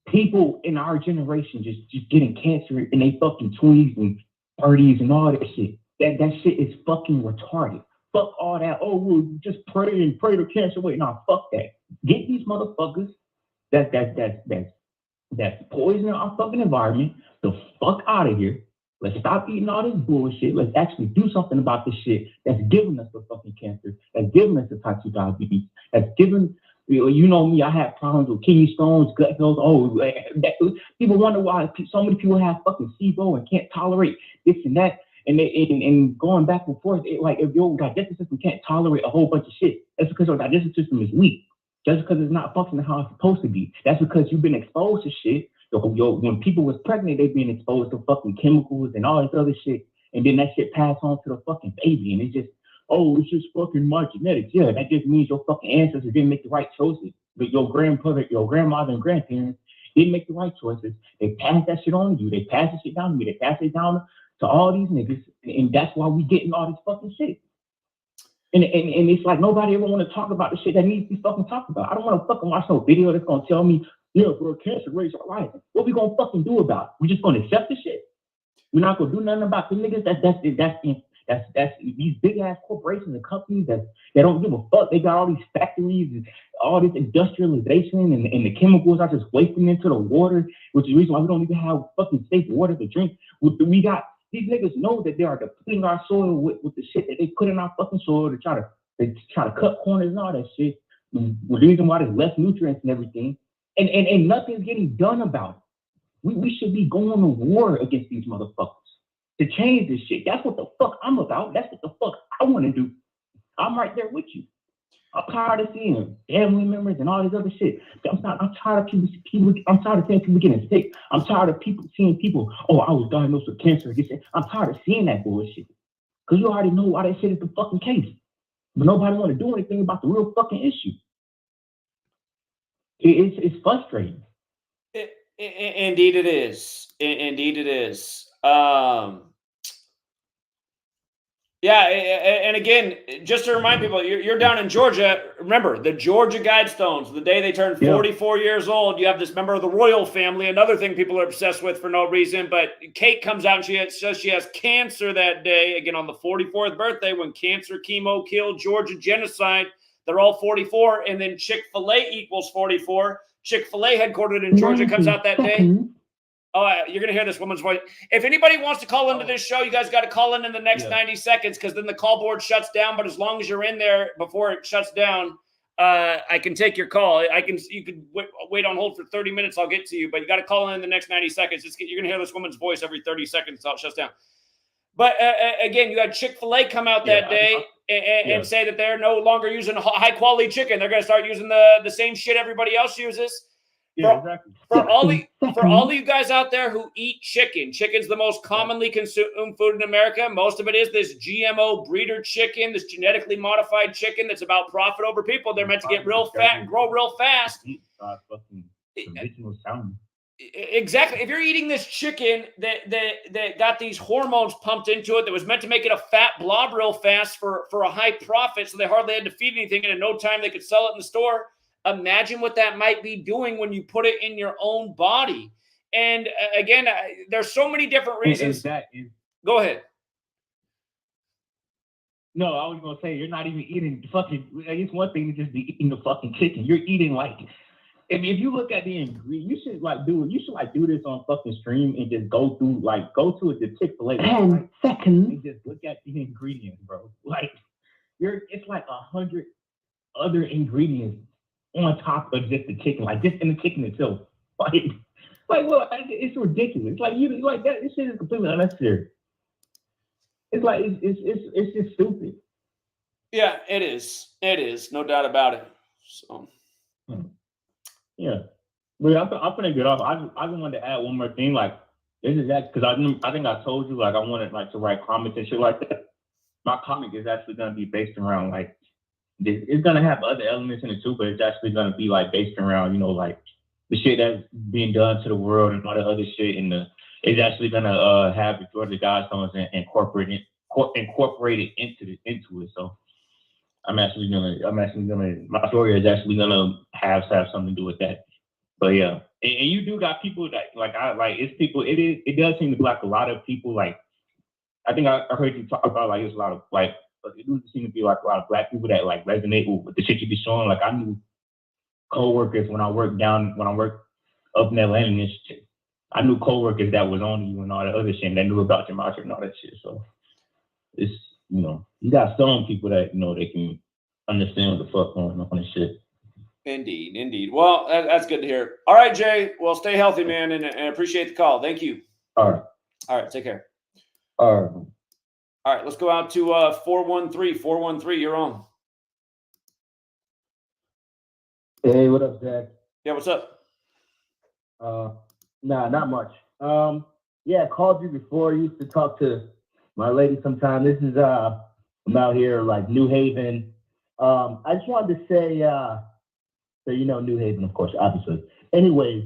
Speaker 14: people in our generation just getting cancer in their fucking 20s and 30s and all that shit. That shit is fucking retarded. Fuck all that. Oh, we'll just pray to cancer away. Nah, fuck that. Get these motherfuckers that's poisoning our fucking environment the fuck out of here. Let's stop eating all this bullshit. Let's actually do something about this shit that's giving us the fucking cancer, that's giving us the type 2 diabetes, that's giving, you know me, I have problems with kidney stones, gut health. Oh, people wonder why so many people have fucking SIBO and can't tolerate this and that. And going back and forth, like if your digestive system can't tolerate a whole bunch of shit, that's because your digestive system is weak. just because it's not functioning how it's supposed to be. That's because you've been exposed to shit. When people was pregnant, they been exposed to fucking chemicals and all this other shit. And then that shit passed on to the fucking baby. And it's just, oh, it's just fucking my genetics. Yeah, that just means your fucking ancestors didn't make the right choices. But your grandmother and grandparents didn't make the right choices. They passed that shit on to you. They passed the shit down to me. They passed it down to all these niggas. And that's why we getting all this fucking shit. And it's like nobody ever want to talk about the shit that needs to be fucking talked about. I don't want to fucking watch no video that's gonna tell me, yeah, bro, cancer rates are rising. What we gonna fucking do about it? We just gonna accept the shit? We're not gonna do nothing about the niggas. That's these big ass corporations and companies that they don't give a fuck. They got all these factories and all this industrialization and the chemicals are just wasting into the water, which is the reason why we don't even have fucking safe water to drink. We got these niggas know that they are depleting our soil with the shit that they put in our fucking soil to try to cut corners and all that shit. The reason why there's less nutrients and everything, and nothing's getting done about it. We should be going to war against these motherfuckers to change this shit. That's what the fuck I'm about. That's what the fuck I want to do. I'm right there with you. I'm tired of seeing family members and all this other shit. I'm tired of people. I'm tired of seeing people getting sick. I'm tired of seeing people. Oh, I was diagnosed with cancer. I'm tired of seeing that bullshit. Cause you already know why that shit is the fucking case. But nobody want to do anything about the real fucking issue. It's frustrating.
Speaker 1: Indeed it is. Indeed it is. Yeah, and again, just to remind people, you're down in Georgia. Remember, the Georgia Guidestones, the day they turned 44 years old, you have this member of the royal family, another thing people are obsessed with for no reason, but Kate comes out and she says she has cancer that day, again, on the 44th birthday, when cancer chemo killed Georgia genocide. They're all 44, and then Chick-fil-A equals 44. Chick-fil-A headquartered in Georgia comes out that day. Oh, you're going to hear this woman's voice. If anybody wants to call into this show, you guys got to call in the next 90 seconds because then the call board shuts down. But as long as you're in there before it shuts down, I can take your call. You could wait on hold for 30 minutes. I'll get to you. But you got to call in the next 90 seconds. You're going to hear this woman's voice every 30 seconds until it shuts down. But again, you had Chick-fil-A come out that day and say that they're no longer using high-quality chicken. They're going to start using the same shit everybody else uses. For all of you guys out there who eat chicken, chicken's the most commonly consumed food in America. Most of it is this GMO breeder chicken, this genetically modified chicken that's about profit over people. They're meant to get real fat and grow real fast. Exactly. If you're eating this chicken that got these hormones pumped into it that was meant to make it a fat blob real fast for a high profit, so they hardly had to feed anything, and in no time they could sell it in the store. Imagine what that might be doing when you put it in your own body. And again, there's so many different reasons. Go ahead.
Speaker 14: No, I was going to say, you're not even eating the fucking, it's one thing to just be eating the fucking chicken. You're eating like, if you look at the ingredients, you should do this on fucking stream and just go to the Chick-fil-A
Speaker 12: 10 seconds
Speaker 14: and just look at the ingredients, bro. Like, it's like 100 other ingredients on top of just the chicken, like just in the chicken itself. Like well, it's ridiculous. Like that. This shit is completely unnecessary. It's like it's just stupid.
Speaker 1: Yeah, it is. It is, no doubt about it. So,
Speaker 14: yeah. But I'm gonna get off. I just wanted to add one more thing. Like, this is that because I think I told you like I wanted like to write comments and shit like that. My comic is actually gonna be based around like. It's gonna have other elements in it too, but it's actually gonna be like based around, like the shit that's being done to the world and all the other shit. And it's actually gonna have the Georgia Guidestones and incorporate it into it. So I'm actually gonna my story is actually gonna have something to do with that. But yeah, and you do got people that it does seem to be like a lot of people like I think I heard you talk about like it's a lot of like. But it does seem to be like a lot of Black people that like resonate with the shit you be showing. Like I knew coworkers when I worked up in Atlanta and shit. I knew coworkers that was on you and all that other shit and they knew about Gematria and all that shit. So it's you got some people that they can understand what the fuck going on and shit.
Speaker 1: Indeed. Well, that's good to hear. All right, Jay. Well, stay healthy, man, and appreciate the call. Thank you.
Speaker 14: All
Speaker 1: right. Take care.
Speaker 14: All
Speaker 1: right, let's go out to 413. 413, you're on.
Speaker 15: Hey, what up, Zach?
Speaker 1: Yeah, what's up?
Speaker 15: Nah, not much. Yeah, I called you before. I used to talk to my lady sometime. This is I'm out here like New Haven. I just wanted to say, so you know New Haven, of course, obviously. Anyways,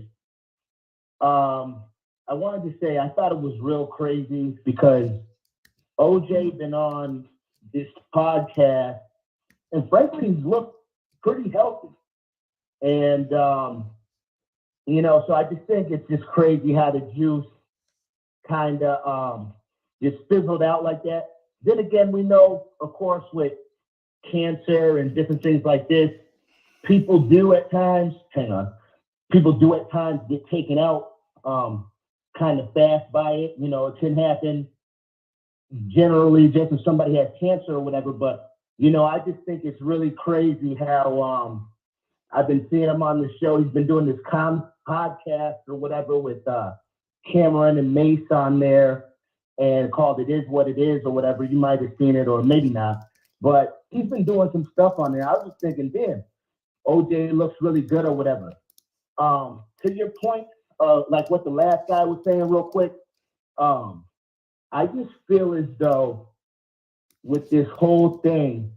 Speaker 15: I wanted to say I thought it was real crazy because OJ been on this podcast, and frankly, he's looked pretty healthy. And you know, so I just think it's just crazy how the juice kind of just fizzled out like that. Then again, we know, of course, with cancer and different things like this, people do at times get taken out kind of fast by it. You know, it can happen generally just if somebody has cancer or whatever. But, you know, I just think it's really crazy how I've been seeing him on the show. He's been doing this podcast or whatever with Cameron and Mace on there and called It Is What It Is or whatever. You might have seen it or maybe not. But he's been doing some stuff on there. I was just thinking, damn, OJ looks really good or whatever. To your point, like what the last guy was saying real quick, I just feel as though with this whole thing,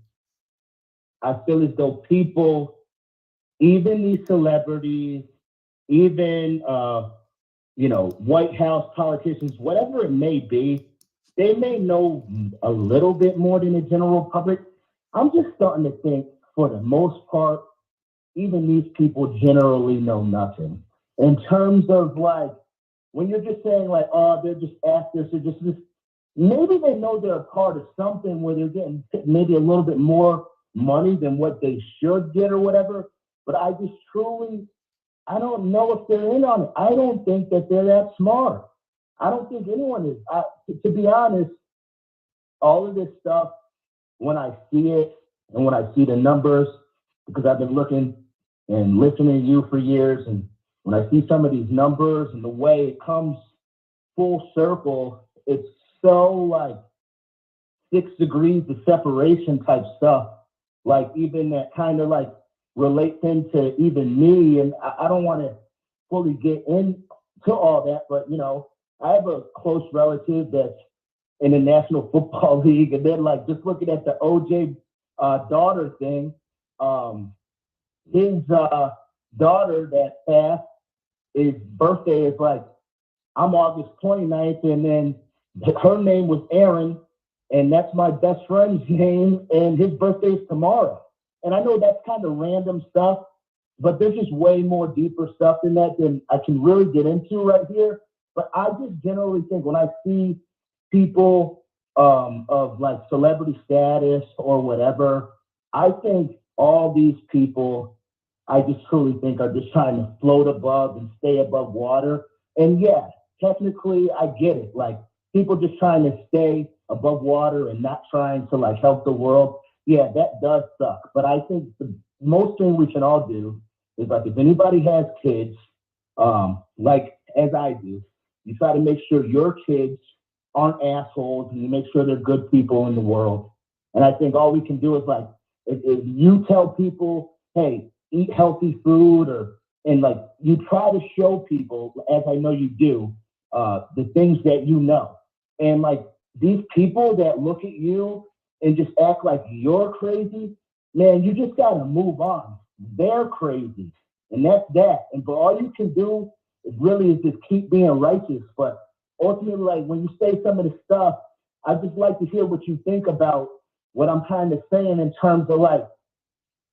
Speaker 15: I feel as though people, even these celebrities, even, you know, White House politicians, whatever it may be, they may know a little bit more than the general public. I'm just starting to think, for the most part, even these people generally know nothing. In terms of like, when you're just saying like, oh, they're just actors, they're just this, maybe they know they're a part of something where they're getting maybe a little bit more money than what they should get or whatever. But I just truly, I don't know if they're in on it. I don't think that they're that smart. I don't think anyone is. To be honest, all of this stuff, when I see it and when I see the numbers, because I've been looking and listening to you for years, and when I see some of these numbers and the way it comes full circle, it's so like 6 degrees of separation type stuff. Like even that kind of like relates into even me, and I don't want to fully get into all that, but you know, I have a close relative that's in the National Football League, and then like just looking at the OJ daughter thing, his daughter that passed, his birthday is like, I'm August 29th, and then her name was Aaron, and that's my best friend's name, and his birthday is tomorrow. And I know that's kind of random stuff, but there's just way more deeper stuff than that than I can really get into right here. But I just generally think when I see people of like celebrity status or whatever, I think all these people, I just truly think are just trying to float above and stay above water. And yeah, technically I get it. Like people just trying to stay above water and not trying to like help the world. Yeah, that does suck. But I think the most thing we can all do is like if anybody has kids, like as I do, you try to make sure your kids aren't assholes and you make sure they're good people in the world. And I think all we can do is like, if you tell people, hey, eat healthy food, and like you try to show people, as I know you do, the things that you know. And like these people that look at you and just act like you're crazy, man, you just gotta move on. They're crazy. And that's that. And but all you can do really is just keep being righteous. But ultimately, like when you say some of the stuff, I just like to hear what you think about what I'm kind of saying in terms of like,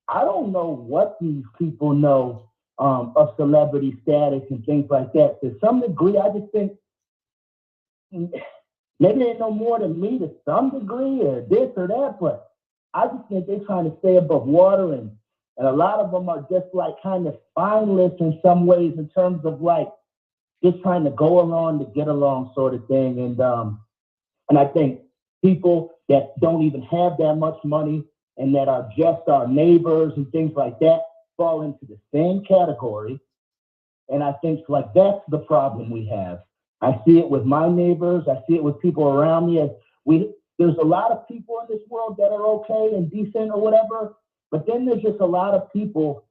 Speaker 15: I don't know what these people know of celebrity status and things like that. To some degree, I just think maybe they know more than me to some degree or this or that, but I just think they're trying to stay above water, and a lot of them are just like kind of spineless in some ways in terms of like just trying to go along to get along sort of thing. And I think people that don't even have that much money and that are just our neighbors and things like that fall into the same category. And I think like that's the problem we have. I see it with my neighbors. I see it with people around me. There's a lot of people in this world that are okay and decent or whatever, but then there's just a lot of people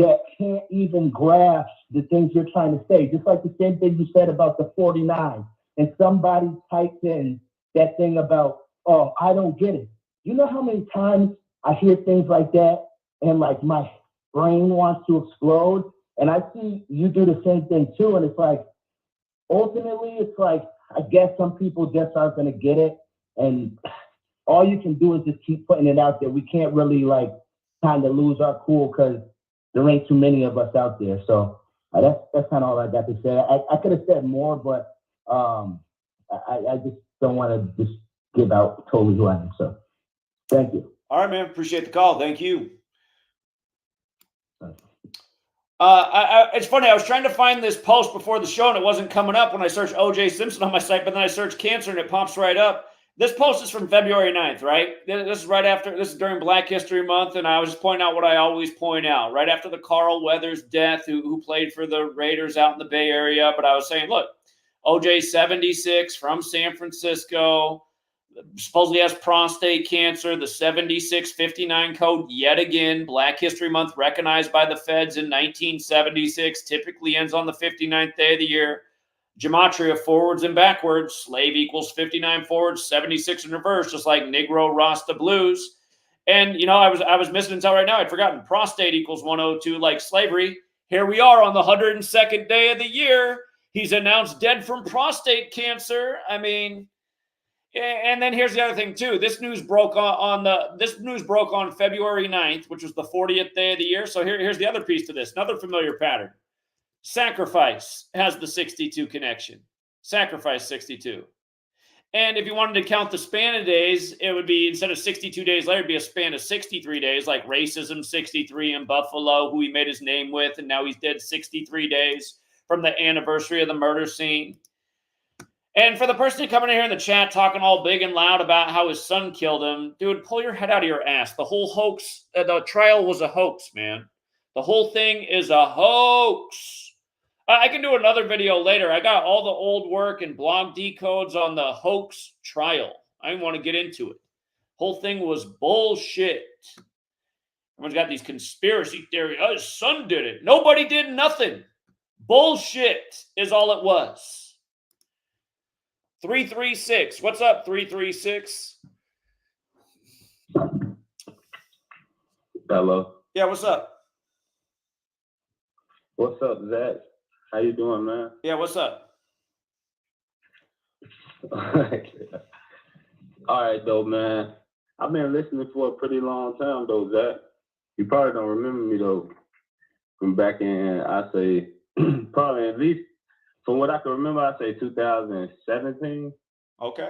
Speaker 15: that can't even grasp the things you're trying to say. Just like the same thing you said about the 49. And somebody typed in that thing about, oh, I don't get it. You know how many times I hear things like that and like my brain wants to explode? And I see you do the same thing too. And it's like, ultimately, it's like, I guess some people just aren't going to get it. And all you can do is just keep putting it out there. We can't really like kind of lose our cool because there ain't too many of us out there. So that's kind of all I got to say. I could have said more, but I just don't want to just give out totally who I am. So thank you.
Speaker 1: All right, man. Appreciate the call. Thank you. It's funny. I was trying to find this post before the show, and it wasn't coming up when I searched OJ Simpson on my site, but then I searched cancer, and it pops right up. This post is from February 9th, right? This is right after, this is during Black History Month, and I was just pointing out what I always point out. Right after the Carl Weathers death, who played for the Raiders out in the Bay Area, but I was saying, look, OJ 76 from San Francisco, supposedly has prostate cancer, the 7659 code, yet again, Black History Month recognized by the feds in 1976, typically ends on the 59th day of the year. Gematria, forwards and backwards, slave equals 59 forwards, 76 in reverse, just like Negro Rasta blues. And, you know, I was missing until right now. I'd forgotten prostate equals 102 like slavery. Here we are on the 102nd day of the year. He's announced dead from prostate cancer. I mean, and then here's the other thing too. This news broke on February 9th, which was the 40th day of the year. So here's the other piece to this. Another familiar pattern. Sacrifice has the 62 connection. Sacrifice 62. And if you wanted to count the span of days, it would be, instead of 62 days later, it'd be a span of 63 days, like racism 63 in Buffalo, who he made his name with, and now he's dead 63 days from the anniversary of the murder scene. And for the person coming in here in the chat talking all big and loud about how his son killed him, dude, pull your head out of your ass. The whole hoax, the trial was a hoax, man. The whole thing is a hoax. I can do another video later. I got all the old work and blog decodes on the hoax trial. I didn't want to get into it. Whole thing was bullshit. Everyone's got these conspiracy theories. Oh, his son did it. Nobody did nothing. Bullshit is all it was. 336. What's up, 336?
Speaker 16: Hello.
Speaker 1: Yeah, what's up?
Speaker 16: What's up, Zach? How you doing, man?
Speaker 1: Yeah, what's up?
Speaker 16: All right, though, man. I've been listening for a pretty long time, though, Zach. You probably don't remember me, though, from back in, I say, probably at least, from what I can remember, I say 2017.
Speaker 1: Okay.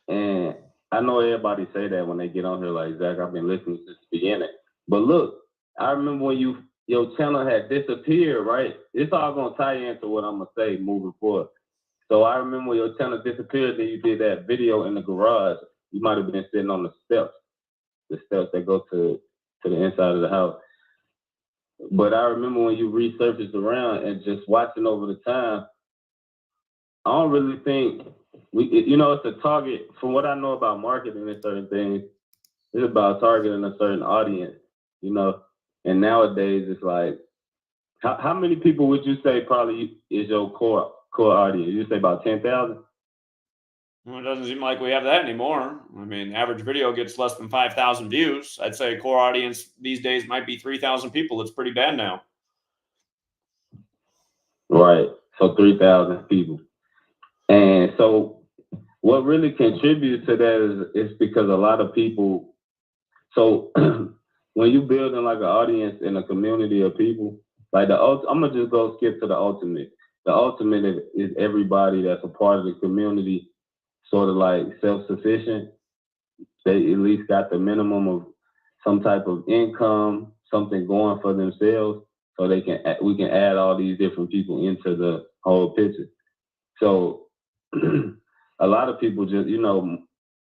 Speaker 16: And I know everybody say that when they get on here, like, Zach, I've been listening since the beginning. But look, I remember when your channel had disappeared, right? It's all going to tie into what I'm going to say moving forward. So I remember when your channel disappeared, then you did that video in the garage. You might have been sitting on the steps that go to the inside of the house. But I remember when you resurfaced around and just watching over the time, I don't really think, it's a target. From what I know about marketing and certain things, it's about targeting a certain audience, And nowadays, it's like, how many people would you say probably is your core audience? You say about 10,000?
Speaker 1: Well, it doesn't seem like we have that anymore. I mean, average video gets less than 5,000 views. I'd say core audience these days might be 3,000 people. It's pretty bad now.
Speaker 16: Right. So 3,000 people. And so what really contributes to that is because a lot of people, so when you building like an audience in a community of people, like I'm going to just go skip to the ultimate. The ultimate is everybody that's a part of the community, sort of like self-sufficient. They at least got the minimum of some type of income, something going for themselves, so we can add all these different people into the whole picture. So a lot of people just,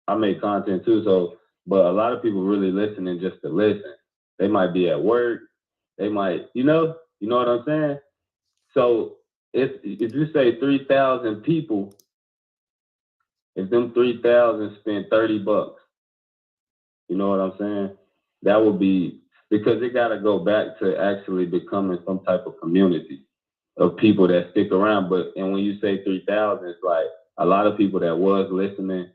Speaker 16: I make content too, but a lot of people really listening just to listen. They might be at work, they might, you know what I'm saying? So if you say 3,000 people, if them 3,000 spend $30, you know what I'm saying? That would be because it got to go back to actually becoming some type of community of people that stick around. And when you say 3,000, it's like a lot of people that was listening,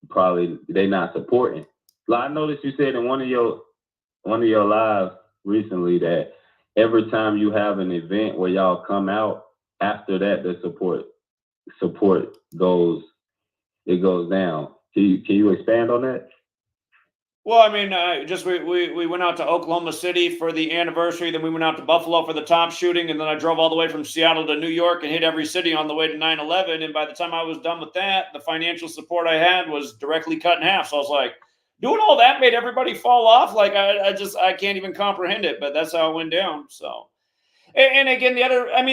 Speaker 16: probably they not supporting. Like I noticed you said in one of your lives recently that every time you have an event where y'all come out, after that the support goes down. Can you expand on that?
Speaker 1: Well, I mean, we went out to Oklahoma City for the anniversary, then we went out to Buffalo for the top shooting, and then I drove all the way from Seattle to New York and hit every city on the way to 9/11. And by the time I was done with that, the financial support I had was directly cut in half. So I was like, doing all that made everybody fall off. Like I can't even comprehend it, but that's how it went down. So. And again,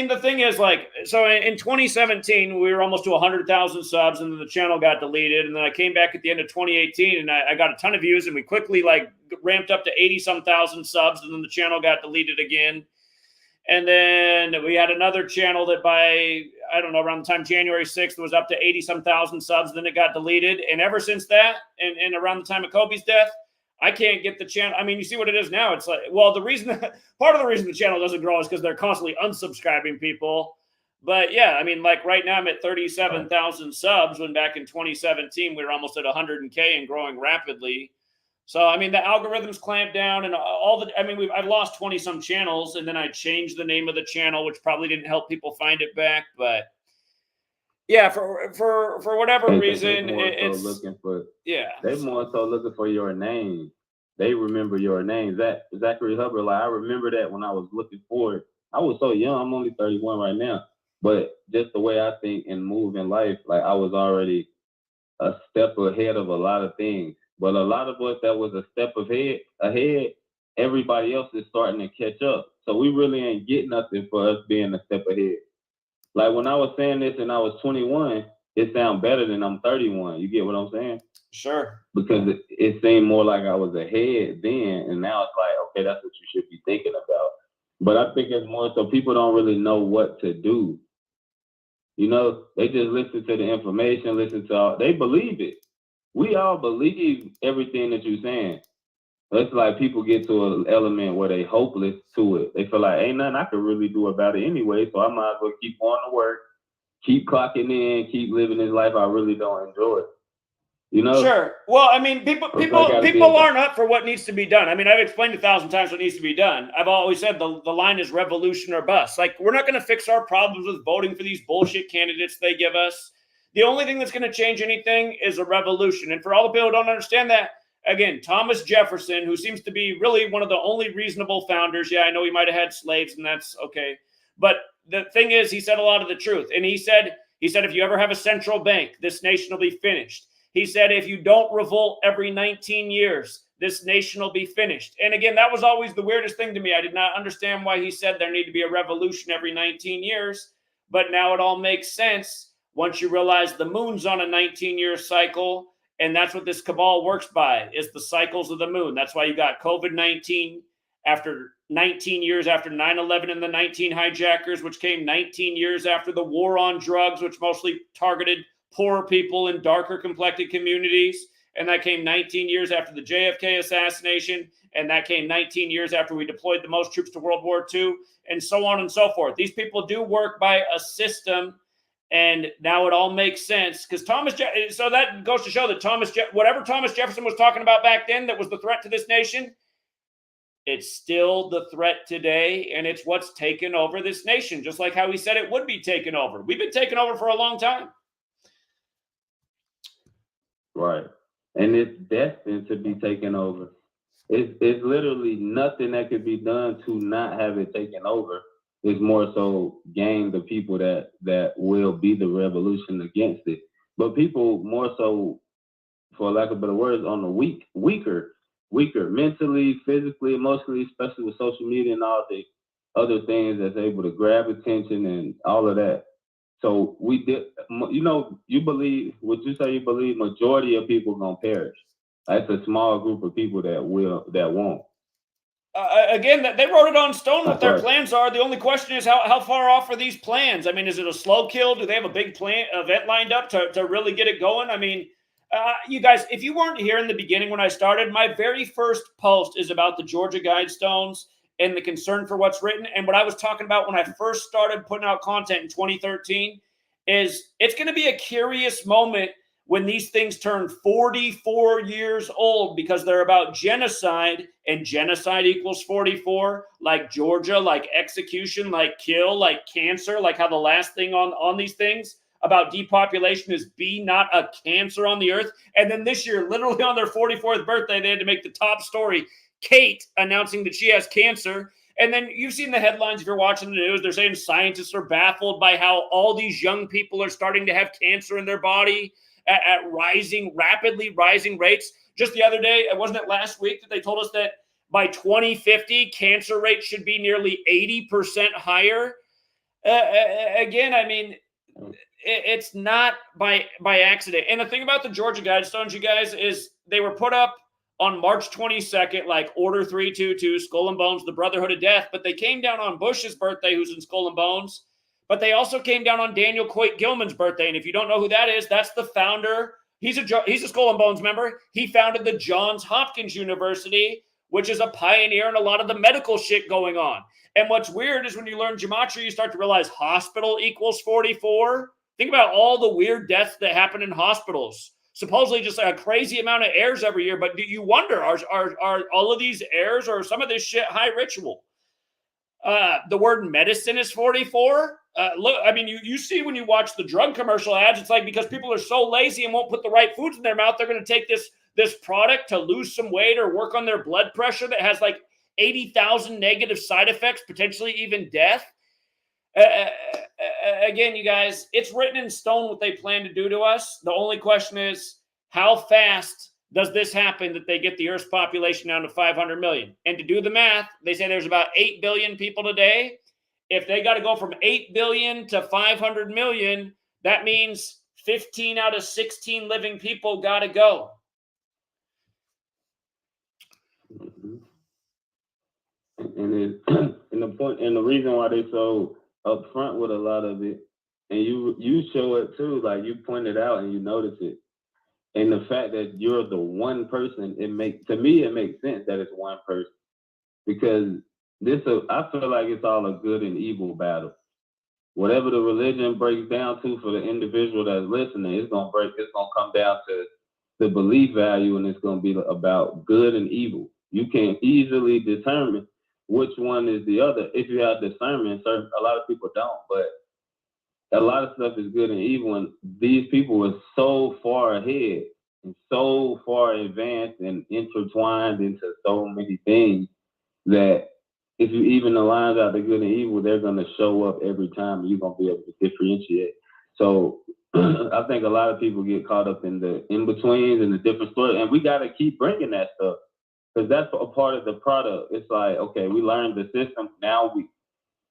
Speaker 1: the thing is, like, so in 2017, we were almost to 100,000 subs, and then the channel got deleted. And then I came back at the end of 2018, and I got a ton of views, and we quickly, like, ramped up to 80-some thousand subs, and then the channel got deleted again. And then we had another channel that by, I don't know, around the time January 6th was up to 80-some thousand subs, then it got deleted. And ever since that, and around the time of Kobe's death, I can't get the channel. I mean, you see what it is now. It's like, well, part of the reason the channel doesn't grow is because they're constantly unsubscribing people. But yeah, I mean, like right now I'm at 37,000 subs when back in 2017, we were almost at 100K and growing rapidly. So, I mean, the algorithms clamped down and I've lost 20 some channels, and then I changed the name of the channel, which probably didn't help people find it back. But yeah, for whatever reason,
Speaker 16: they're more so looking for your name. They remember your name. Zachary Hubbard, like I remember that when I was looking for it. I was so young. I'm only 31 right now. But just the way I think and move in life, like I was already a step ahead of a lot of things. But a lot of us that was a step ahead, everybody else is starting to catch up. So we really ain't getting nothing for us being a step ahead. Like when I was saying this and I was 21, it sounded better than I'm 31. You get what I'm saying?
Speaker 1: Sure.
Speaker 16: Because it seemed more like I was ahead then, and now it's like, okay, that's what you should be thinking about. But I think it's more so people don't really know what to do. You know, they just listen to the information, they believe it. We all believe everything that you're saying. It's like people get to an element where they hopeless to it. They feel like ain't nothing I can really do about it anyway, so I might as well keep going to work, keep clocking in, keep living this life I really don't enjoy. You know?
Speaker 1: Sure. Well, I mean, people aren't up for what needs to be done. I mean, I've explained 1,000 times what needs to be done. I've always said the line is revolution or bust. Like, we're not going to fix our problems with voting for these bullshit candidates they give us. The only thing that's going to change anything is a revolution. And for all the people who don't understand that, again, Thomas Jefferson, who seems to be really one of the only reasonable founders. Yeah, I know he might have had slaves, and that's okay. But the thing is, he said a lot of the truth. And he said, if you ever have a central bank, this nation will be finished. He said, if you don't revolt every 19 years, this nation will be finished. And again, that was always the weirdest thing to me. I did not understand why he said there need to be a revolution every 19 years. But now it all makes sense once you realize the moon's on a 19-year cycle. And that's what this cabal works by, is the cycles of the moon. That's why you got COVID-19 after 19 years after 9/11 and the 19 hijackers, which came 19 years after the war on drugs, which mostly targeted poorer people in darker complected communities. And that came 19 years after the JFK assassination. And that came 19 years after we deployed the most troops to World War II, and so on and so forth. These people do work by a system. And now it all makes sense because so that goes to show that whatever Thomas Jefferson was talking about back then that was the threat to this nation, it's still the threat today, and it's what's taken over this nation, just like how he said it would be taken over. We've been taken over for a long time.
Speaker 16: Right. And it's destined to be taken over. It's literally nothing that could be done to not have it taken over. It's more so gain the people that will be the revolution against it. But people more so, for lack of better words, on the weaker mentally, physically, emotionally, especially with social media and all the other things that's able to grab attention and all of that. So we did, you believe, would you say you believe majority of people gonna perish? That's a small group of people that won't.
Speaker 1: Again, they wrote it on stone what their plans are. The only question is how far off are these plans? I mean, is it a slow kill? Do they have a big event lined up to really get it going? I mean, You guys, if you weren't here in the beginning when I started, my very first post is about the Georgia Guidestones and the concern for what's written. And what I was talking about when I first started putting out content in 2013 is it's going to be a curious moment when these things turn 44 years old, because they're about genocide, and genocide equals 44, like Georgia, like execution, like kill, like cancer, like how the last thing on these things about depopulation is be not a cancer on the earth. And then this year, literally on their 44th birthday, they had to make the top story, Kate announcing that she has cancer. And then you've seen the headlines if you're watching the news. They're saying scientists are baffled by how all these young people are starting to have cancer in their body at rapidly rising rates. Just the other day, wasn't it last week that they told us that by 2050, cancer rates should be nearly 80% higher? Again, I mean, it's not by accident. And the thing about the Georgia Guidestones, you guys, is they were put up on March 22nd, like Order 322, Skull and Bones, the Brotherhood of Death. But they came down on Bush's birthday, who's in Skull and Bones. But they also came down on Daniel Coit Gilman's birthday. And if you don't know who that is, that's the founder. He's a Skull and Bones member. He founded the Johns Hopkins University, which is a pioneer in a lot of the medical shit going on. And what's weird is when you learn gematria, you start to realize hospital equals 44. Think about all the weird deaths that happen in hospitals. Supposedly just a crazy amount of errors every year. But do you wonder, are all of these errors or some of this shit high ritual? The word medicine is 44. Look, I mean, you see when you watch the drug commercial ads, it's like because people are so lazy and won't put the right foods in their mouth, they're going to take this product to lose some weight or work on their blood pressure that has like 80,000 negative side effects, potentially even death. Again, you guys, it's written in stone what they plan to do to us. The only question is, how fast does this happen that they get the Earth's population down to 500 million? And to do the math, they say there's about 8 billion people today. If they got to go from 8 billion to 500 million, that means 15 out of 16 living people got to go.
Speaker 16: And the reason why they so upfront with a lot of it, and you show it too, like you pointed out and you notice it. And the fact that you're the one person, it makes sense that it's one person, because I feel like it's all a good and evil battle. Whatever the religion breaks down to for the individual that's listening, it's gonna come down to the belief value, and it's gonna be about good and evil. You can easily determine which one is the other if you have discernment. A lot of people don't, but a lot of stuff is good and evil, and these people are so far ahead and so far advanced and intertwined into so many things that if you even the lines out the good and evil, they're going to show up every time, and you're going to be able to differentiate. So I think a lot of people get caught up in the in-betweens and the different stories, and we got to keep bringing that stuff, because that's a part of the product. It's like, okay, we learned the system. Now when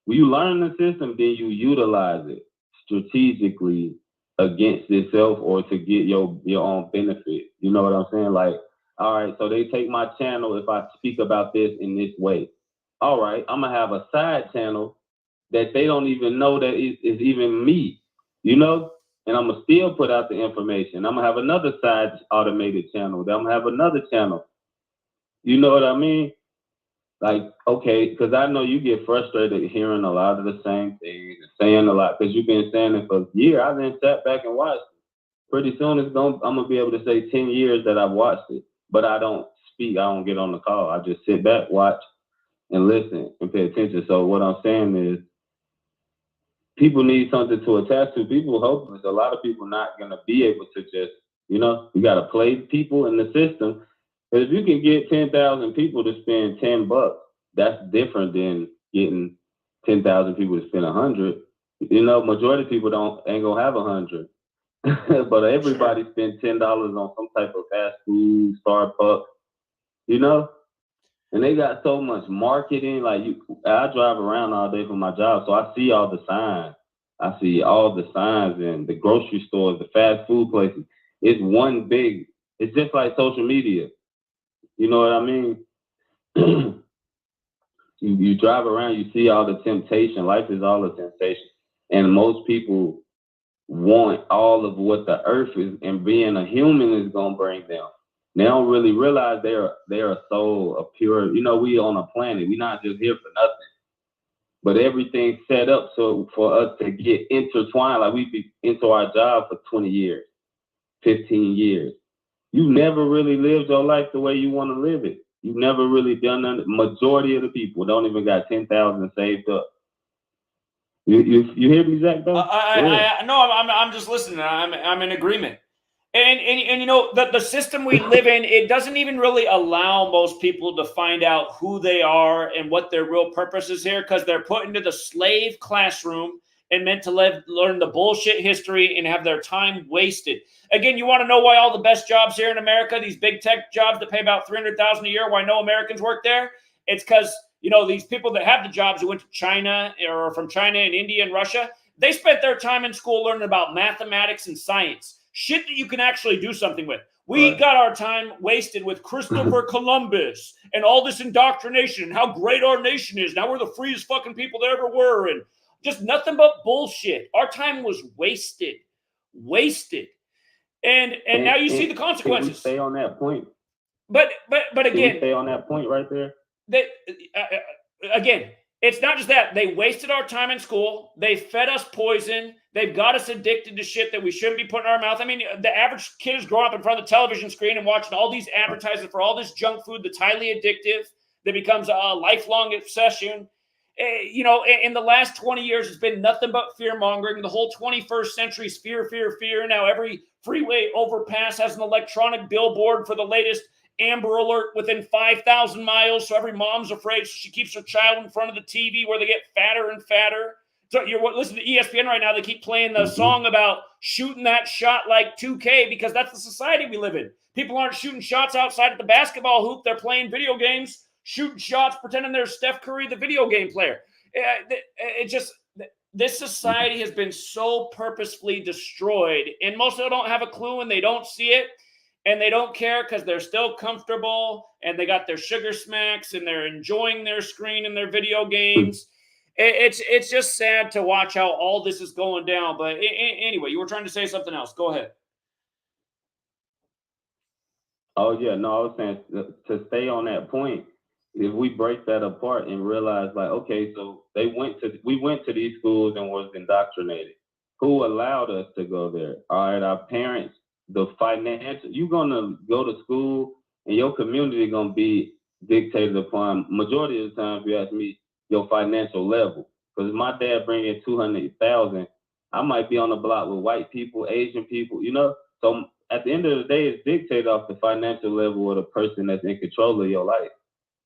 Speaker 16: you learn the system, then you utilize it strategically against itself or to get your own benefit. You know what I'm saying? Like, all right, so they take my channel if I speak about this in this way. All right, I'm gonna have a side channel that they don't even know that is even me, you know? And I'm gonna still put out the information. I'm gonna have another side automated channel. Then I'm gonna have another channel. You know what I mean? Like, okay, because I know you get frustrated hearing a lot of the same things and saying a lot, because you've been saying it for years. I've been sat back and watched it. Pretty soon I'm gonna be able to say 10 years that I've watched it, but I don't speak. I don't get on the call. I just sit back, watch, and listen and pay attention. So what I'm saying is, people need something to attach to. People hopeless. A lot of people not gonna be able to just, you gotta play people in the system. But if you can get 10,000 people to spend $10, that's different than getting 10,000 people to spend 100. Majority of people ain't gonna have 100. But everybody spent $10 on some type of fast food, Starbucks, and they got so much marketing. Like I drive around all day for my job, so I see all the signs. I see all the signs in the grocery stores, the fast food places. It's just like social media. You know what I mean? You drive around, you see all the temptation. Life is all a temptation. And most people want all of what the earth is and being a human is gonna bring them. They don't really realize they're a soul, a pure, you know, we on a planet. We're not just here for nothing. But everything's set up so for us to get intertwined, like we be into our job for 20 years, 15 years. You never really lived your life the way you want to live it. You've never really done that. Majority of the people don't even got 10,000 saved up. You hear me, Zach? Though?
Speaker 1: No, I'm just listening. I'm in agreement. And you know, the system we live in, it doesn't even really allow most people to find out who they are and what their real purpose is here, because they're put into the slave classroom and meant to learn the bullshit history and have their time wasted. Again, you want to know why all the best jobs here in America, these big tech jobs that pay about $300,000 a year, why no Americans work there? It's because, you know, these people that have the jobs who went to China or from China and India and Russia, they spent their time in school learning about mathematics and science. Shit that you can actually do something with. We got our time wasted with Christopher Columbus and all this indoctrination and how great our nation is. Now we're the freest fucking people there ever were, and just nothing but bullshit. Our time was wasted. And now you see the consequences.
Speaker 16: Can we stay on that point?
Speaker 1: But again,
Speaker 16: can we stay on that point right there.
Speaker 1: Again, it's not just that. They wasted our time in school. They fed us poison. They've got us addicted to shit that we shouldn't be putting in our mouth. I mean, the average kid is growing up in front of the television screen and watching all these advertisements for all this junk food that's highly addictive, that becomes a lifelong obsession. You know, in the last 20 years, it's been nothing but fear-mongering. The whole 21st century is fear, fear, fear. Now every freeway overpass has an electronic billboard for the latest Amber Alert within 5,000 miles, so every mom's afraid, so she keeps her child in front of the TV where they get fatter and fatter. So you're listening to ESPN right now, they keep playing the song about shooting that shot like 2K, because that's the society we live in. People aren't shooting shots outside at the basketball hoop. They're playing video games, shooting shots, pretending they're Steph Curry, the video game player. This society has been so purposefully destroyed, and most of them don't have a clue and they don't see it. And they don't care because they're still comfortable and they got their sugar smacks and they're enjoying their screen and their video games. It's just sad to watch how all this is going down. But anyway, you were trying to say something else. Go ahead.
Speaker 16: Oh, yeah. No, I was saying to stay on that point, if we break that apart and realize, like, okay, so we went to these schools and was indoctrinated. Who allowed us to go there? All right, our parents. The financial, you're gonna go to school and your community gonna be dictated upon, majority of the time, if you ask me, your financial level. Because if my dad bring in 200,000, I might be on the block with white people, Asian people, you know. So at the end of the day, it's dictated off the financial level of the person that's in control of your life.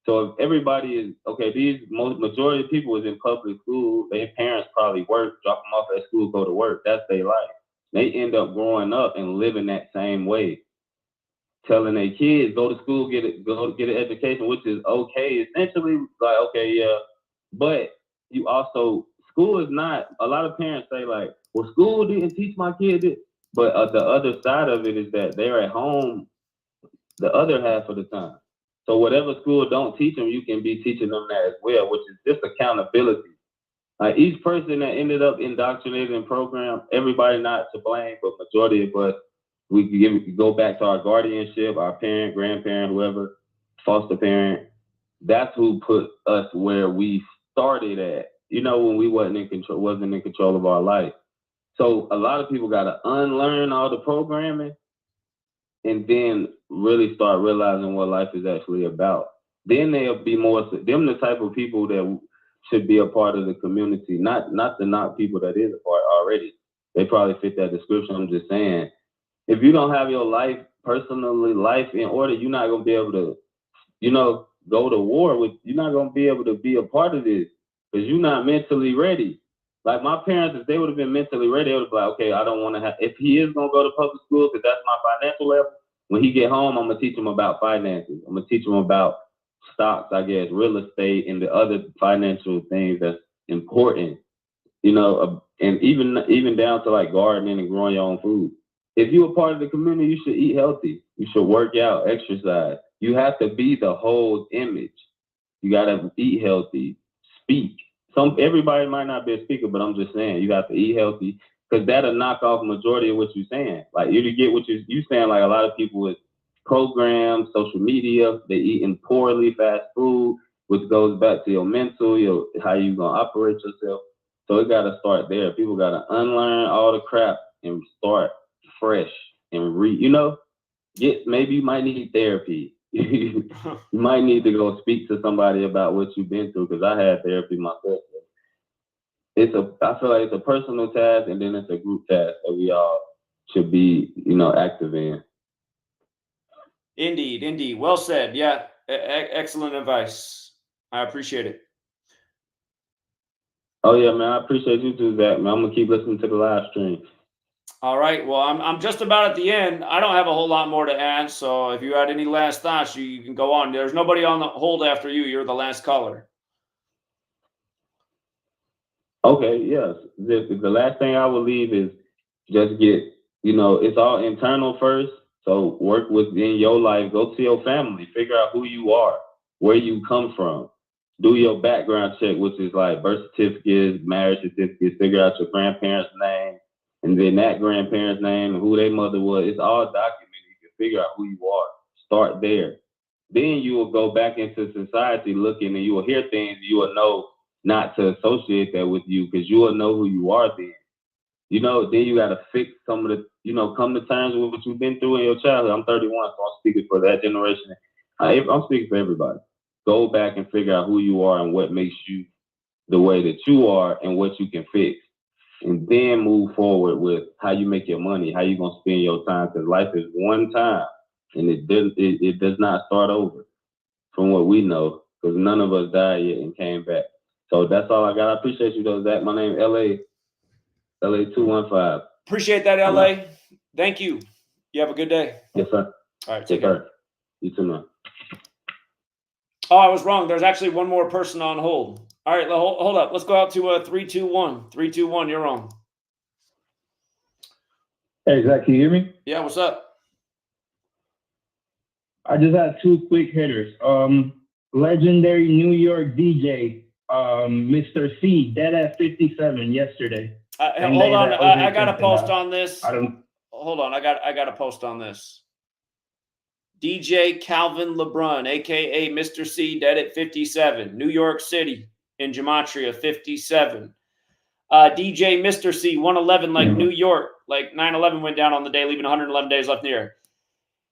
Speaker 16: So if everybody is okay, majority of people is in public school, their parents probably work, drop them off at school, go to work. That's their life. They end up growing up and living that same way, telling their kids, go to school, get an education, which is okay. Essentially, like, okay, yeah. But you also, school is not, a lot of parents say like, well, school didn't teach my kids it. But the other side of it is that they're at home the other half of the time. So whatever school don't teach them, you can be teaching them that as well, which is just accountability. Like each person that ended up indoctrinated and programmed, everybody not to blame, but majority of us, we go back to our guardianship, our parent, grandparent, whoever, foster parent. That's who put us where we started at. You know, when we wasn't in control of our life. So a lot of people got to unlearn all the programming and then really start realizing what life is actually about. Then they'll be them the type of people that should be a part of the community, not people that is a part already. They probably fit that description. I'm just saying, if you don't have your life, personally life in order, you're not going to be able to, you know, go to war with, you're not going to be able to be a part of this because you're not mentally ready. Like my parents, if they would have been mentally ready, they would have been like, okay, I don't want to have, if he is going to go to public school because that's my financial level, when he get home, I'm going to teach him about finances. I'm going to teach him about stocks, I guess, real estate, and the other financial things that's important, you know, and even down to like gardening and growing your own food. If you're a part of the community, you should eat healthy. You should work out, exercise. You have to be the whole image. You got to eat healthy, speak. Everybody might not be a speaker, but I'm just saying, you have to eat healthy, because that'll knock off majority of what you're saying. Like you get what you saying. Like a lot of people with programs, social media, they eating poorly, fast food, which goes back to your mental, how you gonna operate yourself. So it gotta start there. People gotta unlearn all the crap and start fresh and maybe you might need therapy. You might need to go speak to somebody about what you've been through, because I had therapy myself. I feel like it's a personal task, and then it's a group task that we all should be, active in.
Speaker 1: Indeed. Well said. Yeah, excellent advice. I appreciate it.
Speaker 16: Oh yeah, man, I appreciate you too, Zach. Man, I'm gonna keep listening to the live stream.
Speaker 1: All right. Well, I'm just about at the end. I don't have a whole lot more to add. So if you had any last thoughts, you can go on. There's nobody on the hold after you. You're the last caller.
Speaker 16: Okay. Yes. The last thing I will leave is just get, it's all internal first. So work within your life. Go to your family. Figure out who you are, where you come from. Do your background check, which is like birth certificates, marriage certificates. Figure out your grandparents' name. And then that grandparent's name and who their mother was, it's all documented. You can figure out who you are. Start there. Then you will go back into society looking, and you will hear things you will know not to associate that with you, because you will know who you are then. Then you got to fix some of the, come to terms with what you've been through in your childhood. I'm 31, so I'm speaking for that generation. I'm speaking for everybody. Go back and figure out who you are and what makes you the way that you are and what you can fix. And then move forward with how you make your money, how you gonna spend your time, because life is one time, and it does not start over, from what we know, because none of us died yet and came back. So that's all I got. I appreciate you though, Zach. My name is LA 215.
Speaker 1: Appreciate that, LA. Thank you. You have a good day.
Speaker 16: Yes, sir.
Speaker 1: All right, take care.
Speaker 16: You too, man.
Speaker 1: Oh, I was wrong. There's actually one more person on hold. All right, hold up. Let's go out to 321. 321, you're on.
Speaker 17: Hey, Zach, can you hear me?
Speaker 1: Yeah, what's up?
Speaker 17: I just had two quick hitters. Legendary New York DJ, Mr. C, dead at 57 yesterday.
Speaker 1: Hold on. I got to post on this.
Speaker 17: Hold
Speaker 1: on. I got to post on this. DJ Calvin LeBron, a.k.a. Mr. C, dead at 57. New York City in Gematria, 57. DJ Mr. C, 111, like New York. Like 9/11 went down on the day, leaving 111 days left in the air.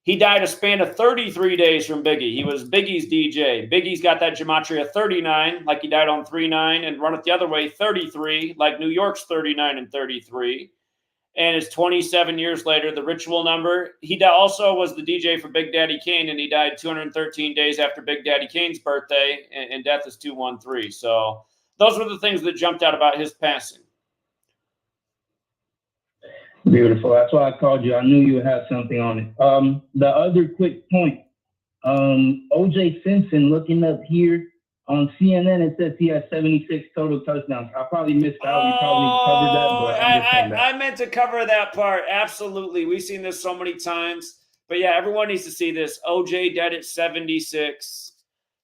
Speaker 1: He died a span of 33 days from Biggie. He was Biggie's DJ. Biggie's got that Gematria 39, like he died on 3/9, and run it the other way, 33, like New York's 39 and 33. And it's 27 years later, the ritual number. He also was the DJ for Big Daddy Kane, and he died 213 days after Big Daddy Kane's birthday, and death is 213. So those were the things that jumped out about his passing.
Speaker 17: Beautiful. That's why I called you. I knew you would have something on it. The other quick point, OJ Simpson, looking up here on CNN, it says he has 76 total touchdowns. I probably missed out. We probably covered that, but I'm just saying that.
Speaker 1: I meant to cover that part. Absolutely. We've seen this so many times. But yeah, everyone needs to see this. OJ dead at 76.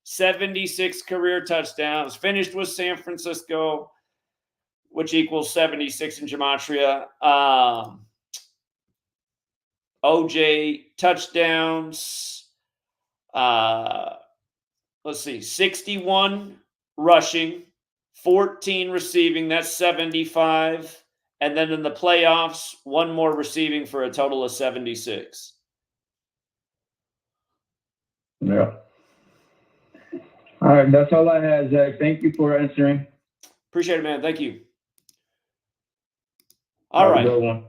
Speaker 1: 76 career touchdowns. Finished with San Francisco, which equals 76 in Gematria. OJ touchdowns. Let's see, 61 rushing, 14 receiving. That's 75. And then in the playoffs, one more receiving for a total of 76.
Speaker 17: Yeah. All right, that's all I had, Zach. Thank you for answering.
Speaker 1: Appreciate it, man. Thank you. All right.
Speaker 17: Have a good one.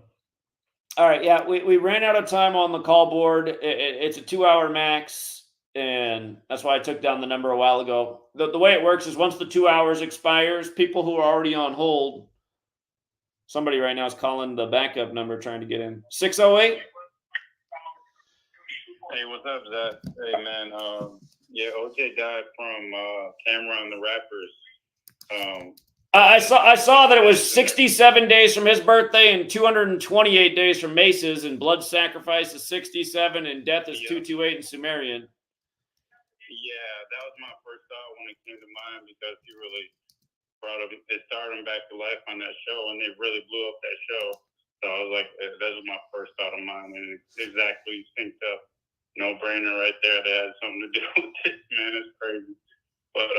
Speaker 1: All right. Yeah, we ran out of time on the call board. It's a 2-hour max. And that's why I took down the number a while ago. The way it works is once the 2 hours expires, people who are already on hold, somebody right now is calling the backup number trying to get in. 608?
Speaker 18: Hey, what's up, Zach? Hey, man. Yeah, OJ died from Cameron the Rapper's.
Speaker 1: I saw that it was 67 days from his birthday and 228 days from Mace's, and blood sacrifice is 67 and death is 228 in Sumerian.
Speaker 18: Yeah, that was my first thought when it came to mind, because it started him back to life on that show, and they really blew up that show. So I was like, that was my first thought of mine, and it exactly synced up. No brainer right there. That had something to do with it, man. It's crazy. But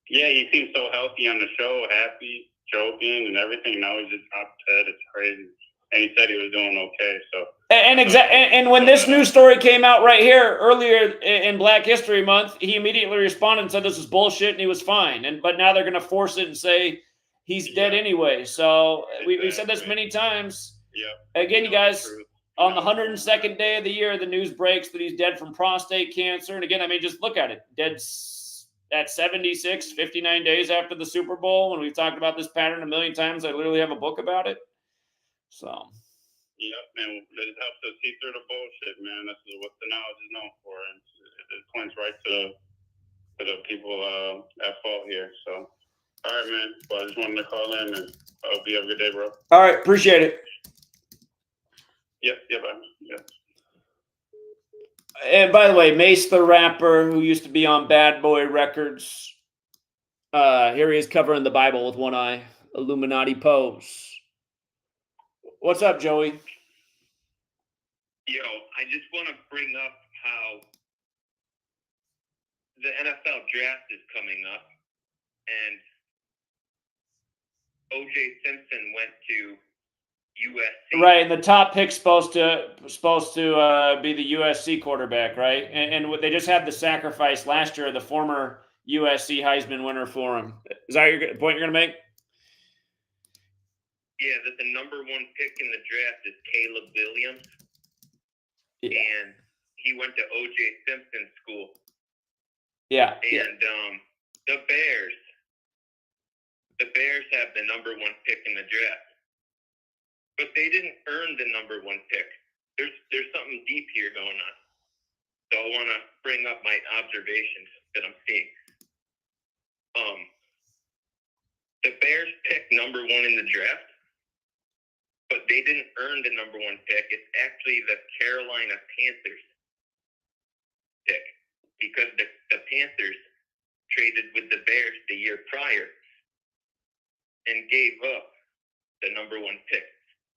Speaker 18: yeah, he seems so healthy on the show, happy, joking, and everything. Now he's just dropped dead. It's crazy. And he said he was doing okay. So
Speaker 1: and when this news story came out right here earlier in Black History Month, he immediately responded and said this was bullshit and he was fine. But now they're going to force it and say he's dead anyway. So we've said this many times.
Speaker 18: Yeah.
Speaker 1: Again, you guys, on the 102nd day of the year, the news breaks that he's dead from prostate cancer. And again, I mean, just look at it. Dead at 76, 59 days after the Super Bowl. When we've talked about this pattern a million times, I literally have a book about it. So.
Speaker 18: Yep, man. It helps us see through the bullshit, man. That's what the knowledge is known for, and it points right to the people at fault here. So, all right, man. Well, I just wanted to call in, and I hope you have a good day, bro.
Speaker 1: All right, appreciate it.
Speaker 18: Yep, man. Yep.
Speaker 1: And by the way, Mace the rapper who used to be on Bad Boy Records, here he is covering the Bible with one eye, Illuminati pose. What's up, Joey?
Speaker 19: Yo, I just want to bring up how the NFL draft is coming up, and OJ Simpson went to USC.
Speaker 1: Right, and the top pick's supposed to be the USC quarterback, right? And they just had the sacrifice last year, the former USC Heisman winner for him. Is that your point you're going to make?
Speaker 19: Yeah, that the number one pick in the draft is Caleb Williams. Yeah. And he went to OJ Simpson school.
Speaker 1: Yeah.
Speaker 19: And the Bears have the number one pick in the draft. But they didn't earn the number one pick. There's something deep here going on. So I want to bring up my observations that I'm seeing. The Bears picked number one in the draft, but they didn't earn the number one pick. It's actually the Carolina Panthers pick, because the Panthers traded with the Bears the year prior and gave up the number one pick,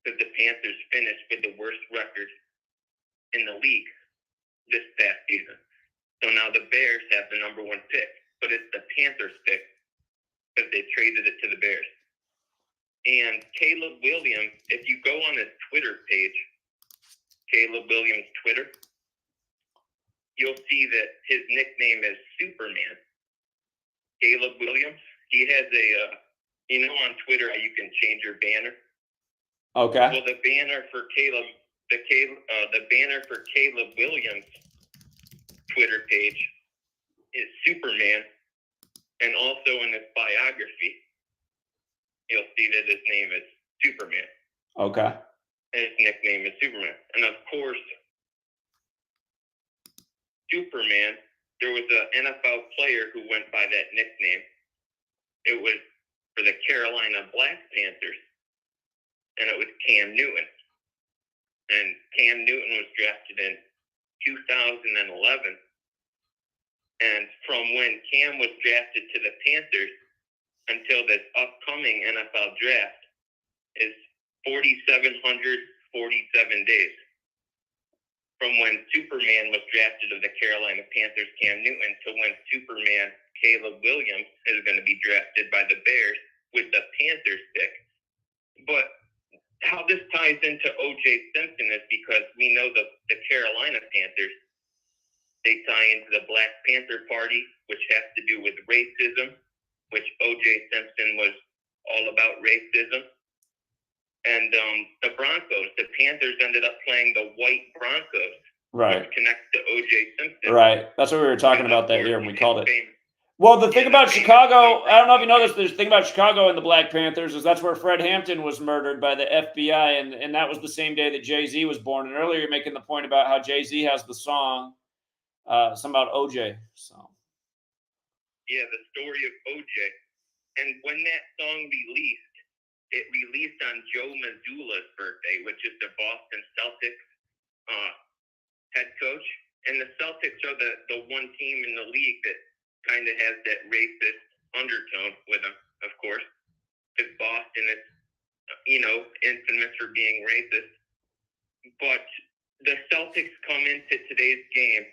Speaker 19: because the Panthers finished with the worst record in the league this past season. So now the Bears have the number one pick, but it's the Panthers pick because they traded it to the Bears. And Caleb Williams, if you go on his Twitter page, Caleb Williams' Twitter, you'll see that his nickname is Superman. Caleb Williams, he has on Twitter how you can change your banner.
Speaker 1: Okay.
Speaker 19: Well, the banner for Caleb Williams' Twitter page is Superman, and also in his biography, you'll see that his name is Superman.
Speaker 1: Okay.
Speaker 19: And his nickname is Superman. And of course, Superman, there was an NFL player who went by that nickname. It was for the Carolina Black Panthers, and it was Cam Newton. And Cam Newton was drafted in 2011. And from when Cam was drafted to the Panthers until this upcoming NFL draft is 4,747 days. From when Superman was drafted to the Carolina Panthers, Cam Newton, to when Superman, Caleb Williams, is going to be drafted by the Bears with the Panthers pick. But how this ties into OJ Simpson is because we know the Carolina Panthers, they tie into the Black Panther Party, which has to do with racism, which OJ Simpson was all about racism. And the Broncos, the Panthers ended up playing the white Broncos,
Speaker 1: Right.
Speaker 19: which connects to OJ Simpson.
Speaker 1: Right. That's what we were talking about that year when we called it. Well, the thing about Chicago, I don't know if you know this, the thing about Chicago and the Black Panthers is that's where Fred Hampton was murdered by the FBI, and that was the same day that Jay-Z was born. And earlier you're making the point about how Jay-Z has the song, something about OJ. So.
Speaker 19: Yeah, the story of OJ. And when that song released, it released on Joe Mazzulla's birthday, which is the Boston Celtics head coach. And the Celtics are the one team in the league that kind of has that racist undertone with them. of course, because Boston is, infamous for being racist. But the Celtics come into today's game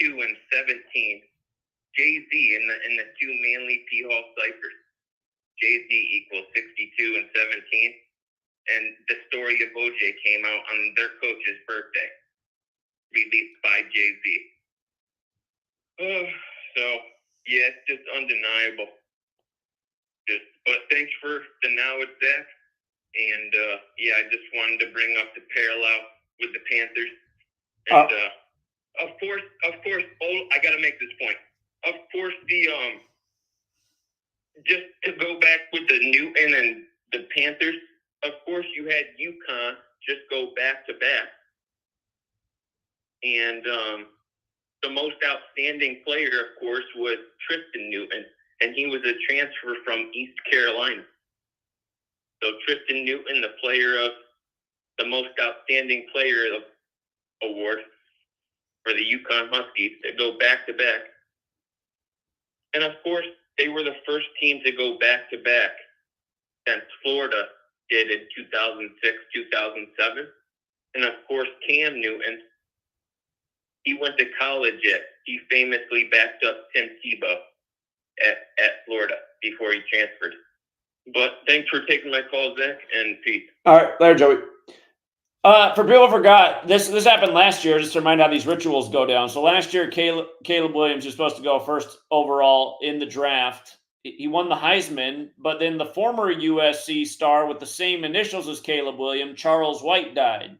Speaker 19: 62-17. Jay-Z in the two Manly P. Hall ciphers. Jay-Z equals 62-17. And the story of OJ came out on their coach's birthday, released by Jay-Z. So, yeah, it's just undeniable. But thanks for the knowledge, Zach. And, I just wanted to bring up the parallel with the Panthers. And, of course, I got to make this point. Of course, just to go back with the Newton and the Panthers, of course, you had UConn just go back to back. And the most outstanding player, of course, was Tristan Newton, and he was a transfer from East Carolina. So Tristan Newton, the player of the most outstanding player award for the UConn Huskies, to go back to back. And of course, they were the first team to go back to back since Florida did in 2006, 2007. And of course, Cam Newton, he went to college he famously backed up Tim Tebow at Florida before he transferred. But thanks for taking my call, Zach, and peace.
Speaker 1: All right, later, Joey. For people who forgot, this happened last year, just to remind how these rituals go down. So last year, Caleb Williams was supposed to go first overall in the draft. He won the Heisman, but then the former USC star with the same initials as Caleb Williams, Charles White, died.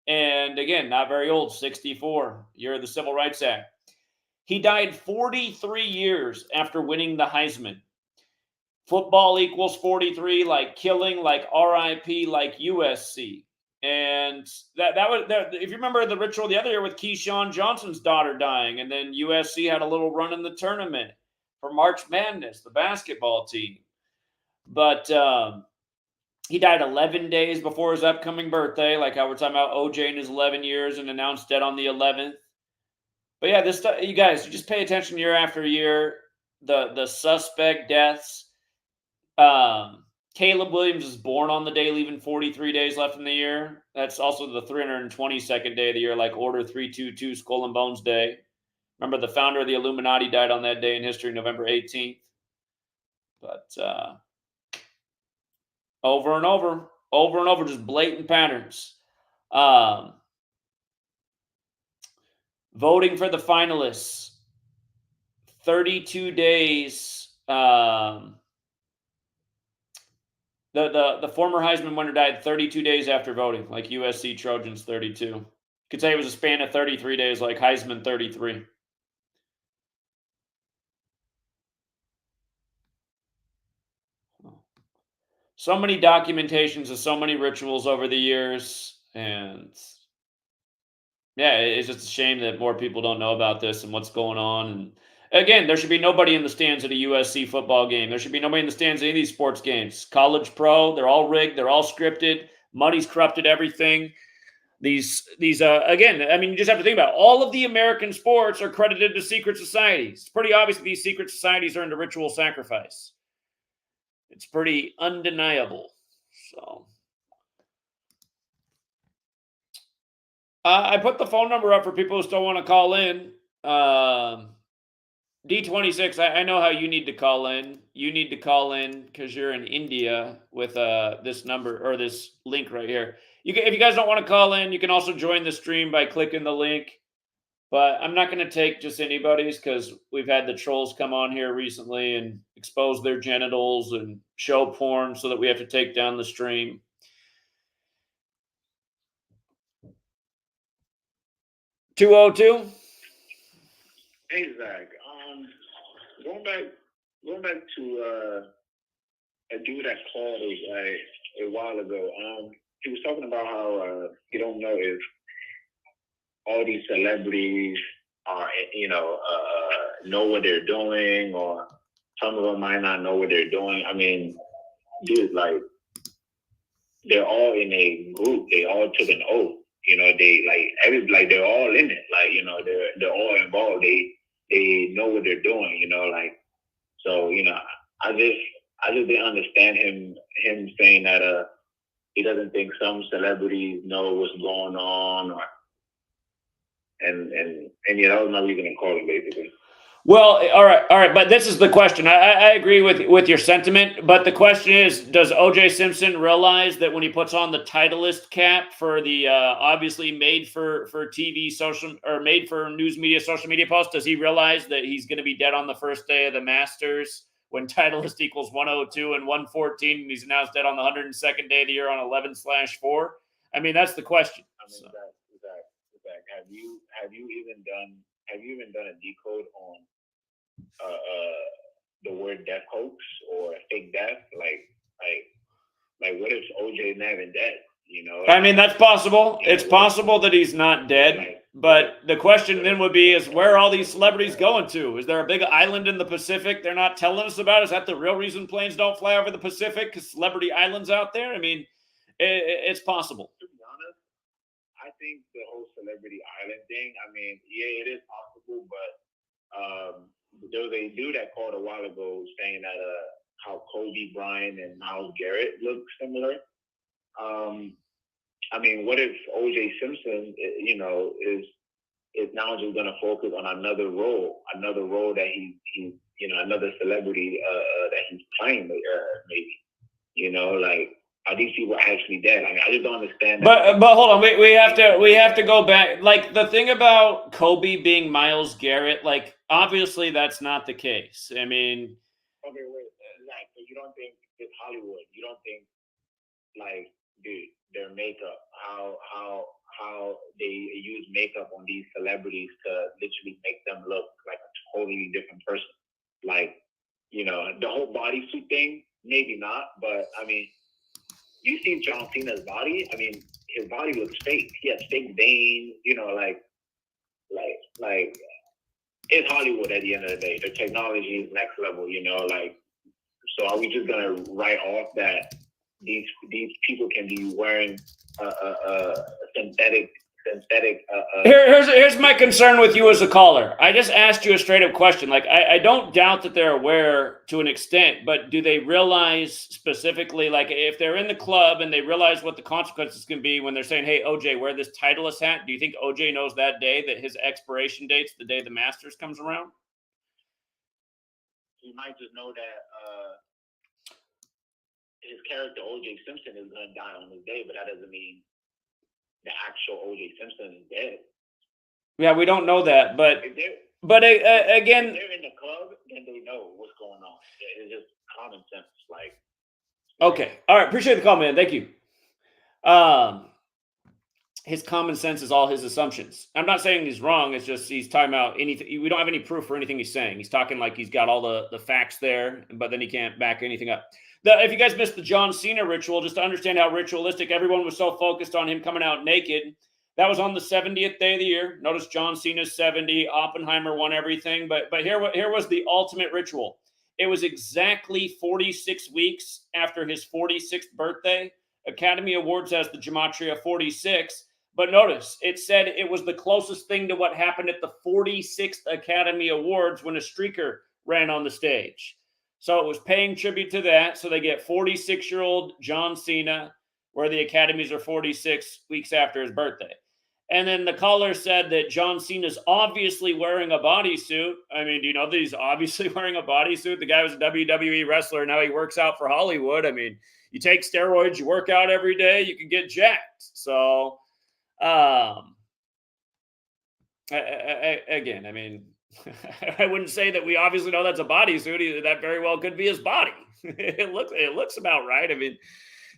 Speaker 1: And again, not very old, 64, year of the Civil Rights Act. He died 43 years after winning the Heisman. Football equals 43, like killing, like RIP, like USC. And that was, if you remember the ritual the other year with Keyshawn Johnson's daughter dying, and then USC had a little run in the tournament for March Madness, the basketball team. But he died 11 days before his upcoming birthday, like how we're talking about OJ in his 11 years and announced dead on the 11th. But yeah, this stuff, you guys, you just pay attention year after year. The suspect deaths. Caleb Williams is born on the day, leaving 43 days left in the year. That's also the 322nd day of the year, like Order 322, Skull and Bones Day. Remember, the founder of the Illuminati died on that day in history, November 18th. But over and over, just blatant patterns. Voting for the finalists, 32 days. The former Heisman winner died 32 days after voting, like USC Trojans 32. You could say it was a span of 33 days, like Heisman 33. So many documentations of so many rituals over the years. And yeah, it's just a shame that more people don't know about this and what's going on. And again, there should be nobody in the stands at a USC football game. There should be nobody in the stands at any of these sports games. College, pro, they're all rigged. They're all scripted. Money's corrupted everything. These again, I mean, you just have to think about it. All of the American sports are credited to secret societies. It's pretty obvious that these secret societies are into ritual sacrifice. It's pretty undeniable. So I put the phone number up for people who still want to call in. D26, I know how you need to call in. You need to call in because you're in India with this number or this link right here. If you guys don't want to call in, you can also join the stream by clicking the link. But I'm not going to take just anybody's because we've had the trolls come on here recently and expose their genitals and show porn so that we have to take down the stream. $202.
Speaker 20: Hey Zach, going back to a dude that called a while ago. He was talking about how you don't know if all these celebrities are, know what they're doing, or some of them might not know what they're doing. I mean, dude, like, they're all in a group. They all took an oath. They're all in it. They're all involved. They know what they're doing. So I just I just didn't understand him saying that he doesn't think some celebrities know what's going on, and yeah, that was my reason in calling, basically.
Speaker 1: Well, all right. But this is the question. I agree with your sentiment, but the question is, does OJ Simpson realize that when he puts on the Titleist cap for the obviously made for TV social or made for news media social media posts, does he realize that he's going to be dead on the first day of the Masters when Titleist equals 102 and 114, and he's announced dead on the 102nd day of the year on 11/4? I mean, that's the question.
Speaker 20: Zach, have you even done a decode on the word death hoax or fake death? Like what if OJ is not even dead? You know?
Speaker 1: I mean, that's possible. It's possible that he's not dead. But the question then would be, is where are all these celebrities going to? Is there a big island in the Pacific they're not telling us about? Is that the real reason planes don't fly over the Pacific? Because celebrity islands out there? I mean, it's possible.
Speaker 20: To be honest, I think the whole celebrity island thing, I mean, yeah, it is possible, but there was a dude that called a while ago saying that how Kobe Bryant and Myles Garrett look similar. I mean, what if OJ Simpson, you know, is now just going to focus on another role that he's you know, another celebrity that he's playing, maybe, you know, like, are these people actually dead? I mean, I just don't understand that.
Speaker 1: But hold on, we have to go back. Like, the thing about Kobe being Myles Garrett, like, obviously that's not the case. I mean,
Speaker 20: okay, wait, Zach, so you don't think it's Hollywood? You don't think, like, dude, their makeup, how they use makeup on these celebrities to literally make them look like a totally different person? Like, you know, the whole bodysuit thing, maybe not, but I mean, you seen John Cena's body? I mean, his body looks fake. He has fake veins, you know, like it's Hollywood at the end of the day. The technology is next level, you know, like, so are we just gonna write off that these people can be wearing synthetic
Speaker 1: Here's my concern with you as a caller. I just asked you a straight up question. Like, I don't doubt that they're aware to an extent, but do they realize specifically, like, if they're in the club and they realize what the consequences can be when they're saying, hey, OJ, wear this Titleist hat? Do you think OJ knows that day that his expiration date's the day the Masters comes around?
Speaker 20: You might just know that his character OJ Simpson is going to die on this day, but that doesn't mean the actual OJ Simpson is dead.
Speaker 1: Yeah, we don't know that, but again,
Speaker 20: if they're in the club, then they know what's going on. It's just common sense. Like,
Speaker 1: okay, all right, appreciate the call, man. Thank you. His common sense is all his assumptions. I'm not saying he's wrong. It's just he's talking about anything. We don't have any proof for anything he's saying. He's talking like he's got all the facts there, but then he can't back anything up. If you guys missed the John Cena ritual, just to understand how ritualistic, everyone was so focused on him coming out naked. That was on the 70th day of the year. Notice John Cena's 70. Oppenheimer won everything. But here was the ultimate ritual. It was exactly 46 weeks after his 46th birthday. Academy Awards has the Gematria 46. But notice, it said it was the closest thing to what happened at the 46th Academy Awards when a streaker ran on the stage. So it was paying tribute to that. So they get 46-year-old John Cena, where the Academies are 46 weeks after his birthday. And then the caller said that John Cena's obviously wearing a bodysuit. I mean, do you know that he's obviously wearing a bodysuit? The guy was a WWE wrestler. Now he works out for Hollywood. I mean, you take steroids, you work out every day, you can get jacked. So, again, I mean, I wouldn't say that we obviously know that's a bodysuit. That very well could be his body. It looks about right. I mean,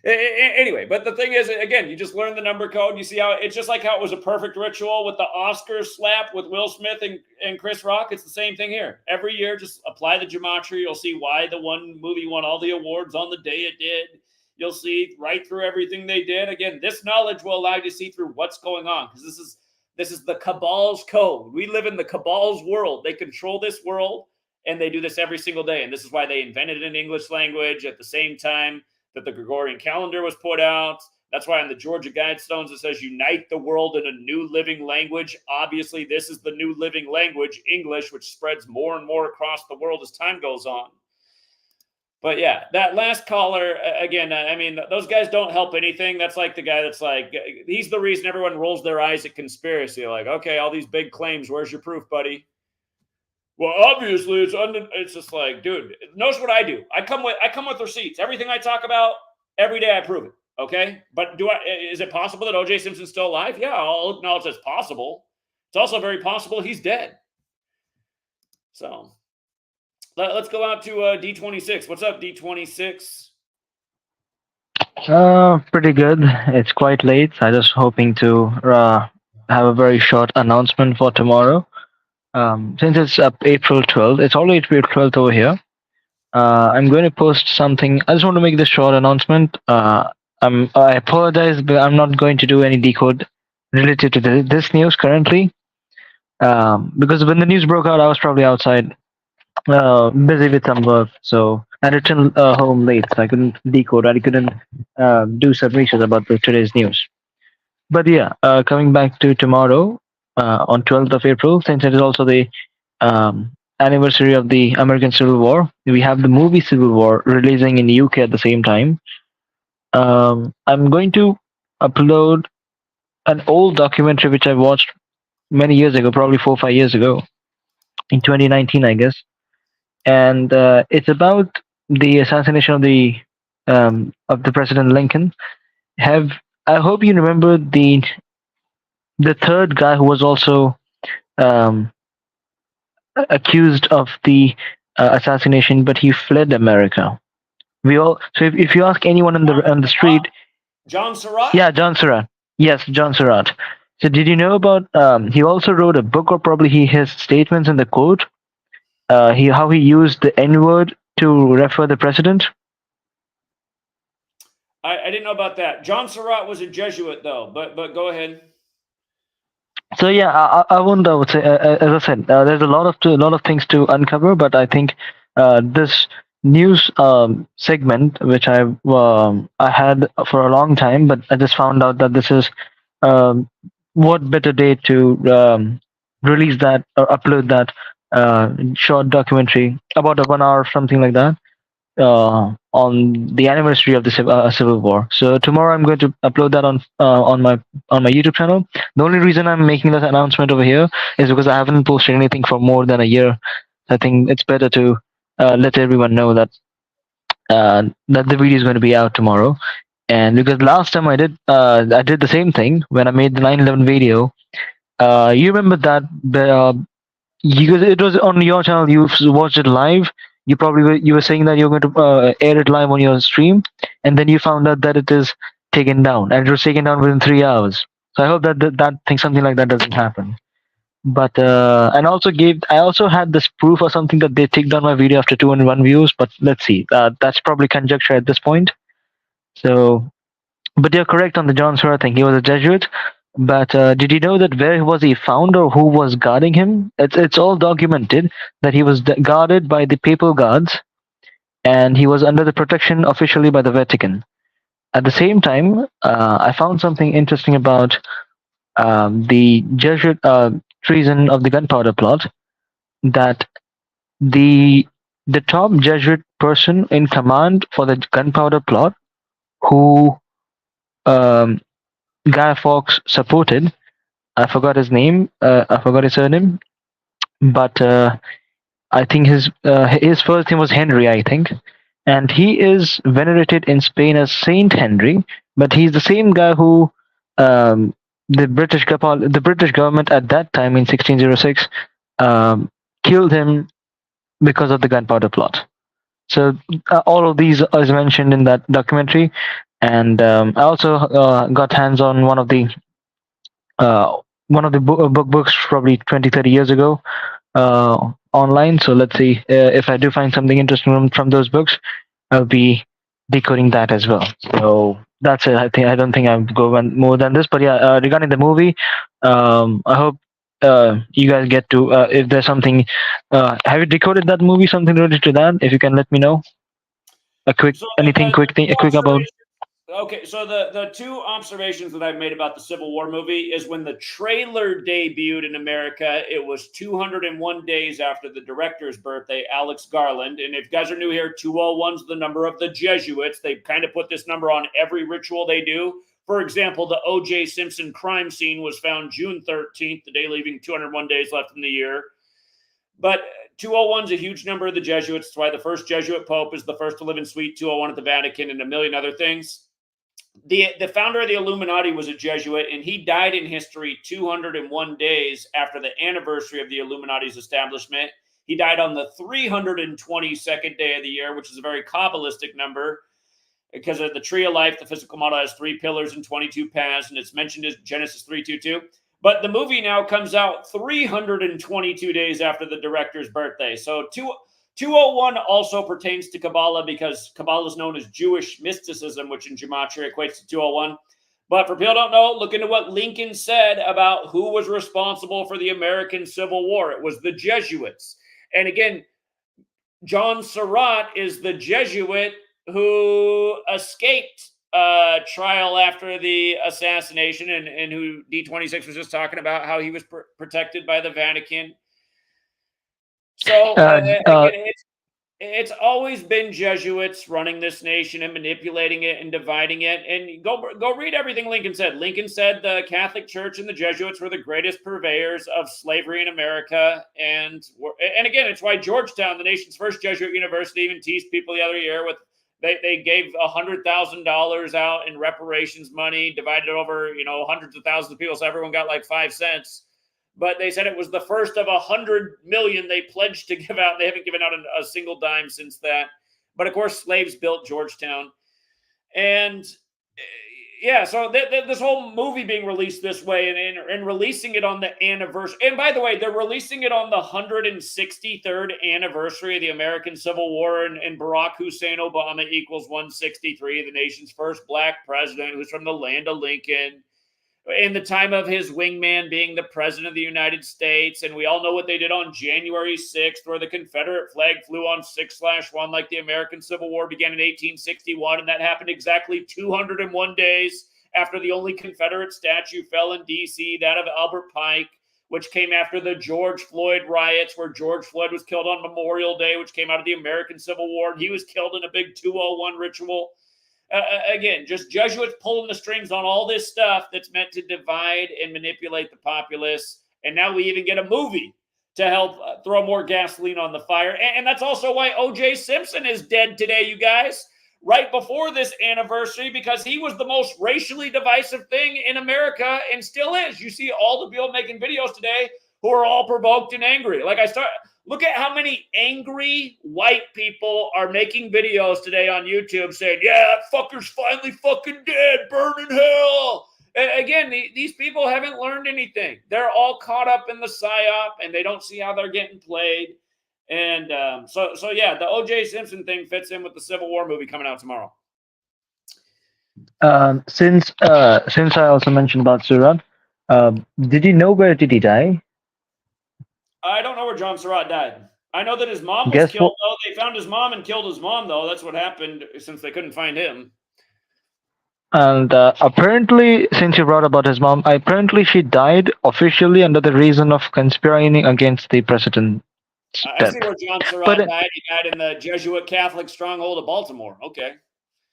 Speaker 1: anyway, but the thing is, again, you just learn the number code. You see how it's just like how it was a perfect ritual with the Oscars slap with Will Smith and Chris Rock. It's the same thing here. Every year, just apply the gematria. You'll see why the one movie won all the awards on the day it did. You'll see right through everything they did. Again, this knowledge will allow you to see through what's going on, because this is the Cabal's code. We live in the Cabal's world. They control this world, and they do this every single day. And this is why they invented an English language at the same time that the Gregorian calendar was put out. That's why on the Georgia Guidestones it says unite the world in a new living language. Obviously, this is the new living language, English, which spreads more and more across the world as time goes on. But yeah, that last caller, again, I mean, those guys don't help anything. That's like the guy that's like, he's the reason everyone rolls their eyes at conspiracy. Like, okay, all these big claims, where's your proof, buddy? Well, obviously, it's just like, dude, notice what I do. I come with receipts. Everything I talk about, every day I prove it. Okay? But is it possible that OJ Simpson's still alive? Yeah, I'll acknowledge it's possible. It's also very possible he's dead. So let's go out to D26. What's up, D26?
Speaker 21: Pretty good. It's quite late. I was hoping to have a very short announcement for tomorrow. Since it's up April 12th, it's already April 12th over here. I'm going to post something. I just want to make this short announcement. I apologize, but I'm not going to do any decode related to this news currently. Because when the news broke out, I was probably outside, busy with some work. So I returned home late, so I couldn't decode. I couldn't do some research about today's news. But yeah, coming back to tomorrow, on 12th of April, since it is also the anniversary of the American Civil War, we have the movie Civil War releasing in the UK at the same time. I'm going to upload an old documentary which I watched many years ago, probably 4 or 5 years ago, in 2019, I guess. And it's about the assassination of the President Lincoln. I hope you remember the third guy who was also accused of the assassination, but he fled America. So if you ask anyone on the street,
Speaker 1: John Surratt?
Speaker 21: yeah, John Surratt. Yes, John Surratt. So did you know about? He also wrote a book, or probably his statements in the quote. How he used the N-word to refer the president.
Speaker 1: I didn't know about that. John Surratt was a Jesuit, though. But go ahead.
Speaker 21: So yeah, I won't. I would say, as I said, there's a lot of things to uncover. But I think this news segment, which I had for a long time, but I just found out that this is what better day to release that or upload that short documentary, about a 1 hour, something like that, on the anniversary of the Civil War. So tomorrow I'm going to upload that on my YouTube channel. The only reason I'm making this announcement over here is because I haven't posted anything for more than a year. I think it's better to let everyone know that that the video is going to be out tomorrow. And because last time I did the same thing when I made the 9/11 video. You remember that? Because it was on your channel, you watched it live. You were saying that you were going to air it live on your stream, and then you found out that it is taken down, and it was taken down within 3 hours. So I hope that something like that doesn't happen. But I also had this proof or something that they take down my video after 201 views. But let's see, that's probably conjecture at this point. So, but you're correct on the John Surratt thing. He was a Jesuit. But did you know that where was he found, or who was guarding him? It's all documented that he was guarded by the papal guards, and he was under the protection officially by the Vatican. At the same time, I found something interesting about the Jesuit treason of the gunpowder plot. That the top Jesuit person in command for the gunpowder plot, who Guy Fawkes supported. I forgot his name. I forgot his surname, but I think his first name was Henry, I think, and he is venerated in Spain as Saint Henry. But he's the same guy who the British government at that time in 1606 killed him because of the gunpowder plot. So all of these is mentioned in that documentary. And I also got hands on one of the books probably 20-30 years ago online. So let's see if I do find something interesting from those books, I'll be decoding that as well. So that's it. I don't think I'll go more than this. But yeah, regarding the movie, I hope you guys get to if there's something. Have you decoded that movie? Something related to that? If you can let me know. A quick about.
Speaker 1: Okay, so the two observations that I've made about the Civil War movie is when the trailer debuted in America, it was 201 days after the director's birthday, Alex Garland. And if you guys are new here, 201's the number of the Jesuits. They kind of put this number on every ritual they do. For example, the OJ Simpson crime scene was found June 13th, the day leaving 201 days left in the year. But 201 is a huge number of the Jesuits. That's why the first Jesuit Pope is the first to live in Suite 201 at the Vatican and a million other things. The founder of the Illuminati was a Jesuit, and he died in history 201 days after the anniversary of the Illuminati's establishment. He died on the 322nd day of the year, which is a very Cabalistic number. Because of the tree of life, the physical model has 3 pillars and 22 paths, and it's mentioned as Genesis 3:22. But the movie now comes out 322 days after the director's birthday. So 201 also pertains to Kabbalah because Kabbalah is known as Jewish mysticism, which in Gematria equates to 201. But for people who don't know, look into what Lincoln said about who was responsible for the American Civil War. It was the Jesuits. And again, John Surratt is the Jesuit who escaped trial after the assassination and who D26 was just talking about how he was protected by the Vatican. So again, it's always been Jesuits running this nation and manipulating it and dividing it. And go read everything Lincoln said. Lincoln said the Catholic Church and the Jesuits were the greatest purveyors of slavery in America. And again, it's why Georgetown, the nation's first Jesuit university, even teased people the other year with they gave $100,000 out in reparations money, divided over hundreds of thousands of people, so everyone got like 5 cents. But they said it was the first of 100 million they pledged to give out. They haven't given out a single dime since that. But of course, slaves built Georgetown. And yeah, so this whole movie being released this way and releasing it on the anniversary. And by the way, they're releasing it on the 163rd anniversary of the American Civil War. And Barack Hussein Obama equals 163, the nation's first black president who's from the land of Lincoln. In the time of his wingman being the president of the United States. And we all know what they did on January 6th, where the Confederate flag flew on 6/1, like the American Civil War began in 1861. And that happened exactly 201 days after the only Confederate statue fell in D.C., that of Albert Pike, which came after the George Floyd riots, where George Floyd was killed on Memorial Day, which came out of the American Civil War. And he was killed in a big 201 ritual. Again, just Jesuits pulling the strings on all this stuff that's meant to divide and manipulate the populace. And now we even get a movie to help throw more gasoline on the fire. And that's also why OJ Simpson is dead today, you guys, right before this anniversary, because he was the most racially divisive thing in America and still is. You see all the people making videos today who are all provoked and angry. Look at how many angry white people are making videos today on YouTube saying, yeah, that fucker's finally fucking dead, burn in hell. And again, these people haven't learned anything. They're all caught up in the psyop and they don't see how they're getting played. And so yeah, the OJ Simpson thing fits in with the Civil War movie coming out tomorrow.
Speaker 21: Since I also mentioned about Surratt, did you know where did he die?
Speaker 1: I don't know where John Surratt died. I know that his mom was killed, though. They found his mom and killed his mom, though. That's what happened since they couldn't find him.
Speaker 21: And apparently, since you brought about his mom, apparently she died officially under the reason of conspiring against the president.
Speaker 1: I see where John Surratt died. He died in the Jesuit Catholic stronghold of Baltimore. Okay.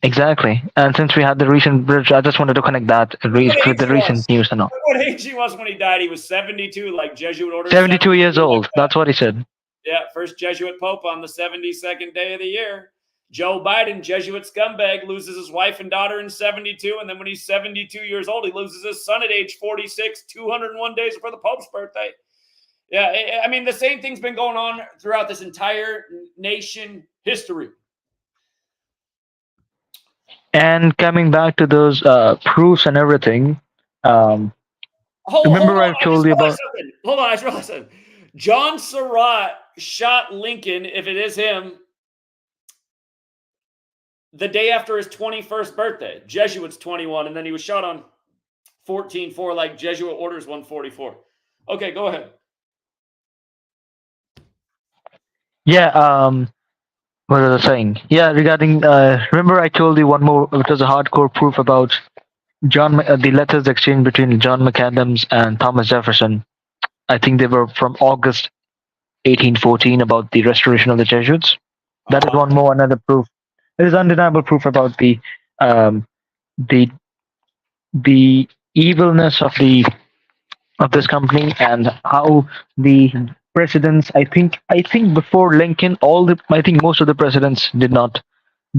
Speaker 21: Exactly. And since we had the recent bridge, I just wanted to connect that with the recent news and all.
Speaker 1: What age he was when he died? He was 72, like Jesuit order.
Speaker 21: 72 years old. That's what he said.
Speaker 1: Yeah, first Jesuit Pope on the 72nd day of the year. Joe Biden, Jesuit scumbag, loses his wife and daughter in 72. And then when he's 72 years old, he loses his son at age 46, 201 days before the Pope's birthday. Yeah, I mean, the same thing's been going on throughout this entire nation history.
Speaker 21: And coming back to those proofs and everything, remember I told you about...
Speaker 1: Hold on, I just realized something. John Surratt shot Lincoln, if it is him, the day after his 21st birthday. Jesuit's 21, and then he was shot on 14/4, like Jesuit orders 144. Okay, go ahead.
Speaker 21: Yeah, What was I saying? Yeah, regarding remember I told you one more. It was a hardcore proof about the letters exchanged between John McAdams and Thomas Jefferson. I think they were from August 1814 about the restoration of the Jesuits. That is one more another proof. It is undeniable proof about um, the the evilness of this company and how the presidents. I think before Lincoln, I think most of the presidents did not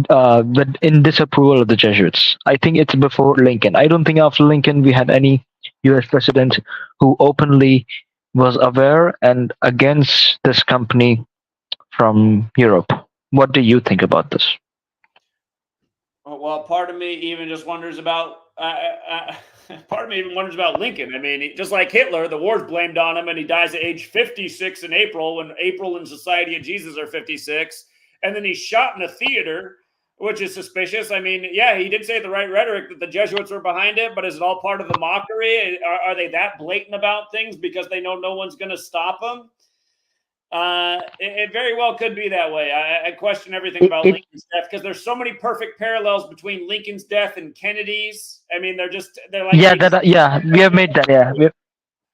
Speaker 21: but in disapproval of the Jesuits. I think it's before Lincoln. I don't think after Lincoln we had any U.S. president who openly was aware and against this company from Europe. What do you think about this?
Speaker 1: Well, part of me even just wonders about. Part of me even wonders about Lincoln. I mean, just like Hitler, the war's blamed on him, and he dies at age 56 in April, when April and Society of Jesus are 56, and then he's shot in a theater, which is suspicious. I mean, yeah, he did say the right rhetoric that the Jesuits were behind it, but is it all part of the mockery? Are they that blatant about things because they know no one's going to stop them? It very well could be that way. I question everything about Lincoln's death because there's so many perfect parallels between Lincoln's death and Kennedy's. I mean, they're like
Speaker 21: We have made that.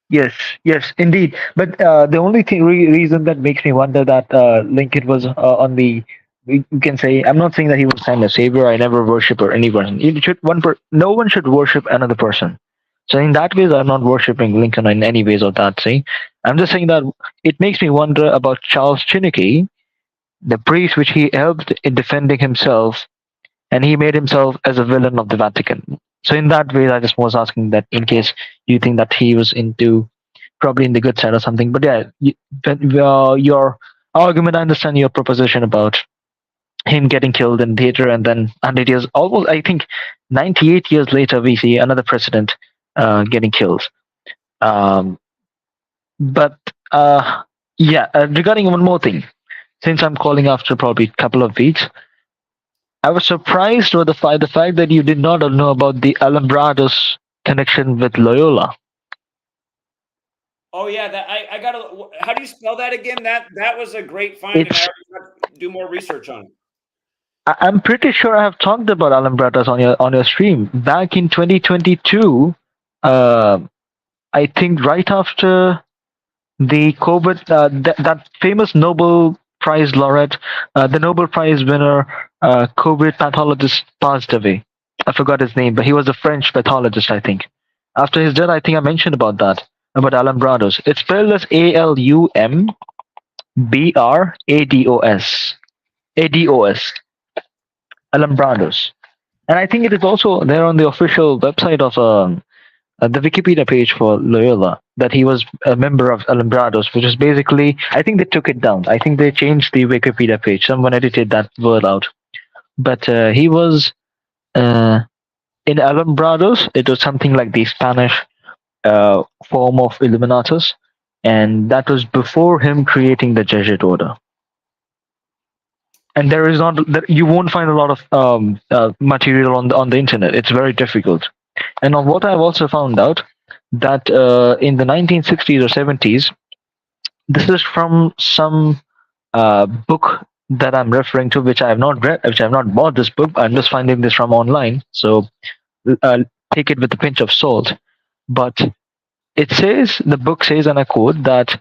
Speaker 21: Yes, indeed. But the only reason that makes me wonder that Lincoln was on the, we can say, I'm not saying that he was kind of savior. I never worship or anyone. No one should worship another person. So in that ways, I'm not worshiping Lincoln in any ways of that. See, I'm just saying that it makes me wonder about Charles Chinnicky, the priest which he helped in defending himself, and he made himself as a villain of the Vatican. So in that way, I just was asking that in case you think that he was probably in the good side or something. But yeah, your argument, I understand your proposition about him getting killed in theater, and then 100 years, almost, I think 98 years later, we see another president getting killed. But regarding one more thing, since I'm calling after probably a couple of weeks, I was surprised with the fact that you did not know about the Alumbrados connection with Loyola.
Speaker 1: Oh yeah, that I gotta. How do you spell that again? That was a great find, and I already got to do more research on it.
Speaker 21: I'm pretty sure I have talked about Alumbrados on your stream back in 2022. I think right after the COVID, that famous Nobel Prize laureate, the Nobel Prize winner, COVID pathologist passed away. I forgot his name, but he was a French pathologist, I think. After his death, I think I mentioned about Alumbrados. It's spelled as ALUMBRADOS. ADOS. Alumbrados. And I think it is also there on the official website of the Wikipedia page for Loyola, that he was a member of Alumbrados, which is basically, I think they took it down. I think they changed the Wikipedia page. Someone edited that word out. But he was in Alumbrados. It was something like the Spanish form of Illuminatus, and that was before him creating the Jesuit order. And there is you won't find a lot of material on the internet. It's very difficult. And on what I've also found out, that in the 1960s or 70s, this is from some book that I'm referring to, which I have not read, which I have not bought this book. I'm just finding this from online, so take it with a pinch of salt. But the book says, and I quote, that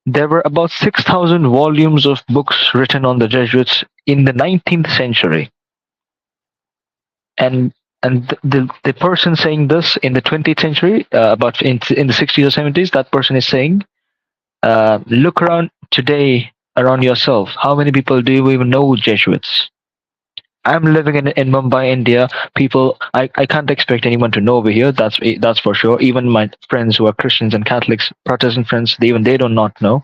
Speaker 21: there were about 6,000 volumes of books written on the Jesuits in the 19th century. And the person saying this in the 20th century, about in the 60s or 70s, that person is saying, look around today, around yourself. How many people do you even know Jesuits? I'm living in Mumbai, India. People, I can't expect anyone to know over here. That's for sure. Even my friends who are Christians and Catholics, Protestant friends, they do not know.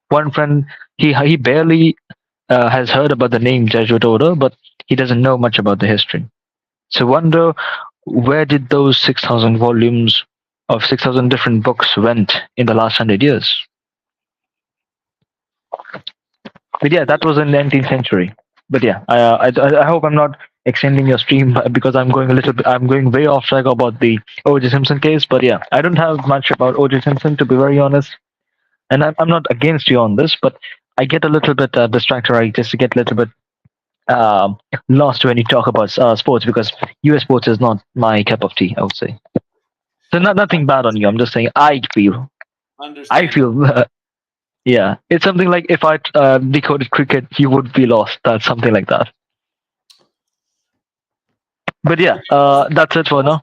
Speaker 21: One friend, he barely has heard about the name Jesuit order, but he doesn't know much about the history. So wonder, where did those 6,000 volumes of 6,000 different books went in the last 100 years? But yeah, that was in the 19th century. But yeah, I hope I'm not extending your stream because I'm going way off track about the OJ Simpson case. But yeah, I don't have much about OJ Simpson, to be very honest. And I'm not against you on this, but I get a little bit distracted. I just get a little bit lost when you talk about sports, because US sports is not my cup of tea, I would say. So nothing bad on you. I'm just saying I feel. Yeah, it's something like if I decoded cricket, you would be lost. That's something like that. But yeah, that's it for now.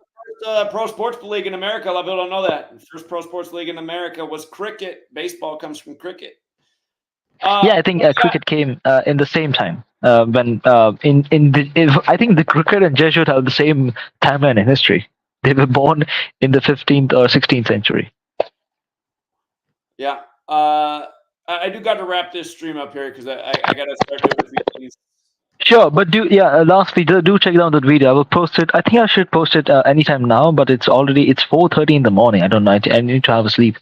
Speaker 1: Pro sports league in America. A lot of people don't know that. The first pro sports league in America was cricket. Baseball comes from cricket.
Speaker 21: Yeah, I think cricket came in the same time when I think the cricket and Jesuit have the same timeline in history. They were born in the 15th or 16th century.
Speaker 1: Yeah. I do got to wrap this stream up here because I got to start doing a few things.
Speaker 21: Sure, but lastly, do check down that video. I will post it. I think I should post it anytime now, but it's 4:30 in the morning. I don't know. I need to have a sleep.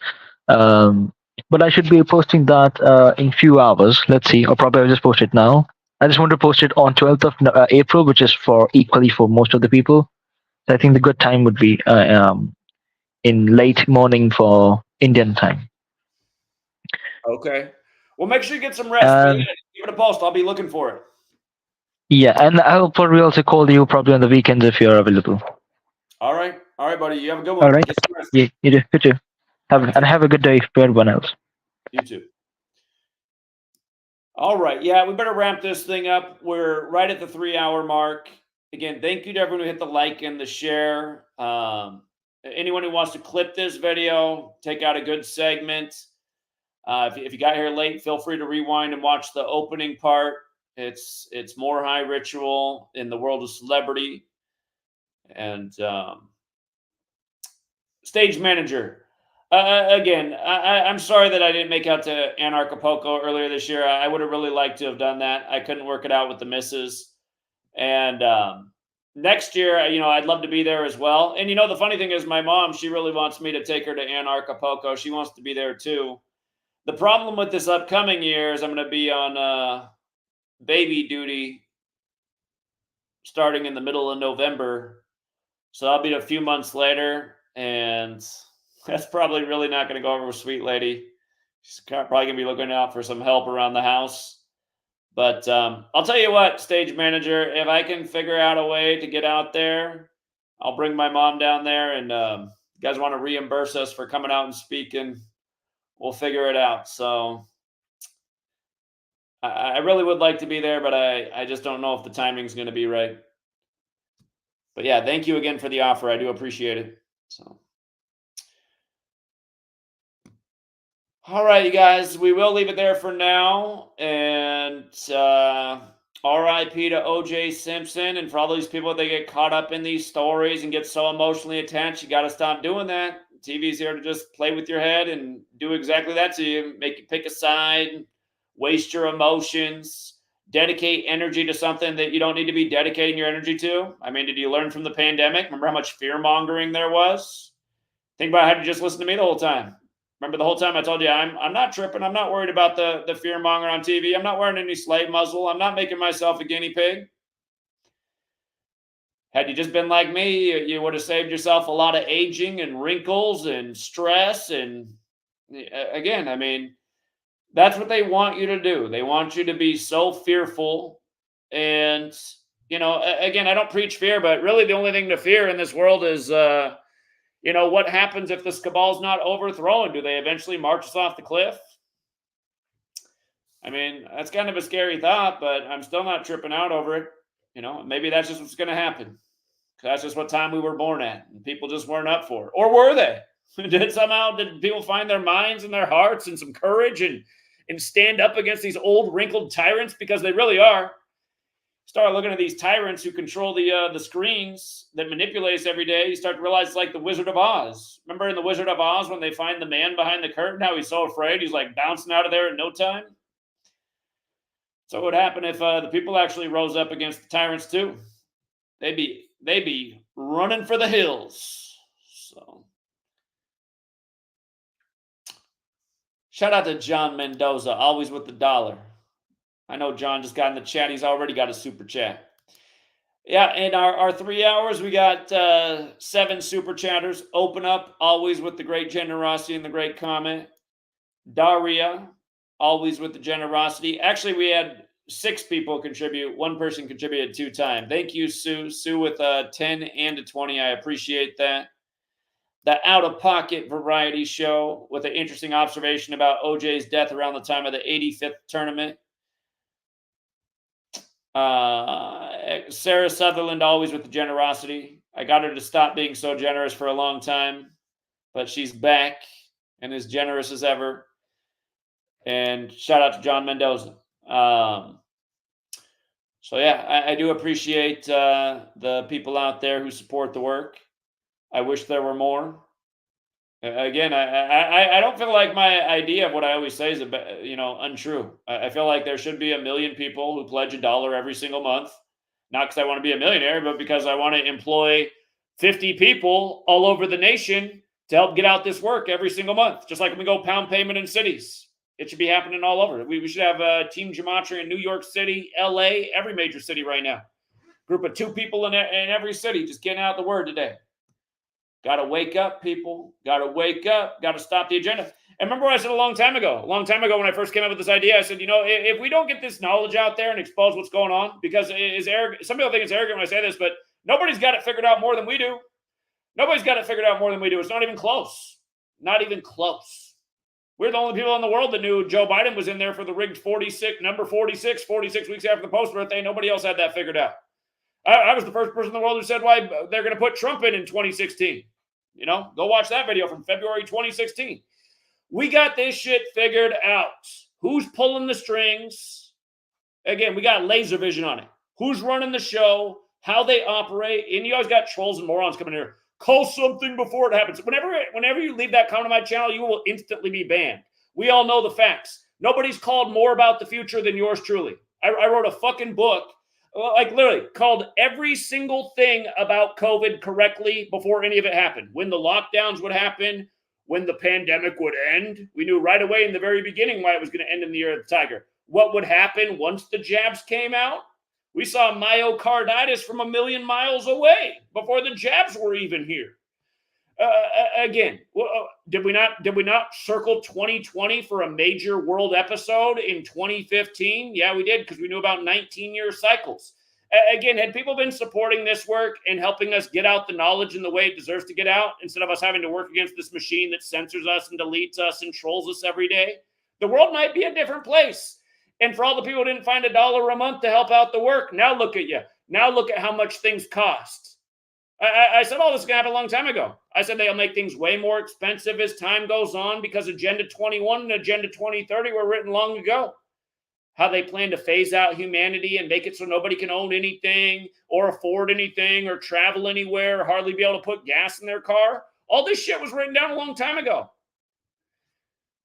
Speaker 21: But I should be posting that in few hours. Let's see, or probably I'll just post it now. I just want to post it on 12th of April, which is equally for most of the people. So I think the good time would be in late morning for Indian time.
Speaker 1: Okay. Well, make sure you get some rest. Give it a post. I'll be looking for it.
Speaker 21: Yeah, and I'll probably also call you probably on the weekends if you're available.
Speaker 1: All right, buddy. You have a good one.
Speaker 21: All right. Yeah, you do. You too. Have a good day for everyone else.
Speaker 1: You too. All right. Yeah, we better ramp this thing up. We're right at the 3-hour mark. Again, thank you to everyone who hit the like and the share. Anyone who wants to clip this video, take out a good segment. If you got here late, feel free to rewind and watch the opening part. It's more high ritual in the world of celebrity. And stage manager. Again, I'm sorry that I didn't make out to Anarchapulco earlier this year. I would have really liked to have done that. I couldn't work it out with the missus. And next year, I'd love to be there as well. And the funny thing is, my mom, she really wants me to take her to Anarchapulco. She wants to be there too. The problem with this upcoming year is I'm going to be on baby duty starting in the middle of November. So I'll be a few months later, and that's probably really not going to go over with Sweet Lady. She's probably going to be looking out for some help around the house. But I'll tell you what, stage manager, if I can figure out a way to get out there, I'll bring my mom down there, and you guys want to reimburse us for coming out and speaking, we'll figure it out. So I really would like to be there, but I just don't know if the timing's going to be right. But yeah, thank you again for the offer. I do appreciate it. So, all right, you guys, we will leave it there for now. And RIP to OJ Simpson. And for all these people that get caught up in these stories and get so emotionally attached, you got to stop doing that. TV's here to just play with your head and do exactly that to you. Make you pick a side, waste your emotions, dedicate energy to something that you don't need to be dedicating your energy to. I mean, did you learn from the pandemic? Remember how much fear-mongering there was? Think about how you just listened to me the whole time. Remember the whole time I told you I'm not tripping. I'm not worried about the fear-monger on TV. I'm not wearing any slave muzzle. I'm not making myself a guinea pig. Had you just been like me, you would have saved yourself a lot of aging and wrinkles and stress. And again, I mean, that's what they want you to do. They want you to be so fearful. And, again, I don't preach fear, but really the only thing to fear in this world is, what happens if this cabal's not overthrown? Do they eventually march us off the cliff? I mean, that's kind of a scary thought, but I'm still not tripping out over it. Maybe that's just what's going to happen. That's just what time we were born at. And people just weren't up for it. Or were they? Did people find their minds and their hearts and some courage and stand up against these old wrinkled tyrants? Because they really are. Start looking at these tyrants who control the screens that manipulate us every day. You start to realize it's like the Wizard of Oz. Remember in the Wizard of Oz when they find the man behind the curtain, how he's so afraid he's like bouncing out of there in no time? So what would happen if the people actually rose up against the tyrants too? They'd be running for the hills. So shout out to John Mendoza, always with the dollar. I know John just got in the chat. He's already got a super chat. Yeah, in our 3 hours, we got 7 super chatters. Open up, always with the great generosity and the great comment. Daria, always with the generosity. Actually, we had 6 people contribute. 1 person contributed 2 times. Thank you, Sue. Sue with a 10 and a 20. I appreciate that. The Out of Pocket Variety Show with an interesting observation about OJ's death around the time of the 85th tournament. Sarah Sutherland, always with the generosity. I got her to stop being so generous for a long time, but she's back and as generous as ever. And shout out to John Mendoza. So yeah, I do appreciate the people out there who support the work. I wish there were more. Again, I don't feel like my idea of what I always say is untrue. I feel like there should be 1 million people who pledge $1 every single month, not because I want to be a millionaire, but because I want to employ 50 people all over the nation to help get out this work every single month. Just like when we go pound payment in cities, it should be happening all over. We should have a Team Gematria in New York City, LA, every major city right now. Group of 2 people in every city just getting out the word today. Got to wake up, people. Got to wake up. Got to stop the agenda. And remember what I said a long time ago when I first came up with this idea, I said, if we don't get this knowledge out there and expose what's going on, because it is arrogant. Some people think it's arrogant when I say this, but nobody's got it figured out more than we do. Nobody's got it figured out more than we do. It's not even close. Not even close. We're the only people in the world that knew Joe Biden was in there for the rigged 46 weeks after the post birthday. Nobody else had that figured out. I was the first person in the world who said why they're going to put Trump in 2016. Go watch that video from February 2016. We got this shit figured out. Who's pulling the strings? Again, we got laser vision on it. Who's running the show? How they operate? And you always got trolls and morons coming here. Call something before it happens. Whenever you leave that comment on my channel, you will instantly be banned. We all know the facts. Nobody's called more about the future than yours truly. I wrote a fucking book, like literally called every single thing about COVID correctly before any of it happened. When the lockdowns would happen, when the pandemic would end. We knew right away in the very beginning why it was going to end in the year of the tiger. What would happen once the jabs came out? We saw myocarditis from 1 million miles away before the jabs were even here. Again, did we not circle 2020 for a major world episode in 2015? Yeah, we did, because we knew about 19-year cycles. Again, had people been supporting this work and helping us get out the knowledge in the way it deserves to get out, instead of us having to work against this machine that censors us and deletes us and trolls us every day, the world might be a different place. And for all the people who didn't find $1 a month to help out the work, now look at you. Now look at how much things cost. I said all this is going to happen a long time ago. I said they'll make things way more expensive as time goes on because Agenda 21 and Agenda 2030 were written long ago. How they plan to phase out humanity and make it so nobody can own anything or afford anything or travel anywhere or hardly be able to put gas in their car. All this shit was written down a long time ago.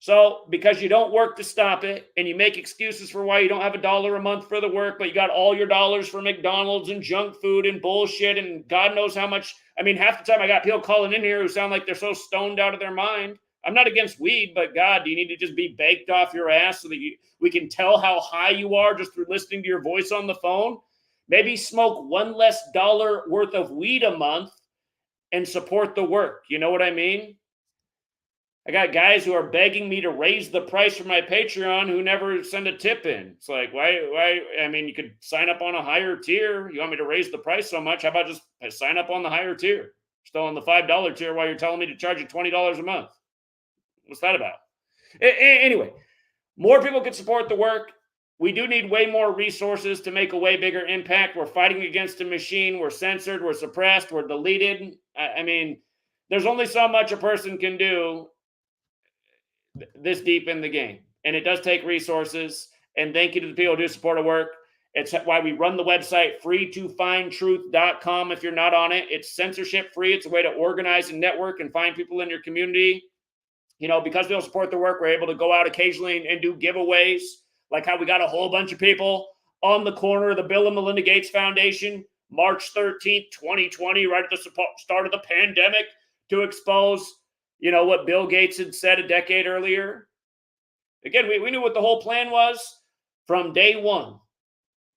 Speaker 1: So because you don't work to stop it and you make excuses for why you don't have $1 a month for the work, but you got all your dollars for McDonald's and junk food and bullshit and God knows how much. I mean, half the time I got people calling in here who sound like they're so stoned out of their mind. I'm not against weed, but God, do you need to just be baked off your ass so that we can tell how high you are just through listening to your voice on the phone? Maybe smoke $1 less worth of weed a month and support the work. You know what I mean? I got guys who are begging me to raise the price for my Patreon who never send a tip in. It's like, why? I mean, you could sign up on a higher tier. You want me to raise the price so much? How about just sign up on the higher tier? Still on the $5 tier while you're telling me to charge you $20 a month. What's that about? Anyway, more people could support the work. We do need way more resources to make a way bigger impact. We're fighting against a machine. We're censored. We're suppressed. We're deleted. I mean, there's only so much a person can do this deep in the game. And it does take resources. And thank you to the people who do support our work. It's why we run the website freetofindtruth.com. If you're not on it, it's censorship free. It's a way to organize and network and find people in your community. Because they'll support the work, we're able to go out occasionally and do giveaways, like how we got a whole bunch of people on the corner of the Bill and Melinda Gates Foundation, March 13th, 2020, right at the start of the pandemic, to expose, what Bill Gates had said a decade earlier. Again, we knew what the whole plan was from day one.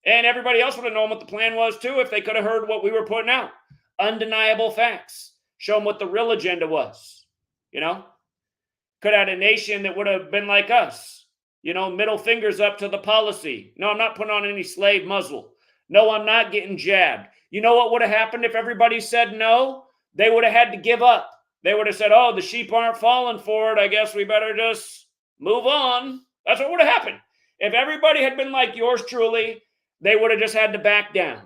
Speaker 1: And everybody else would have known what the plan was too if they could have heard what we were putting out. Undeniable facts. Show them what the real agenda was, Could have had a nation that would have been like us. You know, middle fingers up to the policy. No, I'm not putting on any slave muzzle. No, I'm not getting jabbed. You know what would have happened if everybody said no? They would have had to give up. They would have said, oh, the sheep aren't falling for it. I guess we better just move on. That's what would have happened. If everybody had been like yours truly, they would have just had to back down.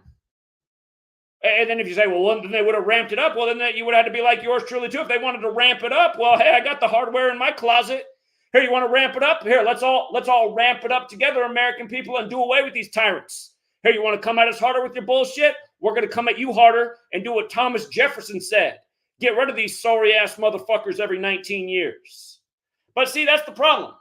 Speaker 1: And then if you say, well, then they would have ramped it up. Well, then you would have had to be like yours truly too. If they wanted to ramp it up, well, hey, I got the hardware in my closet. Here, you want to ramp it up? Here, let's all ramp it up together, American people, and do away with these tyrants. Here, you want to come at us harder with your bullshit? We're going to come at you harder and do what Thomas Jefferson said. Get rid of these sorry-ass motherfuckers every 19 years. But see, that's the problem.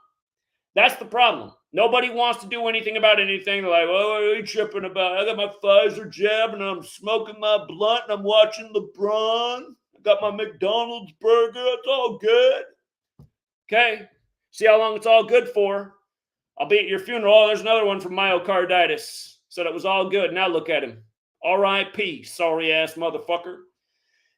Speaker 1: That's the problem. Nobody wants to do anything about anything. They're like, oh, what are you tripping about? I got my Pfizer jab and I'm smoking my blunt and I'm watching LeBron. I got my McDonald's burger. It's all good. Okay. See how long it's all good for. I'll be at your funeral. Oh, there's another one from myocarditis. Said it was all good. Now look at him. R.I.P. Sorry-ass motherfucker.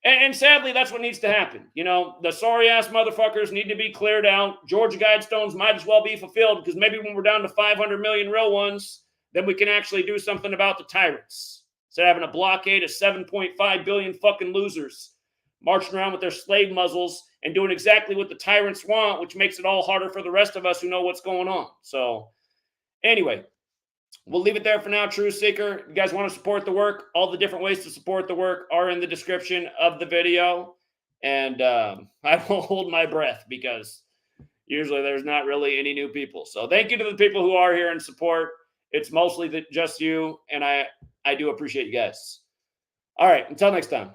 Speaker 1: And sadly, that's what needs to happen. You know, the sorry-ass motherfuckers need to be cleared out. Georgia Guidestones might as well be fulfilled because maybe when we're down to 500 million real ones, then we can actually do something about the tyrants. Instead of having a blockade of 7.5 billion fucking losers marching around with their slave muzzles and doing exactly what the tyrants want, which makes it all harder for the rest of us who know what's going on. So anyway, we'll leave it there for now, Truth Seeker. If you guys want to support the work, all the different ways to support the work are in the description of the video. And I won't hold my breath because usually there's not really any new people. So thank you to the people who are here and support. It's mostly just you, and I do appreciate you guys. All right, until next time.